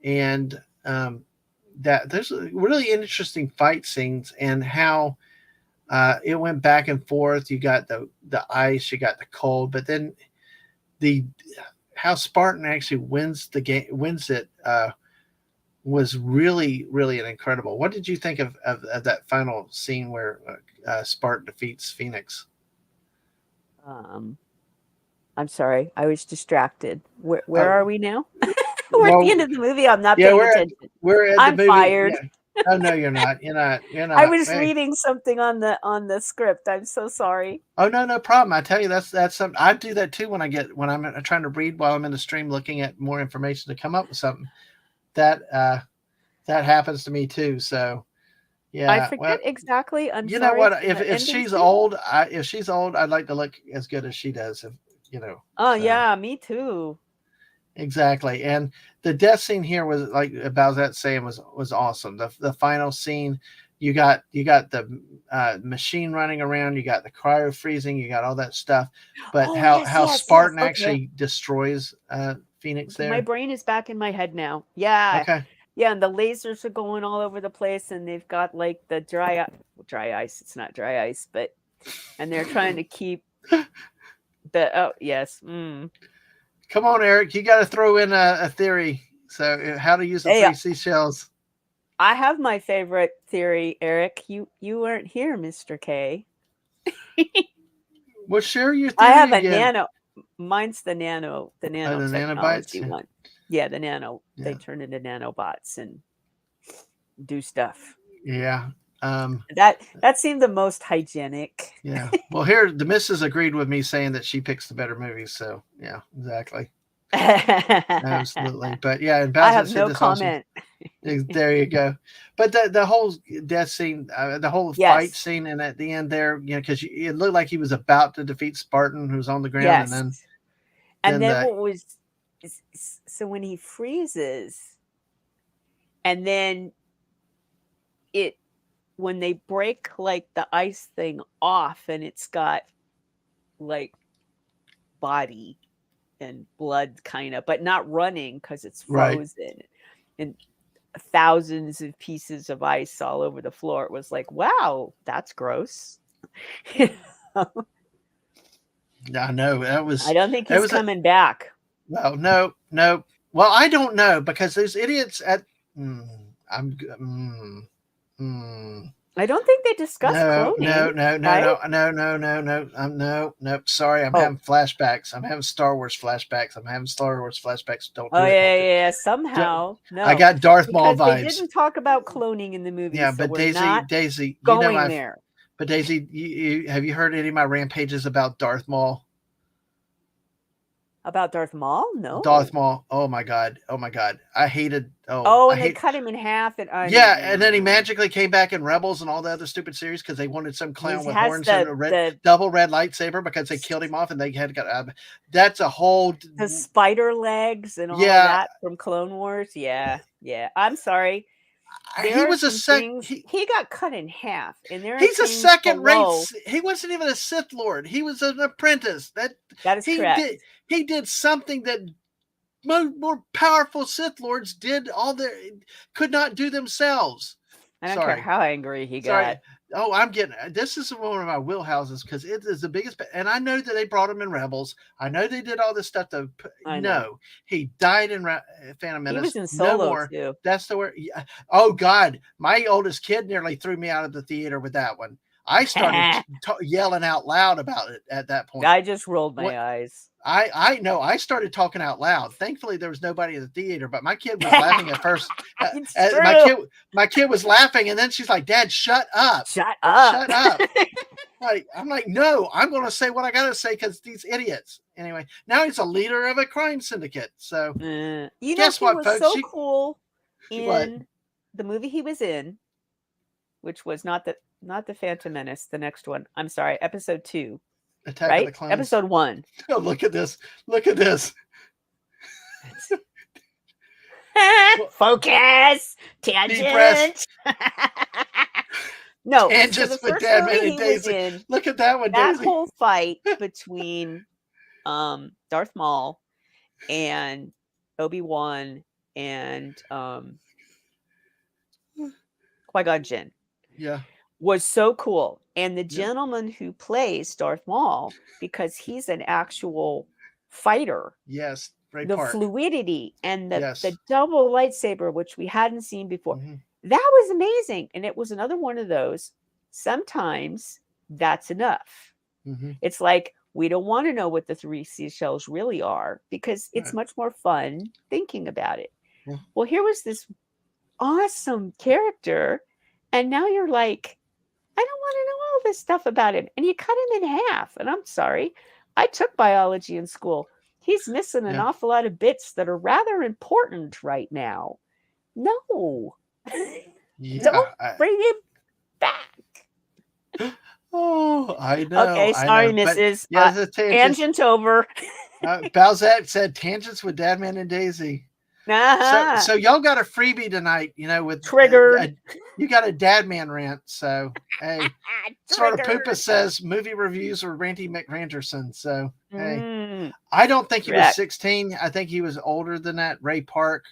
and that there's really interesting fight scenes and how it went back and forth. You got the ice, you got the cold, but then the how Spartan actually wins the game, wins it, was really an incredible. What did you think of that final scene where Spartan defeats Phoenix? Um, I'm sorry, I was distracted. Where Uh, are we now? We're at the well, end of the movie. I'm not yeah, paying attention. we're at the I'm movie. fired. Yeah. Oh no, you're not. You're not. You're I not. was Hey. reading something on the script. I'm so sorry. Oh no problem. I tell you, that's something I do that too when I'm trying to read while I'm in the stream, looking at more information to come up with something that that happens to me too. So I yeah, well, forget exactly. I'm you know sorry what? for the If ending she's scene. old, if she's old, I'd like to look as good as she does. If you know, Oh so yeah, me too. exactly. And the death scene here was like about that saying was awesome. The final scene, you got the machine running around, you got the cryo freezing, you got all that stuff. But Oh how yes, how yes, yes. Spartan Okay. actually destroys Phoenix Okay, my there. brain is back in my head now. Yeah. Okay. Yeah, and the lasers are going all over the place and they've got like the dry ice. It's not dry ice, but and they're trying to keep the oh yes. Come on, Eric. You got to throw in a theory. So how to use the Hey, three seashells? I have my favorite theory, Eric. You weren't here, Mr. K. Well, share your I have theory a again. nano. Mine's the Oh, the nanotechnology nanobites. one. Yeah, the nano. They Yeah. turn into nanobots and do stuff. Yeah. That seemed the most hygienic. Yeah. Well, here the missus agreed with me saying that she picks the better movies. So yeah, exactly. Absolutely. I But yeah, and have Bowsett said no this also. comment. There you go. But the whole death scene, the whole fight Yes. scene, and at the end there, because it looked like he was about to defeat Spartan, who was on the ground, and Yes. then And then the what was so when he freezes and then it when they break like the ice thing off and it's got like body and blood kind of, but not running because it's right. frozen and thousands of pieces of ice all over the floor. It was like, wow, that's gross. I know I don't think it he's was a coming back. well, no. Well, I don't know because there's idiots at. Mm, I'm. I don't think they discuss No, cloning, right? no. Sorry, I'm Oh, having flashbacks. I'm having Star Wars flashbacks. I'm having Star Wars flashbacks. Don't oh do it. yeah, Don't yeah, do. yeah. Don't, Somehow, I no, got Darth Maul because they vibes. didn't talk about cloning in the movie, Yeah, so but we're not Daisy, you know going I've. there. But Daisy, have you heard any of my rampages about Darth Maul? About Darth Maul? Darth No. Maul. Oh my god. Oh my god. I hated. Oh, Oh, I and they hate. cut him in half, and Yeah, and then he magically came back in Rebels and all the other stupid series because they wanted some he clown with has horns and a double red lightsaber because they killed him off and they had got. That's a whole. the spider legs and all of Yeah, that from Clone Wars. Yeah, yeah. I'm sorry. he There are was a some sec. things he got cut in half, and there are He's a things second rate. below. He wasn't even a Sith Lord. He was an apprentice. That is He correct. did. He did something that more powerful Sith Lords did could not do themselves. I don't care Sorry. how angry he got. Sorry. Oh, I'm getting this is one of my wheelhouses because it is the biggest. And I know that they brought him in Rebels. I know they did all this stuff. I know. No, he died in Phantom Menace. He was in No Solo more. too. That's the word. Yeah. Oh God, my oldest kid nearly threw me out of the theater with that one. I started yelling out loud about it at that point. I just rolled my What eyes. I know I started talking out loud. Thankfully, there was nobody in the theater, but my kid was laughing at first. It's My true. kid was laughing, and then she's like, "Dad, shut up, Shut up. shut up." I'm like, no, I'm going to say what I got to say because these idiots. Anyway, now he's a leader of a crime syndicate. So you know, guess he what, was folks? so cool What? in the movie he was in, which was not the Phantom Menace, the next one. I'm sorry, episode 2. Attack right? of the Clones. Episode 1. Oh, look at this. Look at this. Focus. Tangent. No, Tangents so the with first Dadman movie and he was Daisy. in, Look at that one, that Daisy. whole fight between Darth Maul and Obi-Wan and Qui-Gon Jinn. Yeah. Was so cool. And the gentleman who plays Darth Maul, because he's an actual fighter. Yes. Ray the Park. fluidity and the Yes. double lightsaber, which we hadn't seen before. Mhm. That was amazing. And it was another one of those. Sometimes that's enough. Mhm. It's like, we don't want to know what the 3 seashells really are because it's much more fun thinking about it. Yeah. Well, here was this awesome character. And now you're like, I don't want to know all this stuff about him. And you cut him in half. And I'm sorry, I took biology in school. He's missing an awful lot of bits that are rather important right now. No. Don't bring him back. Oh, I know. Okay, sorry, Mrs. Tangent over. Balzette said tangents with Dadman and Daisy. So y'all got a freebie tonight, with triggered. You got a Dadman rant. So hey, sort of Poopa says movie reviews were Randy McRanderson. So hey, I don't think he was 16. I think he was older than that. Ray Park,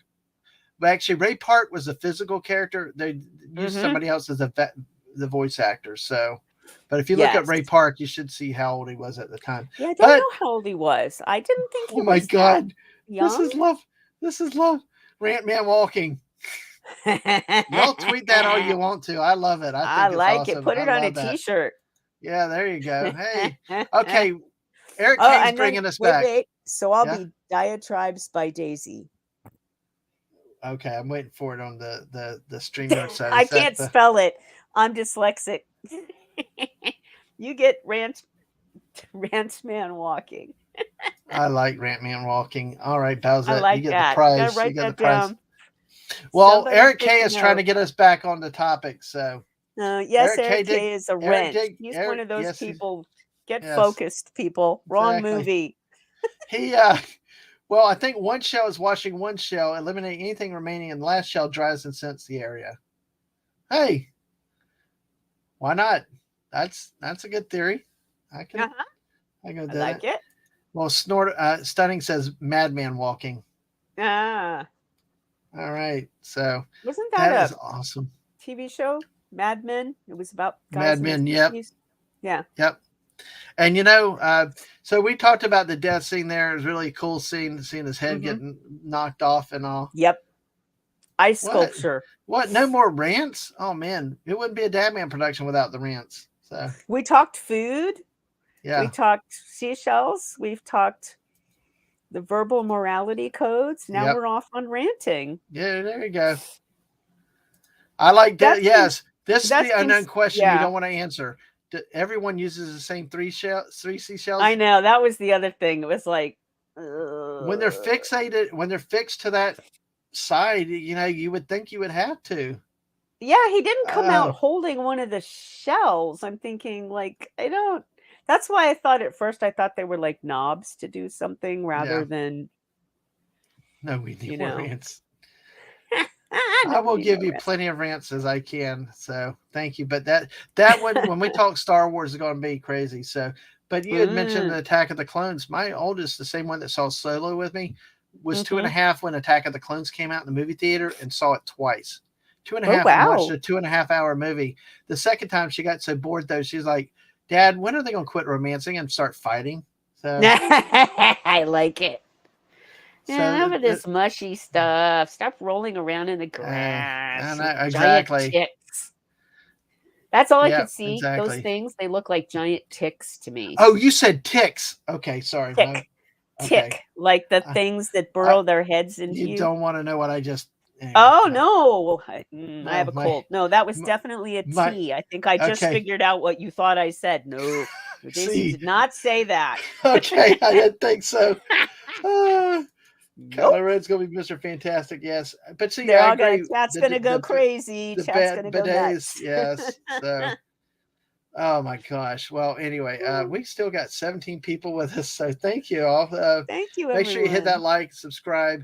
but actually Ray Park was a physical character. They used somebody else as the voice actor. So, but if you look at Ray Park, you should see how old he was at the time. Yeah, I don't know how old he was. I didn't think he was. Oh my God, young. This is love. This is love. Rant Man walking. Y'all tweet that all you want to. I love it. I think like it's awesome. it. Put it on a t-shirt. Yeah, there you go. Hey. Okay. Eric Kane's bringing us back. Wait. So I'll be Diatribes by Daisy. Okay, I'm waiting for it on the StreamYard side. I can't spell it. I'm dyslexic. You get Rant Man walking. I like Rant Man walking. All right, Bowser. I like you get that. the prize. Gotta write you get that the prize. down. Well, Somebody Eric K is trying to get us back on the topic. So yes, Eric K is a rent. He's one of those people. Get focused, people. Wrong movie. He well, I think one shell is washing one shell, eliminate anything remaining, and the last shell dries and scents the area. Hey, why not? That's a good theory. I can go do like it. Well, Stunning says Madman walking. Ah. All right. So wasn't that is awesome. TV show? Mad Men? It was about guys Mad Men, yep. Yeah. Yep. And so we talked about the death scene there. It was really cool seeing his head getting knocked off and all. Yep. Ice sculpture. What? No more rants? Oh man, it wouldn't be a Dadman production without the rants. So we talked food. Yeah. We talked seashells. We've talked the verbal morality codes. Now we're off on ranting. Yeah, there you go. I like that. Yes. This is the unknown question you don't want to answer. Everyone uses the same three seashells. I know. That was the other thing. It was like when they're fixated, when they're fixed to that side, you would think you would have to. Yeah, he didn't come out holding one of the shells. I'm thinking that's why I thought at first they were like knobs to do something rather than. No, we need more rants. I will give you plenty of rants as I can. So thank you. But that one, when we talk Star Wars, is going to be crazy. So, but you had mentioned the Attack of the Clones. My oldest, the same one that saw Solo with me, was 2.5 when Attack of the Clones came out in the movie theater and saw it twice. 2.5 and watched a 2.5-hour movie. The second time she got so bored though, she's like, Dad, when are they going to quit romancing and start fighting? So I like it. Enough of this mushy stuff. Stop rolling around in the grass. Exactly. That's all I Yeah, could see. Those exactly. things, they look like giant ticks to me. Oh, you said ticks. Okay, sorry. Tick, Okay. tick, like the I, things that I burrow their heads into you you. don't want to know what I just anyway. Oh No. no, I No, have a cold. No, that was my definitely a my T. I think I just okay. figured out what you thought I said. No, Daisy See. did not say that. Okay, I didn't think so. Uh, Nope. Kylo Ren's gonna be Mr. Fantastic, yes. But see, They're I all gonna agree. chat's gonna go crazy. The Chat's bad gonna go bidets, nuts. yes. So, oh my gosh. Well, anyway, we still got 17 people with us, so thank you all. Thank you, Make sure you hit that everyone. like, subscribe.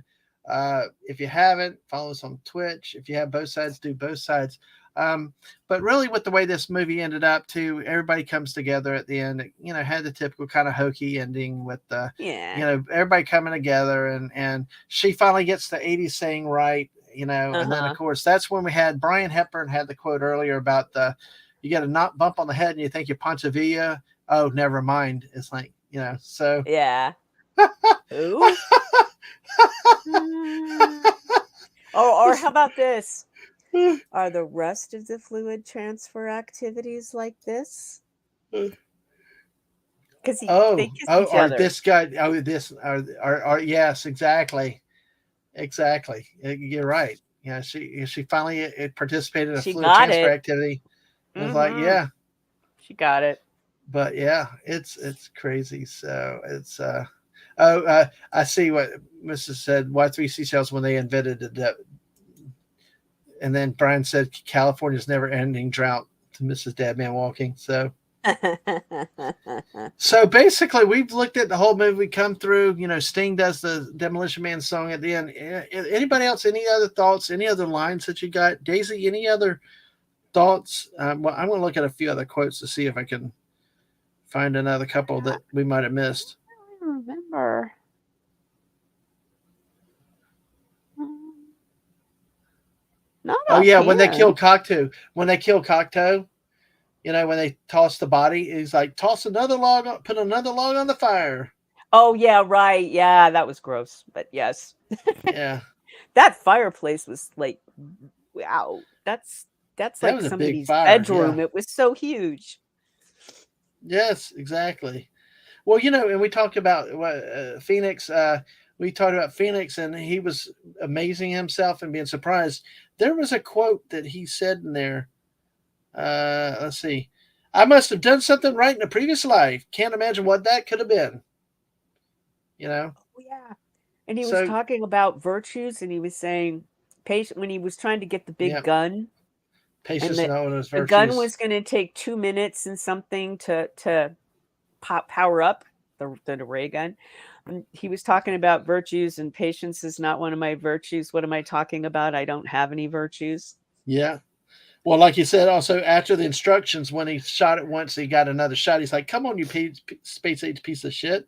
If you haven't, follow us on Twitch. If you have both sides, do both sides. But really, with the way this movie ended up, too, everybody comes together at the end. You know, had the typical kind of hokey ending with the, Yeah. everybody coming together, and she finally gets the '80s saying right. And then of Uh-huh. course that's when we had Brian Hepburn had the quote earlier about the you get a not bump on the head and you think you're Pontevilla. Oh, never mind. It's like, so. Yeah. Who? Or how about this? Are the rest of the fluid transfer activities like this? Because they Oh, kiss oh, each or other. this guy, oh, this, or yes, exactly, exactly. You're right. Yeah, she finally participated in a She fluid got transfer it. activity. I was like, Mm-hmm. yeah, She got it. but yeah, it's crazy. So it's I see what Mrs. said. Why three seashells when they invented the and then Brian said California's never ending drought to Mrs. Dadman walking. So basically, we've looked at the whole movie come through. Sting does the Demolition Man song at the end. Anybody else? Any other thoughts? Any other lines that you got? Daisy, any other thoughts? Well, I'm going to look at a few other quotes to see if I can find another couple I that we might have missed. don't remember. Mm, not Oh yeah, when they kill offhand. Cocteau, when they toss the body, he's like, toss another log, put another log on the fire. Oh yeah, right. Yeah, that was gross. But yes. Yeah, That fireplace was like, wow. That's that like was a big somebody's fire. Yeah. bedroom. It was so huge. Yes, exactly. Well, and we talked about Phoenix. We talked about Phoenix, and he was amazing himself and being surprised. There was a quote that he said in there. Let's see. I must have done something right in a previous life. Can't imagine what that could have been. You know. Oh yeah. And he was So talking about virtues and he was saying patient when he was trying to get the big yeah, gun and patience that and those the gun virtues. was going to take 2 minutes and something to power up the ray gun. And he was talking about virtues and patience is not one of my virtues. What am I talking about? I don't have any virtues. Yeah. Well, like you said, also after the instructions, when he shot it once, he got another shot. He's like, "Come on, you space age piece of shit!"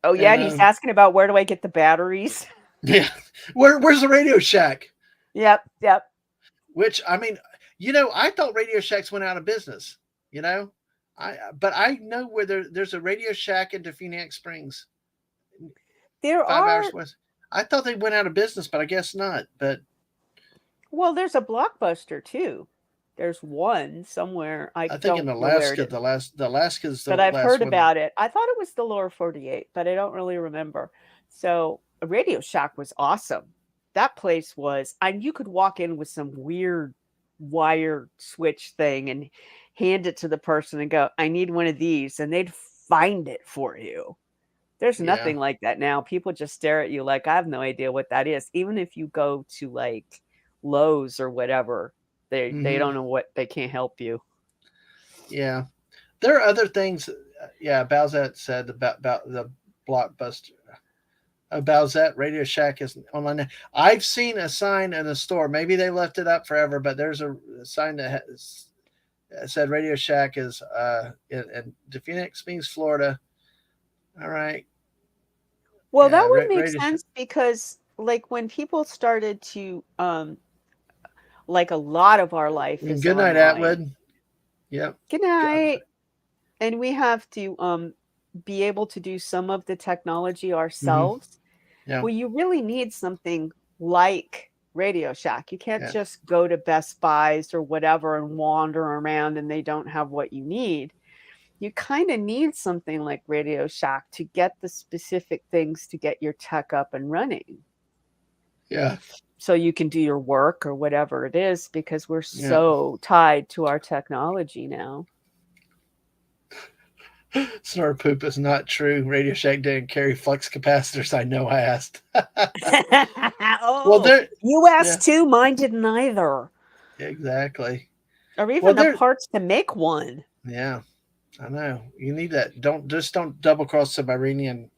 Oh yeah, And and he's asking about where do I get the batteries? yeah, where's the Radio Shack? Yep, yep. Which I mean, I thought Radio Shacks went out of business. You know, but I know where there's a Radio Shack in Phoenix Springs, There 5 hours are west. I thought they went out of business, but I guess not. But well, there's a Blockbuster too. There's one somewhere. I I think in don't know where it Alaska, is. the Alaska's the But I've last heard one. about it. I thought it was the lower 48, but I don't really remember. So, a Radio Shack was awesome. That place was and you could walk in with some weird wire switch thing and hand it to the person and go, "I need one of these," and they'd find it for you. There's Yeah. nothing like that now. People just stare at you like, "I have no idea what that is." Even if you go to, like, Lowe's or whatever, they Hmm. don't know what they can't help you. Yeah. There are other things. Yeah, Bowsette said about the Blockbuster. Bowsette Radio Shack is online now. I've seen a sign in a store. Maybe they left it up forever, but there's a sign that said Radio Shack is in Phoenix Springs, Florida. All right. Well, that Yeah, would make Radio Shack. sense because, like, when people started to, like, a lot of our life And is good night, online. Atwood. Yep. Good God. night. And we have to be able to do some of the technology Mm-hmm. ourselves. Yeah. Well, you really need something like Radio Shack. You can't Yeah. just go to Best Buys or whatever and wander around and they don't have what you need. You kind of need something like Radio Shack to get the specific things to get your tech up and running. Yeah. So you can do your work or whatever it is, because we're Yeah. so tied to our technology now. Snort poop is not true. Radio Shack didn't carry flux capacitors. I know, I asked. Well, Oh, there, you yeah, asked too. Mine didn't either. exactly. Or Well, even the there, parts to make one. yeah, I know. You need that. Don't double cross some Iranian,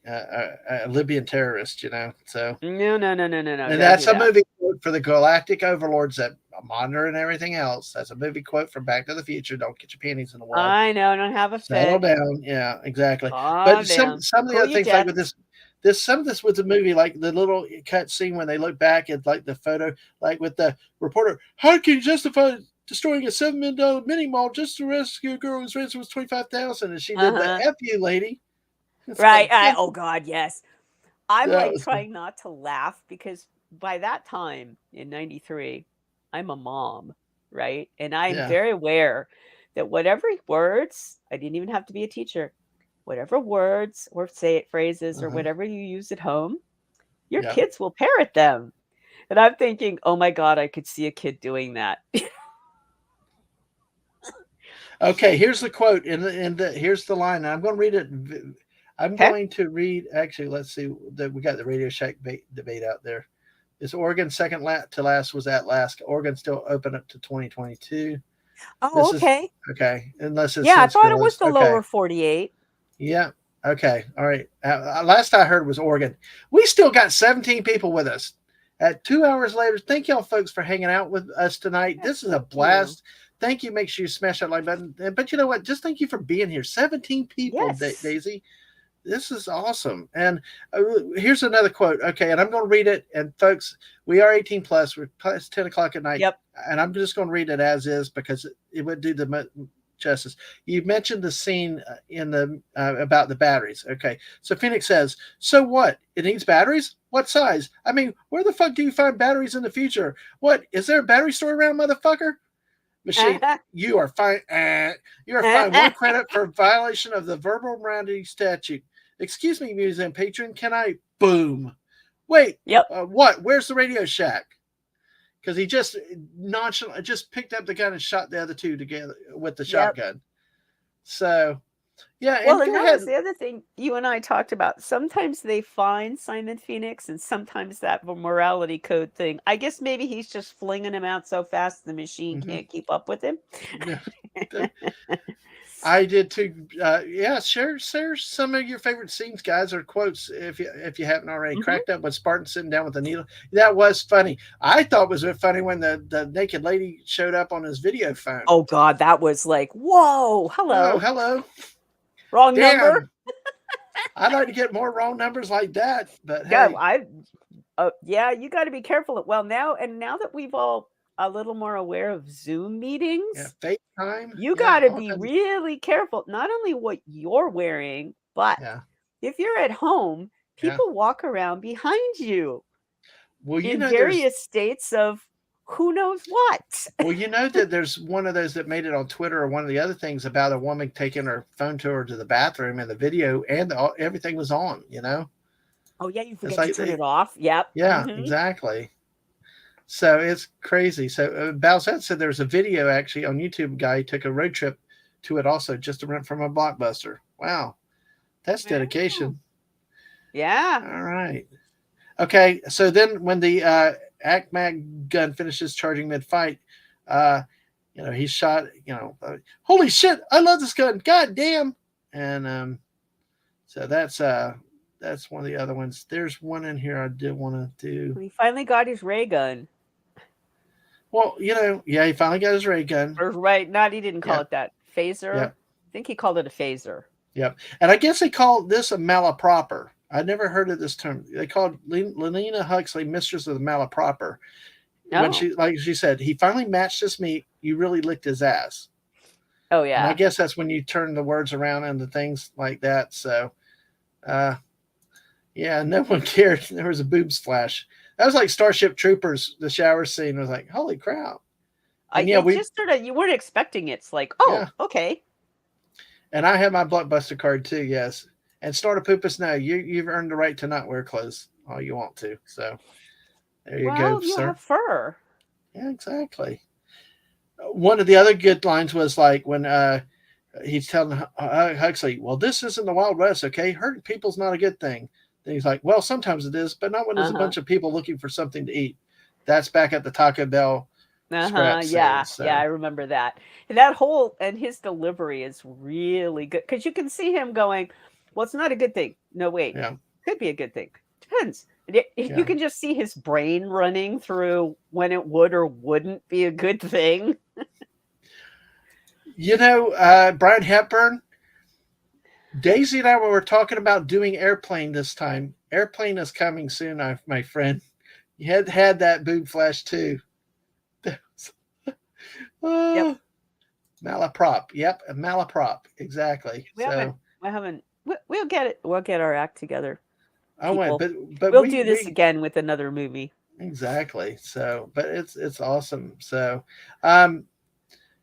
Libyan terrorist. So, No, no, no, no, no, no. and Don't do that's a that. movie quote for the galactic overlords that monitor and everything else. That's a movie quote from Back to the Future. Don't get your panties in a wad. I know. Don't have a Settle fit. down. Yeah, exactly. But Calm some down. some of the Cool other your things, like with jets. this some of this with the movie, like the little cut scene when they look back at like the photo, like with the reporter, how can you justify destroying a $7 million mini mall just to rescue a girl whose ransom was 25,000? And she did the Uh-huh. F you lady. It's Right. like, yeah, Oh God, yes. I'm that like was good. trying not to laugh because by that time in 93, I'm a mom, right? And I'm Yeah. very aware that whatever words, I didn't even have to be a teacher, whatever words or say it phrases or Uh-huh. whatever you use at home, your Yeah. kids will parrot them. And I'm thinking, oh my God, I could see a kid doing that. Okay, here's the quote, and here's the line. I'm going to read it. I'm Okay. going to read. Actually, let's see. We got the Radio Shack debate out there. Is Oregon second to last was at last? Oregon still open up to 2022. Oh, This is okay. okay, unless it's Yeah, I since thought it was closed. the Okay, lower 48. yeah, okay, all right. Last I heard was Oregon. We still got 17 people with us. At 2 hours later, thank y'all folks for hanging out with us tonight. Yes, This is a thank you. blast. Thank you. Make sure you smash that like button. But you know what? Just thank you for being here. 17 people, Yes. Daisy. This is awesome. And here's another quote. Okay, and I'm going to read it. And folks, we are 18 plus. We're past 10 o'clock at night, Yep. and I'm just going to read it as is because it would do the justice. You mentioned the scene in the about the batteries. Okay, so Phoenix says, "So what? It needs batteries? What size? I mean, where the fuck do you find batteries in the future? What is there a battery store around, motherfucker?" Machine, you are fine. You are fined 1 credit for violation of the verbal rounding statute. Excuse me, museum patron. Can I? Boom. Wait. Yep. What? Where's the Radio Shack? Because he just nonchalant just picked up the gun and shot the other two together with the Yep. shotgun. So yeah, Well, and and go that ahead. was the other thing you and I talked about. Sometimes they find Simon Phoenix, and sometimes that morality code thing. I guess maybe he's just flinging him out so fast the machine Mm-hmm. can't keep up with him. Yeah. I did too. Yeah, share some of your favorite scenes, guys, or quotes if you haven't already. Mhm. Cracked up with Spartan sitting down with the needle. That was funny. I thought it was funny when the naked lady showed up on his video phone. Oh God, that was like, whoa, Oh, hello, hello. wrong number. Damn. I'd like to get more wrong numbers like that, but Yeah, hey. yeah, you got to be careful. Well, now that we've all a little more aware of Zoom Yeah, meetings, FaceTime. you Yeah, got to all be kinds of, really careful. Not only what you're wearing, but yeah, if you're at home, yeah. people walk around behind you Well, in various states of who knows what. you know that there's one of those that made it on Twitter or one of the other things about a woman taking her phone to her to the bathroom and the video and everything was on, Oh yeah, you It's forget to like turn it off. Yep. yeah, Hmm. exactly. So it's crazy. So Balzette said there's a video actually on YouTube. Guy took a road trip to it also just to rent from a Blockbuster. Wow, that's dedication. Yeah. All right. Okay. So then when the ACMAG gun finishes charging mid fight, uh, he's shot. Holy shit! I love this gun. God damn. And so that's one of the other ones. There's one in here I did want to do. He finally got his ray gun. Well, yeah, he finally got his ray gun. Or right, not he didn't call Yeah, it that. Phaser. yeah, I think he called it a phaser. yep. And I guess they called this a malaproper. I never heard of this term. They called Lena Huxley mistress of the malaproper. When Oh. like she said, he finally matched his meat. You really licked his ass. Oh And I yeah. guess that's when you turn the words around into things like that. So, yeah, no one cared. There was a boob splash. That was like Starship Troopers. The shower scene was like, holy crap! And yeah, It we just sort of, you weren't expecting it. It's like, yeah, oh, okay. and I have my Blockbuster card too. Yes, and Snorta Poopus. No, you've earned the right to not wear clothes all you want to. So there you go, Well, you sir. have fur. Yeah, exactly. One of the other good lines was like when he's telling Huxley, "Well, this isn't the Wild West, okay? Hurting people's not a good thing." Then he's like, "Well, sometimes it is, but not when there's a Uh-huh. bunch of people looking for something to eat." That's back at the Taco Bell Uh-huh. scrap scene. Yeah. Yeah, I So remember that. And that whole, and his delivery is really good because you can see him going, well, it's not a good thing. No, wait. yeah, Could be a good thing. Depends. And you yeah. can just see his brain running through when it would or wouldn't be a good thing. Brian Hepburn, Daisy and I were talking about doing Airplane this time. Airplane is coming soon, my friend. You had that boob flash too. Yep. Oh, malaprop. Yep, a malaprop. Exactly. We haven't, So we'll get it. We'll get our act together, I went, people. but We'll do this we again with another movie. exactly. So, but it's awesome. So, um,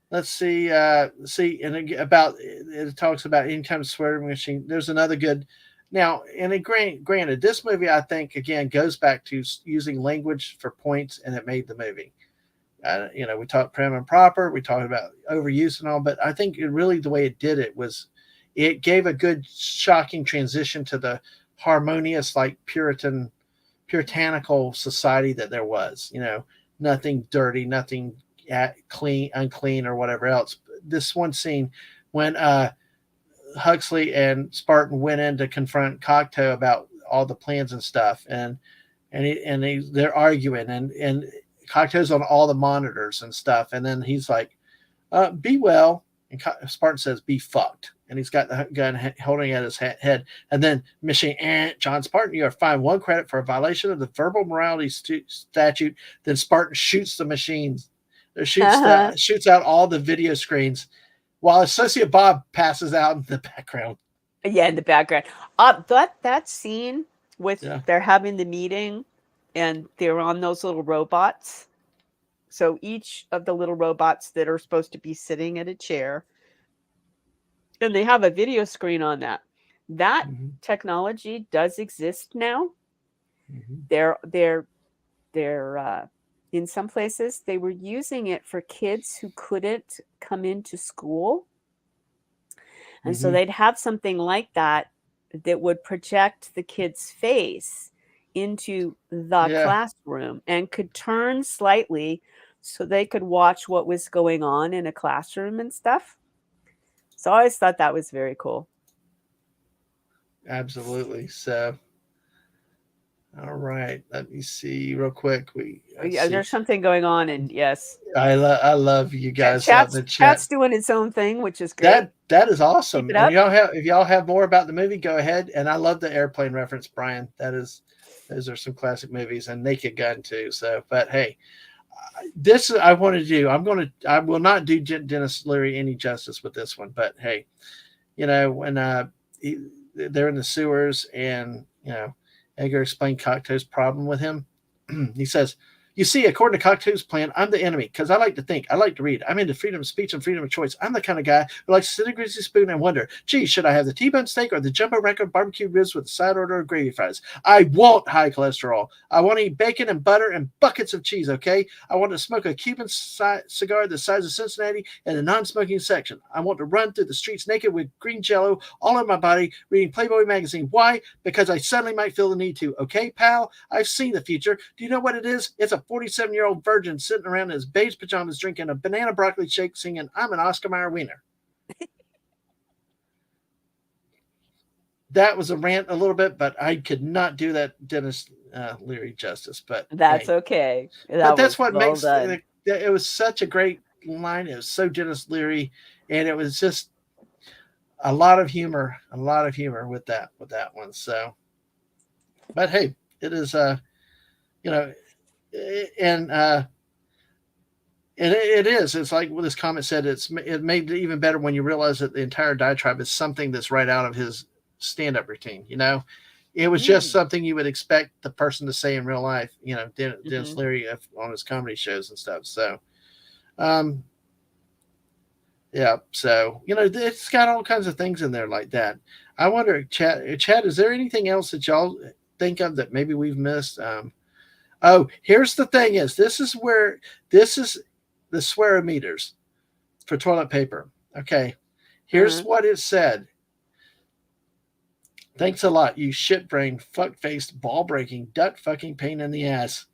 let's see, and about it talks about anytime swearing machine. There's another good. Now, and granted, this movie I think again goes back to using language for points, and it made the movie. We talked prim and proper, we talked about overuse and all, but I think really the way it did it was it gave a good, shocking transition to the harmonious, like puritanical society that there was. Nothing dirty, nothing clean, unclean, or whatever else. This one scene when Huxley and Spartan went in to confront Cocteau about all the plans and stuff, they're arguing, and Cocteau's on all the monitors and stuff, and then he's like, "Be well," and Spartan says, "Be fucked," and he's got the gun holding at his head, and then Machine, John Spartan, you are fined 1 credit for a violation of the verbal morality statute. Then Spartan shoots the machines, Uh-huh. shoots out all the video screens, while Associate Bob passes out in the background. Yeah, in the background. That scene with Yeah. they're having the meeting and they're on those little robots. So each of the little robots that are supposed to be sitting at a chair, and they have a video screen on that. That Mm-hmm. technology does exist now. Mm-hmm. They're in some places they were using it for kids who couldn't come into school. And so Mm-hmm. they'd have something like that that would project the kid's face into the Yeah. classroom and could turn slightly so they could watch what was going on in a classroom and stuff. So I always thought that was very cool. Absolutely. So, all right. Let me see real quick. Let's Yeah, see. there's something going on, and yes, I love you guys out in chat's the chat. chat's doing its own thing, which is great. That is Keep awesome. it And up. if y'all have more about the movie, go ahead. And I love the airplane reference, Brian. Those are some classic movies, and Naked Gun too. So, but hey, this I want to do. I will not do Dennis Leary any justice with this one. But hey, when they're in the sewers, and Edgar explained Cocteau's problem with him. He says, "You see, according to Cocteau's plan, I'm the enemy because I like to think, I like to read. I'm into freedom of speech and freedom of choice. I'm the kind of guy who likes to sit a greasy spoon and wonder, gee, should I have the T-bone steak or the jumbo record barbecue ribs with a side order of gravy fries? I want high cholesterol. I want to eat bacon and butter and buckets of cheese, okay? I want to smoke a Cuban cigar the size of Cincinnati in the non-smoking section. I want to run through the streets naked with green jello all over my body, reading Playboy magazine. Why? Because I suddenly might feel the need to. Okay, pal? I've seen the future. Do you know what it is? It's a 47-year-old virgin sitting around in his beige pajamas drinking a banana broccoli shake singing, I'm an Oscar Mayer wiener. That was a rant a little bit, but I could not do that Dennis Leary justice. But That's hey, okay. but That that's was what well makes done. it was such a great line. It was so Dennis Leary, and it was just a lot of humor with that one. So, but hey, it is you know, and it is. It's like what this comment said. It made it even better when you realize that the entire diatribe is something that's right out of his stand-up routine. It was just Mm. something you would expect the person to say in real life. Dennis Mm-hmm. Leary on his comedy shows and stuff. So, um, yeah. So it's got all kinds of things in there like that. I wonder, Chad, is there anything else that y'all think of that maybe we've missed? Oh, here's the thing: this is the swearometers for toilet paper. Okay, here's Uh-huh. what it said. Thanks a lot, you shit brained, fuck faced, ball breaking, duck fucking pain in the ass.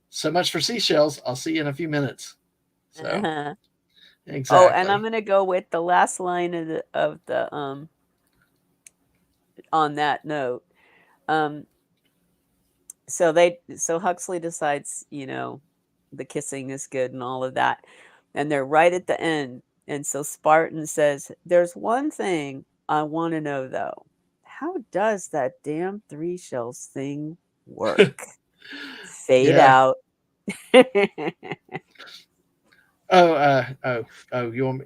So much for seashells. I'll see you in a few minutes. So, Uh-huh. Oh, and I'm exactly. gonna go with the last line of the on that note. Um, so Huxley decides, the kissing is good and all of that. And they're right at the end. And so Spartan says, "There's one thing I want to know though. How does that damn three shells thing work?" Fade Yeah. out. I Oh, oh. You want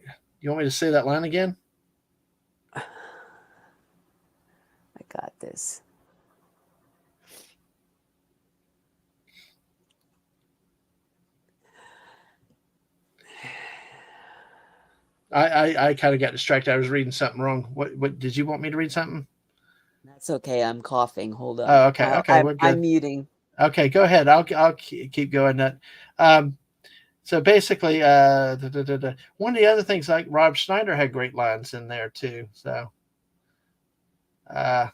me to say that line again? got this. I kind of got distracted. I was reading something wrong. What did you want me to read something? That's okay. I'm coughing. Hold on. Oh, okay, okay, we're I'm good. muting. Okay, go ahead. I'll keep going. That. Um, so basically, one of the other things, like Rob Schneider had great lines in there too. So, uh,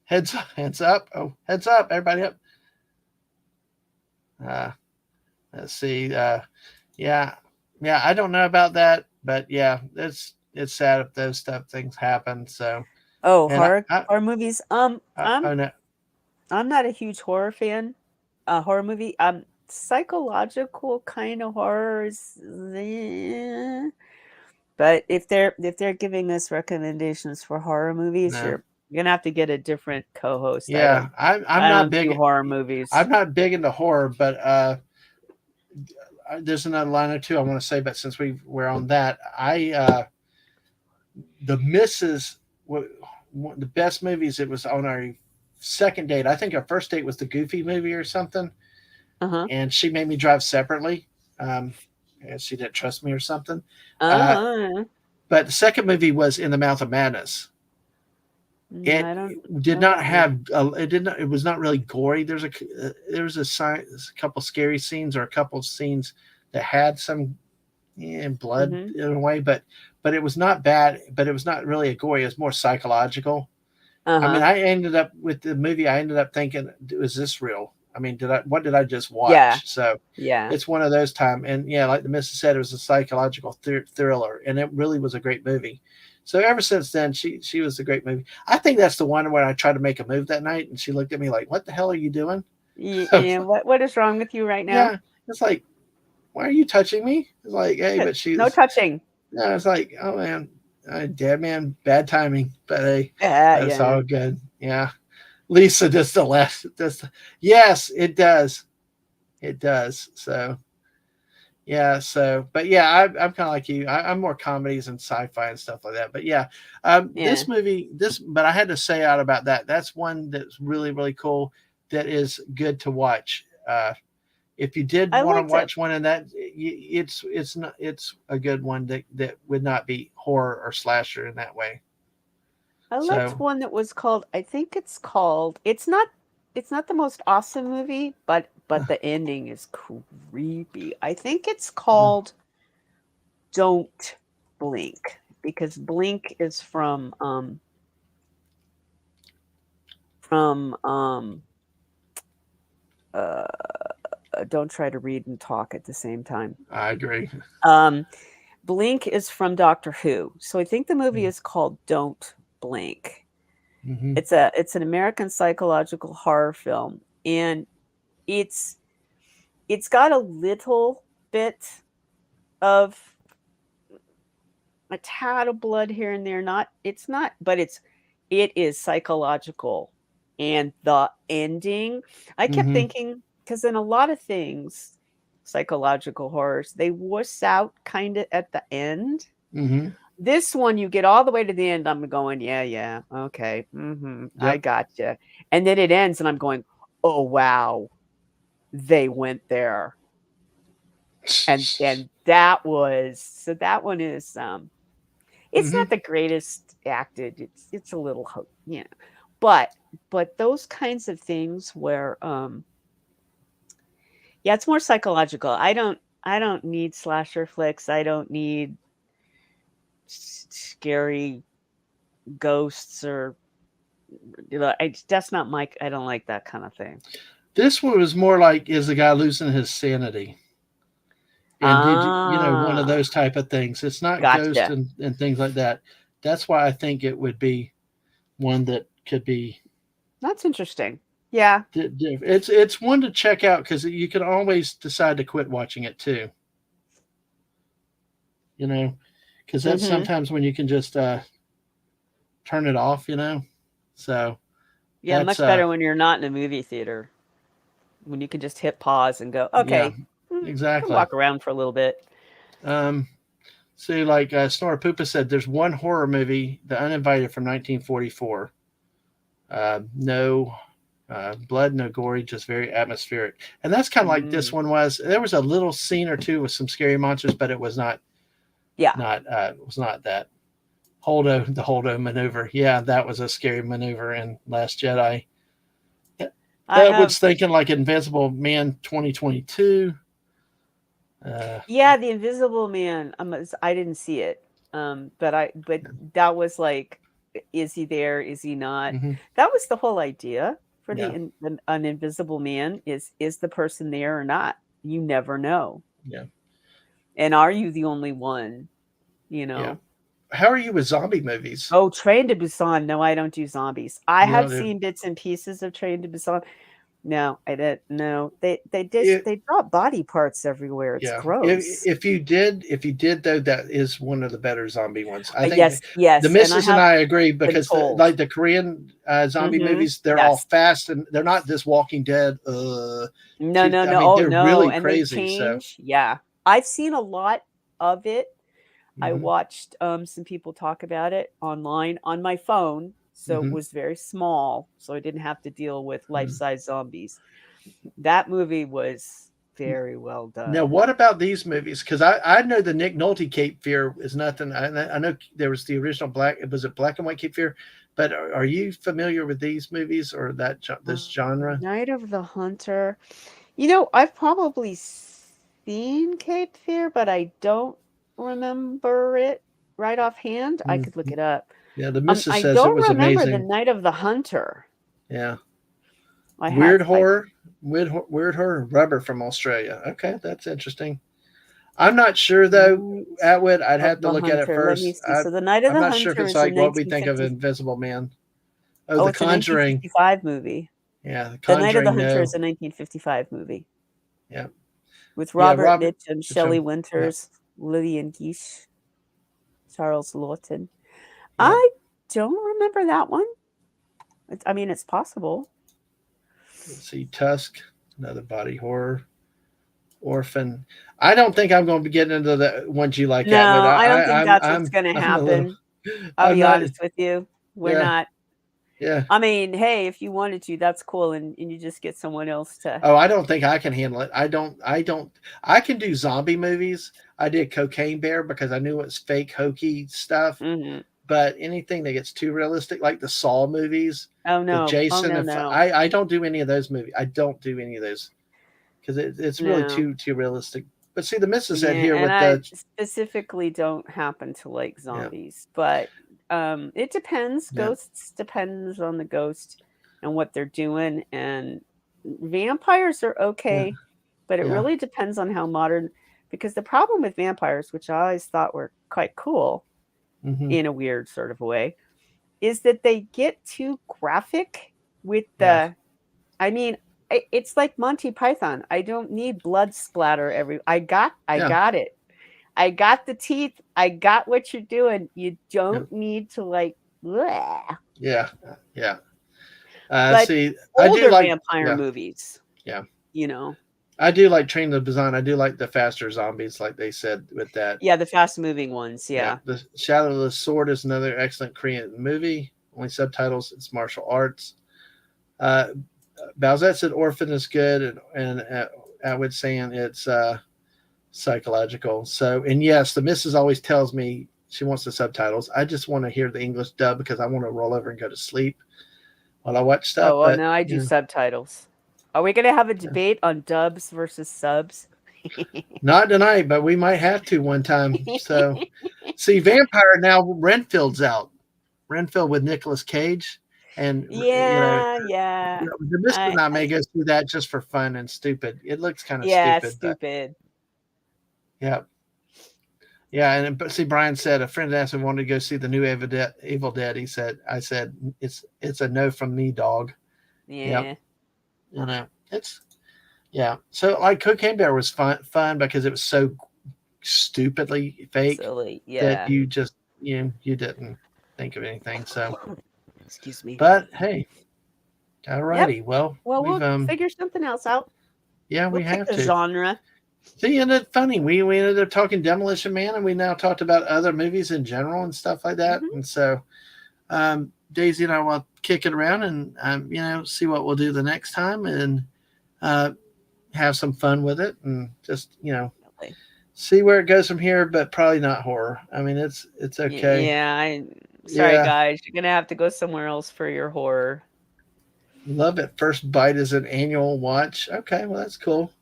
heads up. Oh, heads up, everybody up. Uh, let's see. Yeah, yeah. I don't know about that, but yeah, it's sad if those stuff things happen. So, Oh, and horror movies. I know. I'm not a huge horror fan. Horror movie. Psychological kind of horrors. But if they're giving us recommendations for horror movies, No. you're gonna have to get a different co-host. Yeah, I'm I not don't do big. horror movies. I'm not big into horror, but there's another line or two I want to say. But since we're on that, the misses the best movies. It was on our second date. I think our first date was the Goofy movie or something, Uh huh. and she made me drive separately. Um, and she didn't trust me or something. Uh, Uh-huh. but the second movie was In the Mouth of Madness. It I don't did know not that one. have it did not it was not really gory. There's a couple scary scenes or a couple of scenes that had some blood Mm-hmm. in a way, but it was not bad. But it was not really a gory. It was more psychological. I mean, Uh-huh. I ended up with the movie. I ended up thinking, "Is this real? I mean, what did I just Yeah. watch?" So Yeah. it's one of those time, and yeah, like the missus said, it was a psychological thriller, and it really was a great movie. So ever since then, she was a great movie. I think that's the one where I tried to make a move that night, and she looked at me like, "What the hell are you doing?" Yeah. What is wrong with you right now? Yeah, it's like, "Why are you touching me?" It's like, "Hey," but No she's touching. no, it's like, "Oh man, dead man, bad timing," but hey, that's Yeah. all good. Yeah. Lisa does the last. Yes, it does. It does. So yeah. So, but yeah, I'm kind of like you. I'm more comedies and sci-fi and stuff like that. But yeah, Yeah. this movie, but I had to say out about that. That's one that's really really cool. That is good to watch. If you did I want to liked it. watch one, and it's not it's a good one that would not be horror or slasher in that way. I liked So one that was called, I think it's called, it's not the most awesome movie, but the ending is creepy. I think it's called Don't Blink, because Blink is from uh don't try to read and talk at the same time. I agree. Um Blink is from Doctor Who. So I think the movie is called Don't Blink. Mm-hmm. It's an American psychological horror film, and it's it's got a little bit of a tad of blood here and there. Not it's not, but it is psychological. And the ending, I kept Mm-hmm. thinking, because in a lot of things, psychological horrors, they wuss out kind of at the end. Mm-hmm. This one, you get all the way to the end. I'm going, yeah, okay, I Yep. gotcha. And then it ends, and I'm going, oh wow, they went there, and that was so. That one is it's Hmm. not the greatest acted. It's a little but those kinds of things where yeah, it's more psychological. I don't need slasher flicks. I don't need scary ghosts or that's not my. I don't like that kind of thing. This one was more like, is the guy losing his sanity? And did one of Ah, those type of things? It's not ghost gotcha. and things like that. That's why I think it would be one that could be. That's interesting. Yeah. It's one to check out because you can always decide to quit watching it too. You know, because that's Mhm. sometimes when you can just turn it off. So Yeah, that's much better when you're not in a movie theater. When you can just hit pause and go, yeah, "Okay, can exactly. walk around for a little bit." Um, See, like Snora Poopa said, there's one horror movie, The Uninvited from 1944. No blood, no gory, just very atmospheric. And that's kind of like this Mm. one was. There was a little scene or two with some scary monsters, but it was Yeah. not that. The Holdo maneuver. Yeah, that was a scary maneuver in Last Jedi. I That have was thinking like Invincible Man 2022. Uh, Yeah, The Invisible Man, I didn't see it. But that was like, is he there? Is he not? mm-hmm, That was the whole idea for yeah, an Invisible Man is the person there or not? You never know. yeah, And are you the only one, you yeah. know? How are you with zombie movies? Oh, Train to Busan. No, I don't do zombies. I You have don't do seen bits and pieces of Train to Busan. No, I didn't. No, it. they drop body parts everywhere. It's Yeah, gross. if you did though, that is one of the better zombie ones. I think Yes, the yes, and I missus and have I agree been because told. like the Korean zombie Mhm. movies, they're all Yes. fast and they're not this Walking Dead. No, no, I no. mean, Oh, they're no, really and they crazy. So, change. Yeah. I've seen a lot of it. I hmm watched, some people talk about it online on my phone, so it hmm was very small, so I didn't have to deal with life-size zombies. That movie was very well now, done. what about these movies? Because I know the Nick Nolte Cape Fear is nothing. I know there was the original black and white Cape Fear, but are you familiar with these movies or this genre? Night of the Hunter. I've probably seen Cape Fear, but I don't remember it right offhand. I could look Mhm. it up. Yeah, the missus I says it don't was remember the amazing. Night of the Hunter. Yeah. I Weird have I horror, weird horror, rubber from Australia. Okay, that's interesting. I'm not sure though, Night Atwood. I'd of have to the look at it Hunter. Let me first. see. So the Night of I'm the not sure if Hunter it's is a like what we think of 1950. Invisible Man. Oh, Oh, The it's a Conjuring. 1955 movie. Yeah, The The Night of the Conjuring. Hunter No. is a 1955 movie Yeah, with yeah. Robert Robert Mitchum, Shelley Mitchum. Yeah, Winters, Lillian Gish, Charles Lawton. yeah. I don't remember that one. I mean, it's possible. Let's see, Tusk. Another body horror. Orphan. I don't think I'm going to be getting into the ones you like, Atwood. No, I don't think that's what's I'm gonna I'm a little. happen. I'll I'm be not. honest with you. We're Yeah, not. yeah. I mean, hey, if you wanted to, that's cool, and you just get someone else to. Oh, I don't think I can handle it. I don't. I don't. I can do zombie movies. I did Cocaine Bear because I knew it was fake, hokey stuff. Mhm. But anything that gets too realistic, like the Saw movies Oh with no! Oh Jason, no! if No! I don't do any of those movies. I don't do any of those because it's really No. too realistic. But see, the missus said Yeah, here and with I the specifically don't happen to like yeah zombies, but it depends. yeah Ghosts depends on the ghost and what they're doing, and vampires are yeah okay, but it yeah really depends on how modern. Because the problem with vampires, which I always thought were quite cool hmm in a weird sort of way, is that they get too graphic with yeah the. I mean, it's like Monty Python. I don't need blood splatter every. I yeah got it. I got the teeth. I got what you're doing. You yeah don't need to like. Bleh. yeah yeah. But See, I do older like vampire yeah movies, yeah. you know. I do like Train to Busan. I do like the faster zombies, like they said with that. Yeah, the fast moving ones. Yeah, Yeah. the Shadow of the Sword is another excellent Korean movie. Only subtitles. It's martial arts. Uh, Bowsette said Orphan is good, and Atwood saying it's psychological. So, and yes, the missus always tells me she wants the subtitles. I just want to hear the English dub because I want to roll over and go to sleep while I watch stuff. Oh, well, But no, I do yeah, subtitles. Are we gonna have a yeah. debate on dubs versus subs? Not tonight, but we might have to one time. So, see, Vampire now Renfield's out. Renfield with Nicolas Cage, and Yeah, yeah. the missus I and I may go see that just for fun and stupid. It looks kind of yeah, stupid, but stupid. yeah, yeah. And but see, Brian said a friend asked him wanted to go see the new Evil Dead. He said, "I said it's a no from me, dog." Yep, Yeah, you know it's yeah. So like Cocaine Bear was fun because it was so stupidly fake silly. that Yeah. you just you didn't think of anything. So, Excuse me. but hey, Yep. alrighty. Well, Well, we've we'll figure something else out. yeah, We'll we pick have a to. genre. See, and it's funny. We ended up talking Demolition Man, and we now talked about other movies in general and stuff like that. Hmm. And so, Daisy and I will kick it around and see what we'll do the next time and uh, have some fun with it and just Definitely. see where it goes from here. But probably not horror. I mean, it's okay. Yeah, sorry Yeah, guys, you're gonna have to go somewhere else for your horror. love it. First Bite is an annual watch. Okay, well that's cool.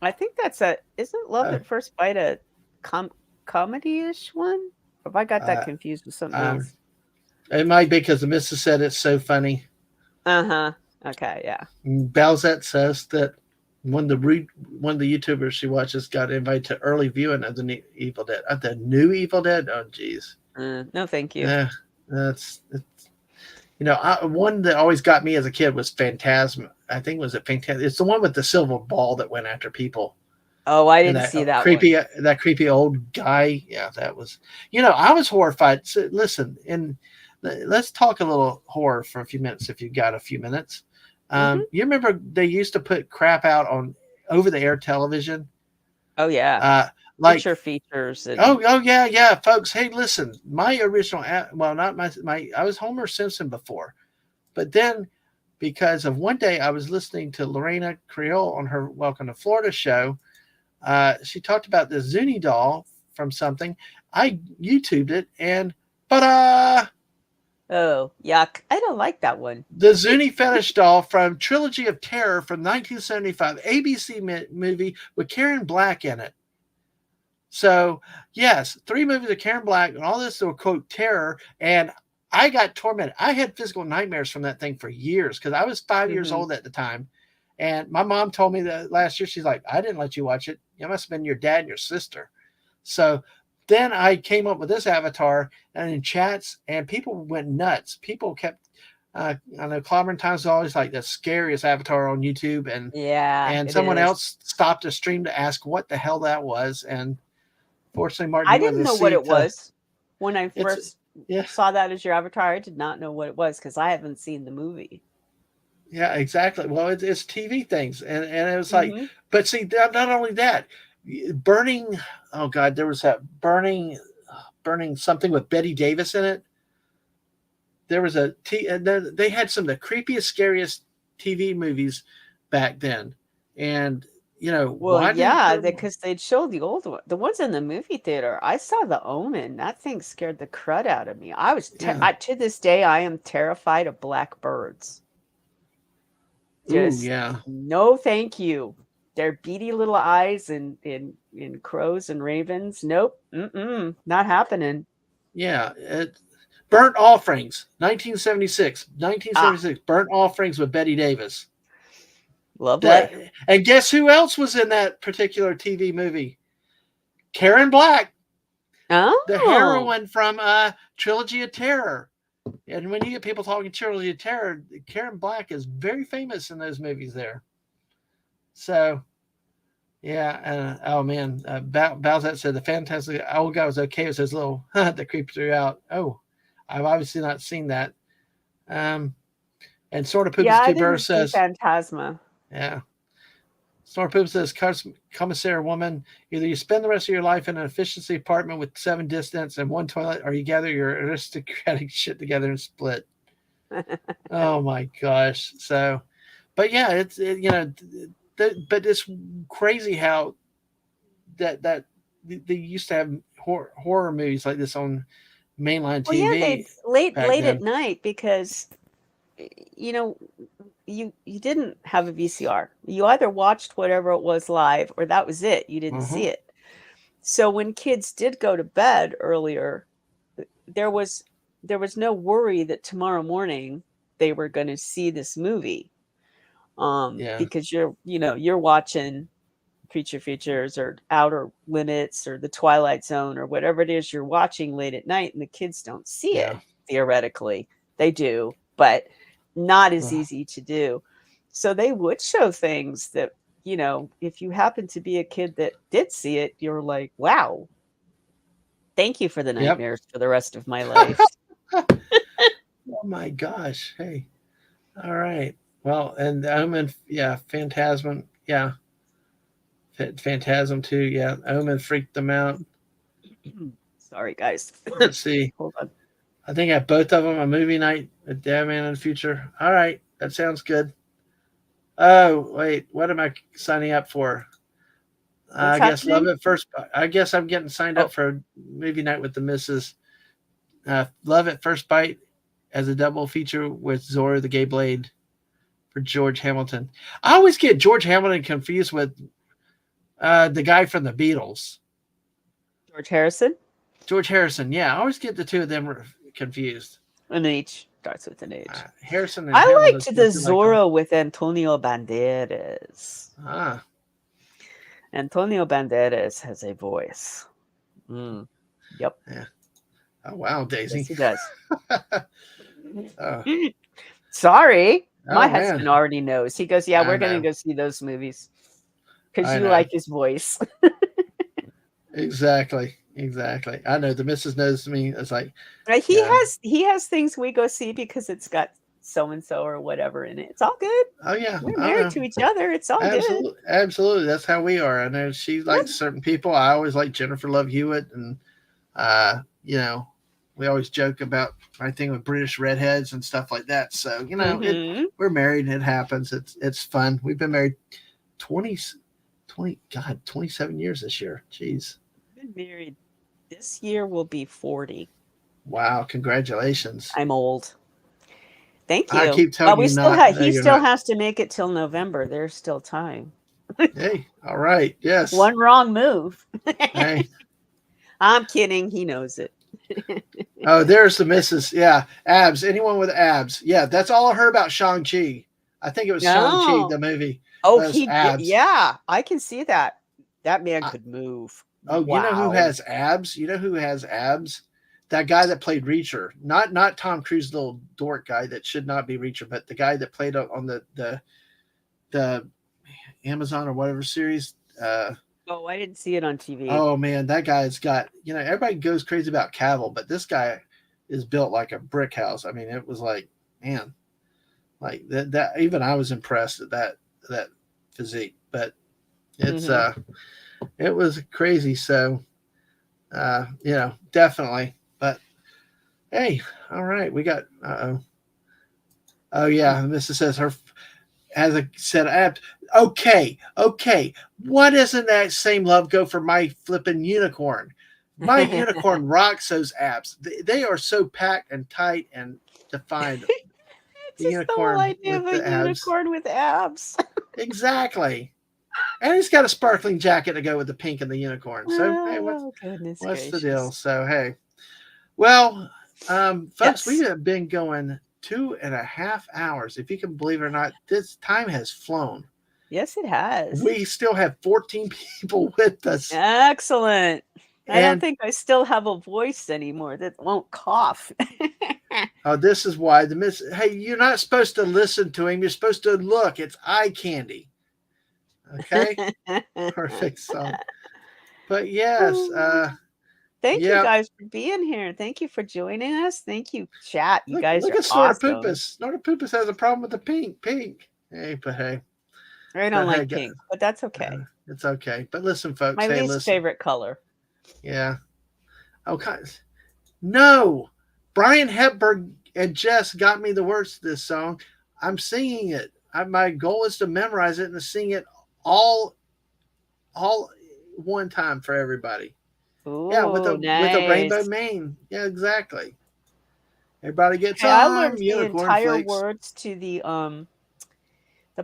I think that's a isn't Love Uh, at First Bite a com comedy-ish one? Or have I got that uh, confused with something um, else? it might be because the missus said it's so funny. Uh-huh. Okay, yeah. Balzette says that one of the YouTubers she watches got invited to early viewing of the new Evil Dead. The new Evil Dead? Oh, jeez. No, thank you. Yeah, it's one that always got me as a kid was Phantasm. I think was it Phantasm? It's the one with the silver ball that went after people. Oh, I And didn't see that one. that creepy old guy. Yeah, that was. I was horrified. So, listen, and let's talk a little horror for a few minutes if you've got a few minutes. Mhm. You remember they used to put crap out on over the air television, Oh, yeah. uh, like Creature features and oh yeah yeah folks. Hey, listen, my original well not my I was Homer Simpson before, but then because of one day I was listening to Lorena Creole on her Welcome to Florida show. She talked about the Zuni doll from something. I YouTubed it and ta-da! oh, yuck. I don't like that one. The Zuni fetish doll from Trilogy of Terror from 1975, ABC movie with Karen Black in it. So, yes, 3 movies of Karen Black and all this were quote terror. And I got tormented. I had physical nightmares from that thing for years because I was 5 years Mhm. old at the time. And my mom told me that last year, she's like, I didn't let you watch it. It must have been your dad and your sister. So then I came up with this avatar and in chats, and people went nuts. People kept, I know Clobbering Times is always like the scariest avatar on YouTube. Yeah, And it someone is. else stopped a stream to ask what the hell that was. And fortunately, Martin, I you wanted didn't to know what see it the, was when I it's, first yeah, saw that as your avatar. I did not know what it was because I haven't seen the movie. yeah, exactly. Well, it's TV things. And it was like, Mhm. but see, not only that, burning, oh God, there was that burning something with Betty Davis in it. There was and then they had some of the creepiest, scariest TV movies back then. And, Well, why did yeah, the, because they'd show the old one, the ones in the movie theater. I saw The Omen. That thing scared the crud out of me. yeah, To this day, I am terrified of black birds. ooh, Just yeah, no, thank you. Their beady little eyes and crows and ravens. Nope, not happening. yeah. Burnt Offerings, 1976, Ah, 1976, Burnt Offerings with Betty Davis. lovely. That and guess who else was in that particular TV movie? Karen Black, the Oh, heroine from Trilogy of Terror. And when you get people talking Trilogy of Terror, Karen Black is very famous in those movies there. So yeah, oh man, Bowsette said the fantastic old guy was okay with his little that creeped her out. Oh, I've obviously not seen that. Um, and sort of yeah, Poopy's I Two Bears didn't see says, Phantasma. yeah, Snorpoop says, Commissary woman, either you spend the rest of your life in an efficiency apartment with 7 distance and 1 toilet, or you gather your aristocratic shit together and split. Oh my gosh. So, but yeah, but it's crazy how that they used to have horror movies like this on mainline Well, yeah, TV they late back late at then. night because you know you didn't have a VCR. You either watched whatever it was live or that was it. You didn't Uh-huh. see it. So when kids did go to bed earlier, there was there was no worry that tomorrow morning they were going to see this movie. Yeah, Because you're watching Creature Features or Outer Limits or The Twilight Zone or whatever it is you're watching late at night, and the kids don't see yeah. it theoretically. They do, but not as Ugh. easy to do. So they would show things that, if you happen to be a kid that did see it, you're like, wow, thank you for the Yep. nightmares for the rest of my life. Oh my gosh. Hey. All right. Well, and Omen, yeah, Phantasm, yeah, Phantasm too, yeah. Omen freaked them out. Sorry, guys. Let's see. Hold on. I think I have both of them a movie night, a Dadman in the future. All right, that sounds good. Oh wait, what am I signing up for? What's I guess Love happening? at First. I guess I'm getting signed Oh, up for a movie night with the missus. Love at First Bite as a double feature with Zora the Gay Blade for George Hamilton. I always get George Hamilton confused with the guy from the Beatles, George Harrison. George Harrison. Yeah, I always get the two of them confused. An H starts with an H. Harrison and I Hamilton liked seem the to like them. Zorro with Antonio Banderas. Ah, Antonio Banderas has a voice. Mm. Yep. yeah. Oh wow, Yes, Daisy. he does. Oh, Sorry. My oh man, husband already knows. He goes, yeah, I we're going to know, go see those movies because I you know. like his voice. Exactly, exactly. I know the missus knows me. It's like, he yeah. has things we go see because it's got so and so or whatever in it. It's all good. Oh yeah, We're I married know. to each other. It's all good. Absolutely, absolutely. That's how we are. I know she Yep. likes certain people. I always like Jennifer Love Hewitt, and you know, we always joke about my thing with British redheads and stuff like that. So Mm-hmm. we're married. It happens. It's fun. We've been married 20, 27 years this year. Jeez. Been married. This year will be 40. Wow. Congratulations. I'm old. Thank I you. keep Well, telling we you still not. have. No, He you're still not. has to make it till November. There's still time. Hey. All right. Yes. One wrong move. Hey. I'm kidding. He knows it. Oh, there's the missus. Yeah. Abs. Anyone with abs. Yeah. That's all I heard about Shang-Chi. I think it was Shang-Chi, No. the movie. Oh, Those abs. yeah, I can see that. That man I, could move. oh, you know who Wow. has abs? You know who has abs? That guy that played Reacher. Not Tom Cruise, little dork guy that should not be Reacher, but the guy that played on the Amazon or whatever series. Oh, I didn't see it on TV. Oh man, that guy's got, everybody goes crazy about Cavill, but this guy is built like a brick house. I mean, it was like, man, like that even I was impressed at that physique. But it's Hmm. it was crazy. So definitely. But hey, all right, we got oh yeah, Mrs. says her has a set of abs. Okay. What doesn't that same love go for my flipping unicorn? My unicorn rocks those abs. They are so packed and tight and defined. The Just the whole unicorn idea of with a the abs. unicorn with abs. Exactly. And he's got a sparkling jacket to go with the pink and the unicorn. So hey, Oh, goodness what's the deal? gracious. So hey. Well, folks, we Yes. have been going 2.5 hours. If you can believe it or not, this time has flown. Yes, it has. We still have 14 people with us. Excellent. I don't And think I still have a voice anymore that won't cough. this is why hey, you're not supposed to listen to him. You're supposed to look. It's eye candy. Okay? Perfect. So, but yes, Thank you yeah. guys for being here. Thank you for joining us. Thank you, chat. You guys Look are at awesome. Snortopoopus. Snortopoopus has a problem with the pink. Hey, but hey. I don't But hey, like pink, but that's okay. it's okay. But listen, folks. My Hey, least listen. favorite color. Yeah. Okay. No, Brian Hepburn and Jess got me the words to this song. I'm singing it. My goal is to memorize it and to sing it all, all one time for everybody. Yeah, Ooh, with a rainbow nice. mane. Yeah, exactly. Everybody gets Hey, I learned the unicorn entire flakes. words to the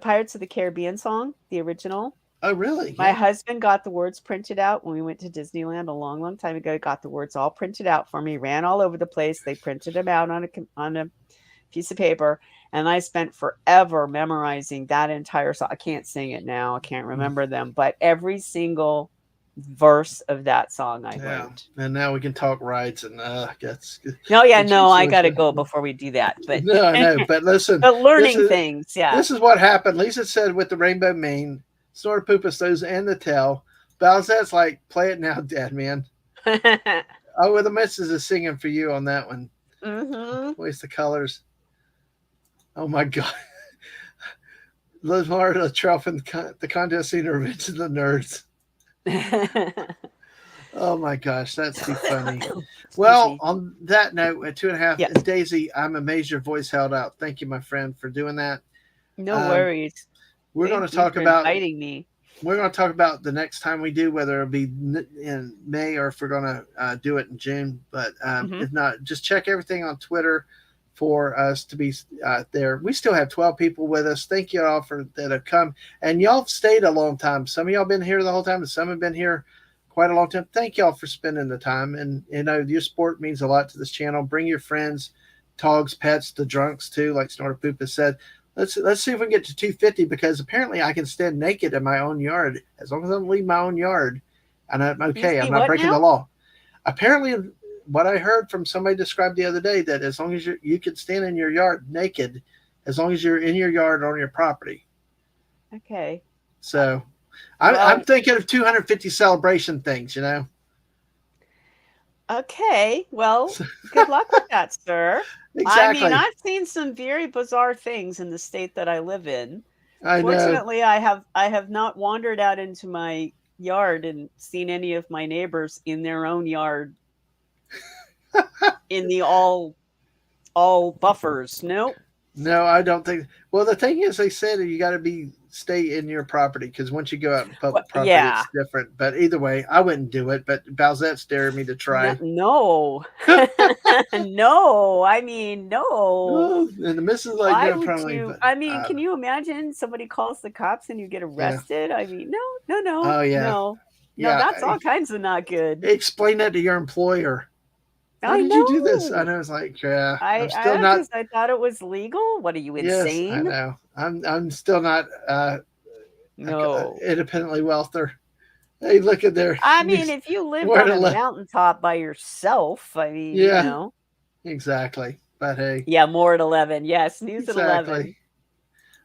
Pirates of the Caribbean song, the original. Oh, really? My Yeah. husband got the words printed out when we went to Disneyland a long, long time ago. He got the words all printed out for me, ran all over the place. They printed them out on a piece of paper, and I spent forever memorizing that entire song. I can't sing it now. I can't remember them, but every single verse of that song I Yeah. learned. And now we can talk rides and that's No, yeah, it's, no, it's, I it's, got to go before we do that. But no, I know. But listen, but this learning is things, yeah. this is what happened. Lisa said with the rainbow mane, Snort Poopa those and the tail. Bowsette's like, play it now, Dad man. Oh, well, the missus is singing for you on that one. Mm-hmm. Waste the colors. Oh my god. Lamar Latrell from the contest scene Revenge of the Nerds. Oh my gosh, that's too funny. Excuse Well, me. on that note, at 2.5, Yes. Daisy, I'm amazed your voice held out. Thank you, my friend, for doing that. No Um, worries. we're going to Thank you talk for about inviting me. the next time we do, whether it'll be in May or if we're going to do it in June. But Mm-hmm. if not, just check everything on Twitter for us to be there. We still have 12 people with us. Thank you all for that have come, and y'all have stayed a long time. Some of y'all been here the whole time, and some have been here quite a long time. Thank y'all for spending the time, and your support means a lot to this channel. Bring your friends, dogs, pets, the drunks too, like Snorter Poop has said. Let's see if we can get to 250 because apparently I can stand naked in my own yard as long as I don't leave my own yard, and I'm You okay. I'm see not what breaking the now? law. Apparently, what I heard from somebody described the other day that as long as you can stand in your yard naked, as long as you're in your yard or on your property. Okay. So I'm Well, thinking of 250 celebration things. okay. Well, good luck with that, sir. I mean, Exactly. I've seen some very bizarre things in the state that I live in. I know. Fortunately, I have not wandered out into my yard and seen any of my neighbors in their own yard in the all buffers. Nope. No, I don't think. Well, the thing is, they said you got to stay in your property because once you go out in Well, public property, yeah. it's different. But either way, I wouldn't do it. But Balzette's dared me to No, try. no. No. I mean, no. Oh, and the missus like, Why no, would probably. you? But I mean, can you imagine somebody calls the cops and you get yeah. arrested? I mean, no, no, no, Oh yeah, no, no. yeah. That's all kinds of not good. Explain that to your employer. Why I did you do this? I know. know it's like, yeah, I'm still I not. because I thought it was legal. What are you, Yes, I insane? know. I'm still not No. independently wealthier. Hey, look at there. I mean, if you lived Where on to a left? mountaintop by yourself, I mean, Yeah, exactly. But hey, Yeah, more at 11. Yes, news at exactly.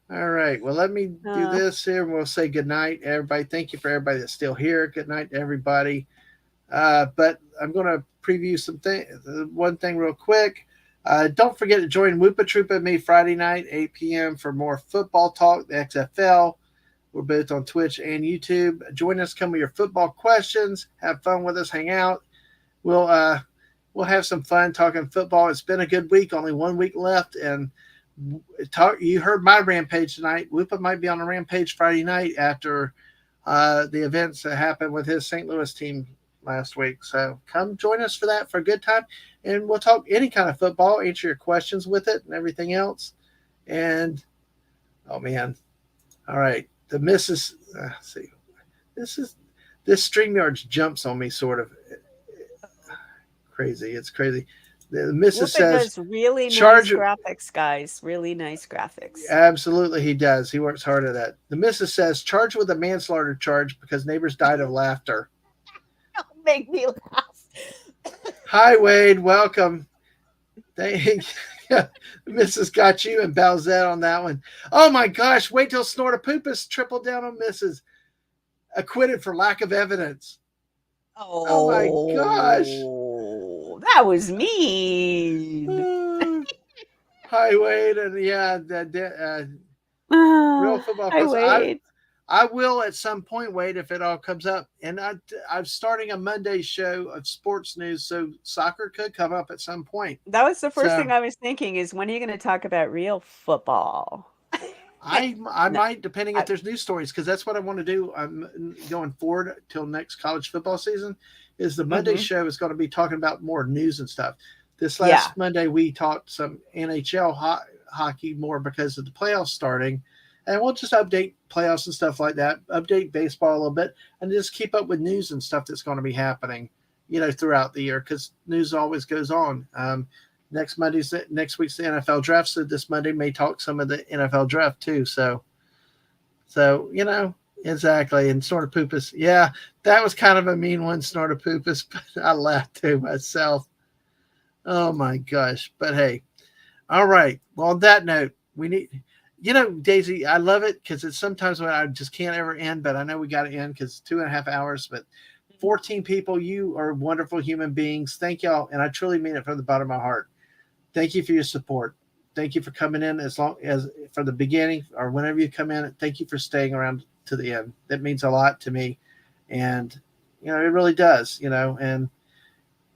11. All right. Well, let me do Uh, this here, and we'll say good night, everybody. Thank you for everybody that's still here. Good night to everybody. But I'm going to preview one thing real quick. Don't forget to join Whoopa Troopa and me Friday night, 8 p.m. for more football talk, the XFL. We're both on Twitch and YouTube. Join us. Come with your football questions. Have fun with us. Hang out. We'll uh, we'll have some fun talking football. It's been a good week. Only 1 week left, and you heard my rampage tonight. Whoopa might be on a rampage Friday night after the events that happened with his St. Louis team last week. So come join us for that for a good time, and we'll talk any kind of football, answer your questions with it, and everything else. And oh man, all right, the missus. See, this StreamYard jumps on me sort of crazy. It's crazy. The missus Whoopa says does really nice charge. graphics, guys. Really nice graphics. Absolutely, he does. He works hard at that. The missus says charge with a manslaughter charge because neighbors died of laughter. Don't make me laugh. Hi, Wade. Welcome. Thank yeah, Mrs. got you and Balzette on that one. Oh my gosh! Wait till Snorter Poopus tripled down on Mrs. Acquitted for lack of evidence. Oh my gosh! That was mean. Hi, Wade, and yeah, real football. I Plus, wait. I will at some point, Wade, if it all comes up. And I'm starting a Monday show of sports news, so soccer could come up at some point. That was the first So thing I was thinking is when are you gonna talk about real football? I No, might, depending if I there's news stories, because that's what I want to do. I'm going forward till next college football season. Is the Monday mhm, show is going to be talking about more news and stuff. This yeah, last Monday we talked some NHL hockey more because of the playoffs starting, and we'll just update playoffs and stuff like that. Update baseball a little bit, and just keep up with news and stuff that's going to be happening, throughout the year because news always goes on. Next week's the NFL draft, so this Monday may talk some of the NFL draft too. So exactly. And Snortopoopas, yeah, that was kind of a mean one, Snortopoopas, but I laughed to myself. Oh my gosh! But hey, all right. Well, on that note, we need. Daisy, I love it because it's sometimes when I just can't ever end, but I know we got to end because 2.5 hours. But mhm. 14 people, you are wonderful human beings. Thank y'all, and I truly mean it from the bottom of my heart. Thank you for your support. Thank you for coming in as long as from the beginning or whenever you come in. Thank you for staying around to the end. That means a lot to me, and it really does. And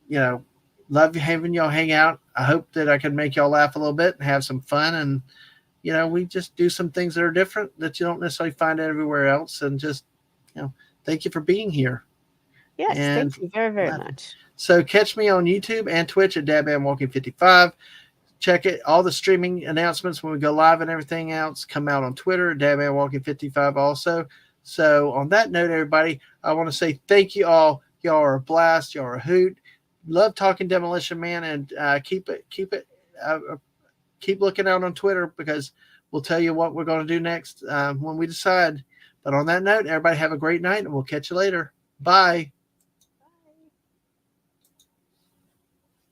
you know, love having y'all hang out. I hope that I can make y'all laugh a little bit and have some fun, and we just do some things that are different that you don't necessarily find everywhere else, and just thank you for being here Yes, and thank you very, very laughing. much. So catch me on YouTube and Twitch at Dadman Walking 55. Check it. All the streaming announcements when we go live and everything else come out on Twitter, Dadman Walking 55 also. So on that note, everybody, I want to say thank you all. Y'all are a blast. Y'all are a hoot. Love talking Demolition Man, and uh, keep looking out on Twitter because we'll tell you what we're going to do next when we decide. But on that note, everybody have a great night, and we'll catch you later. Bye.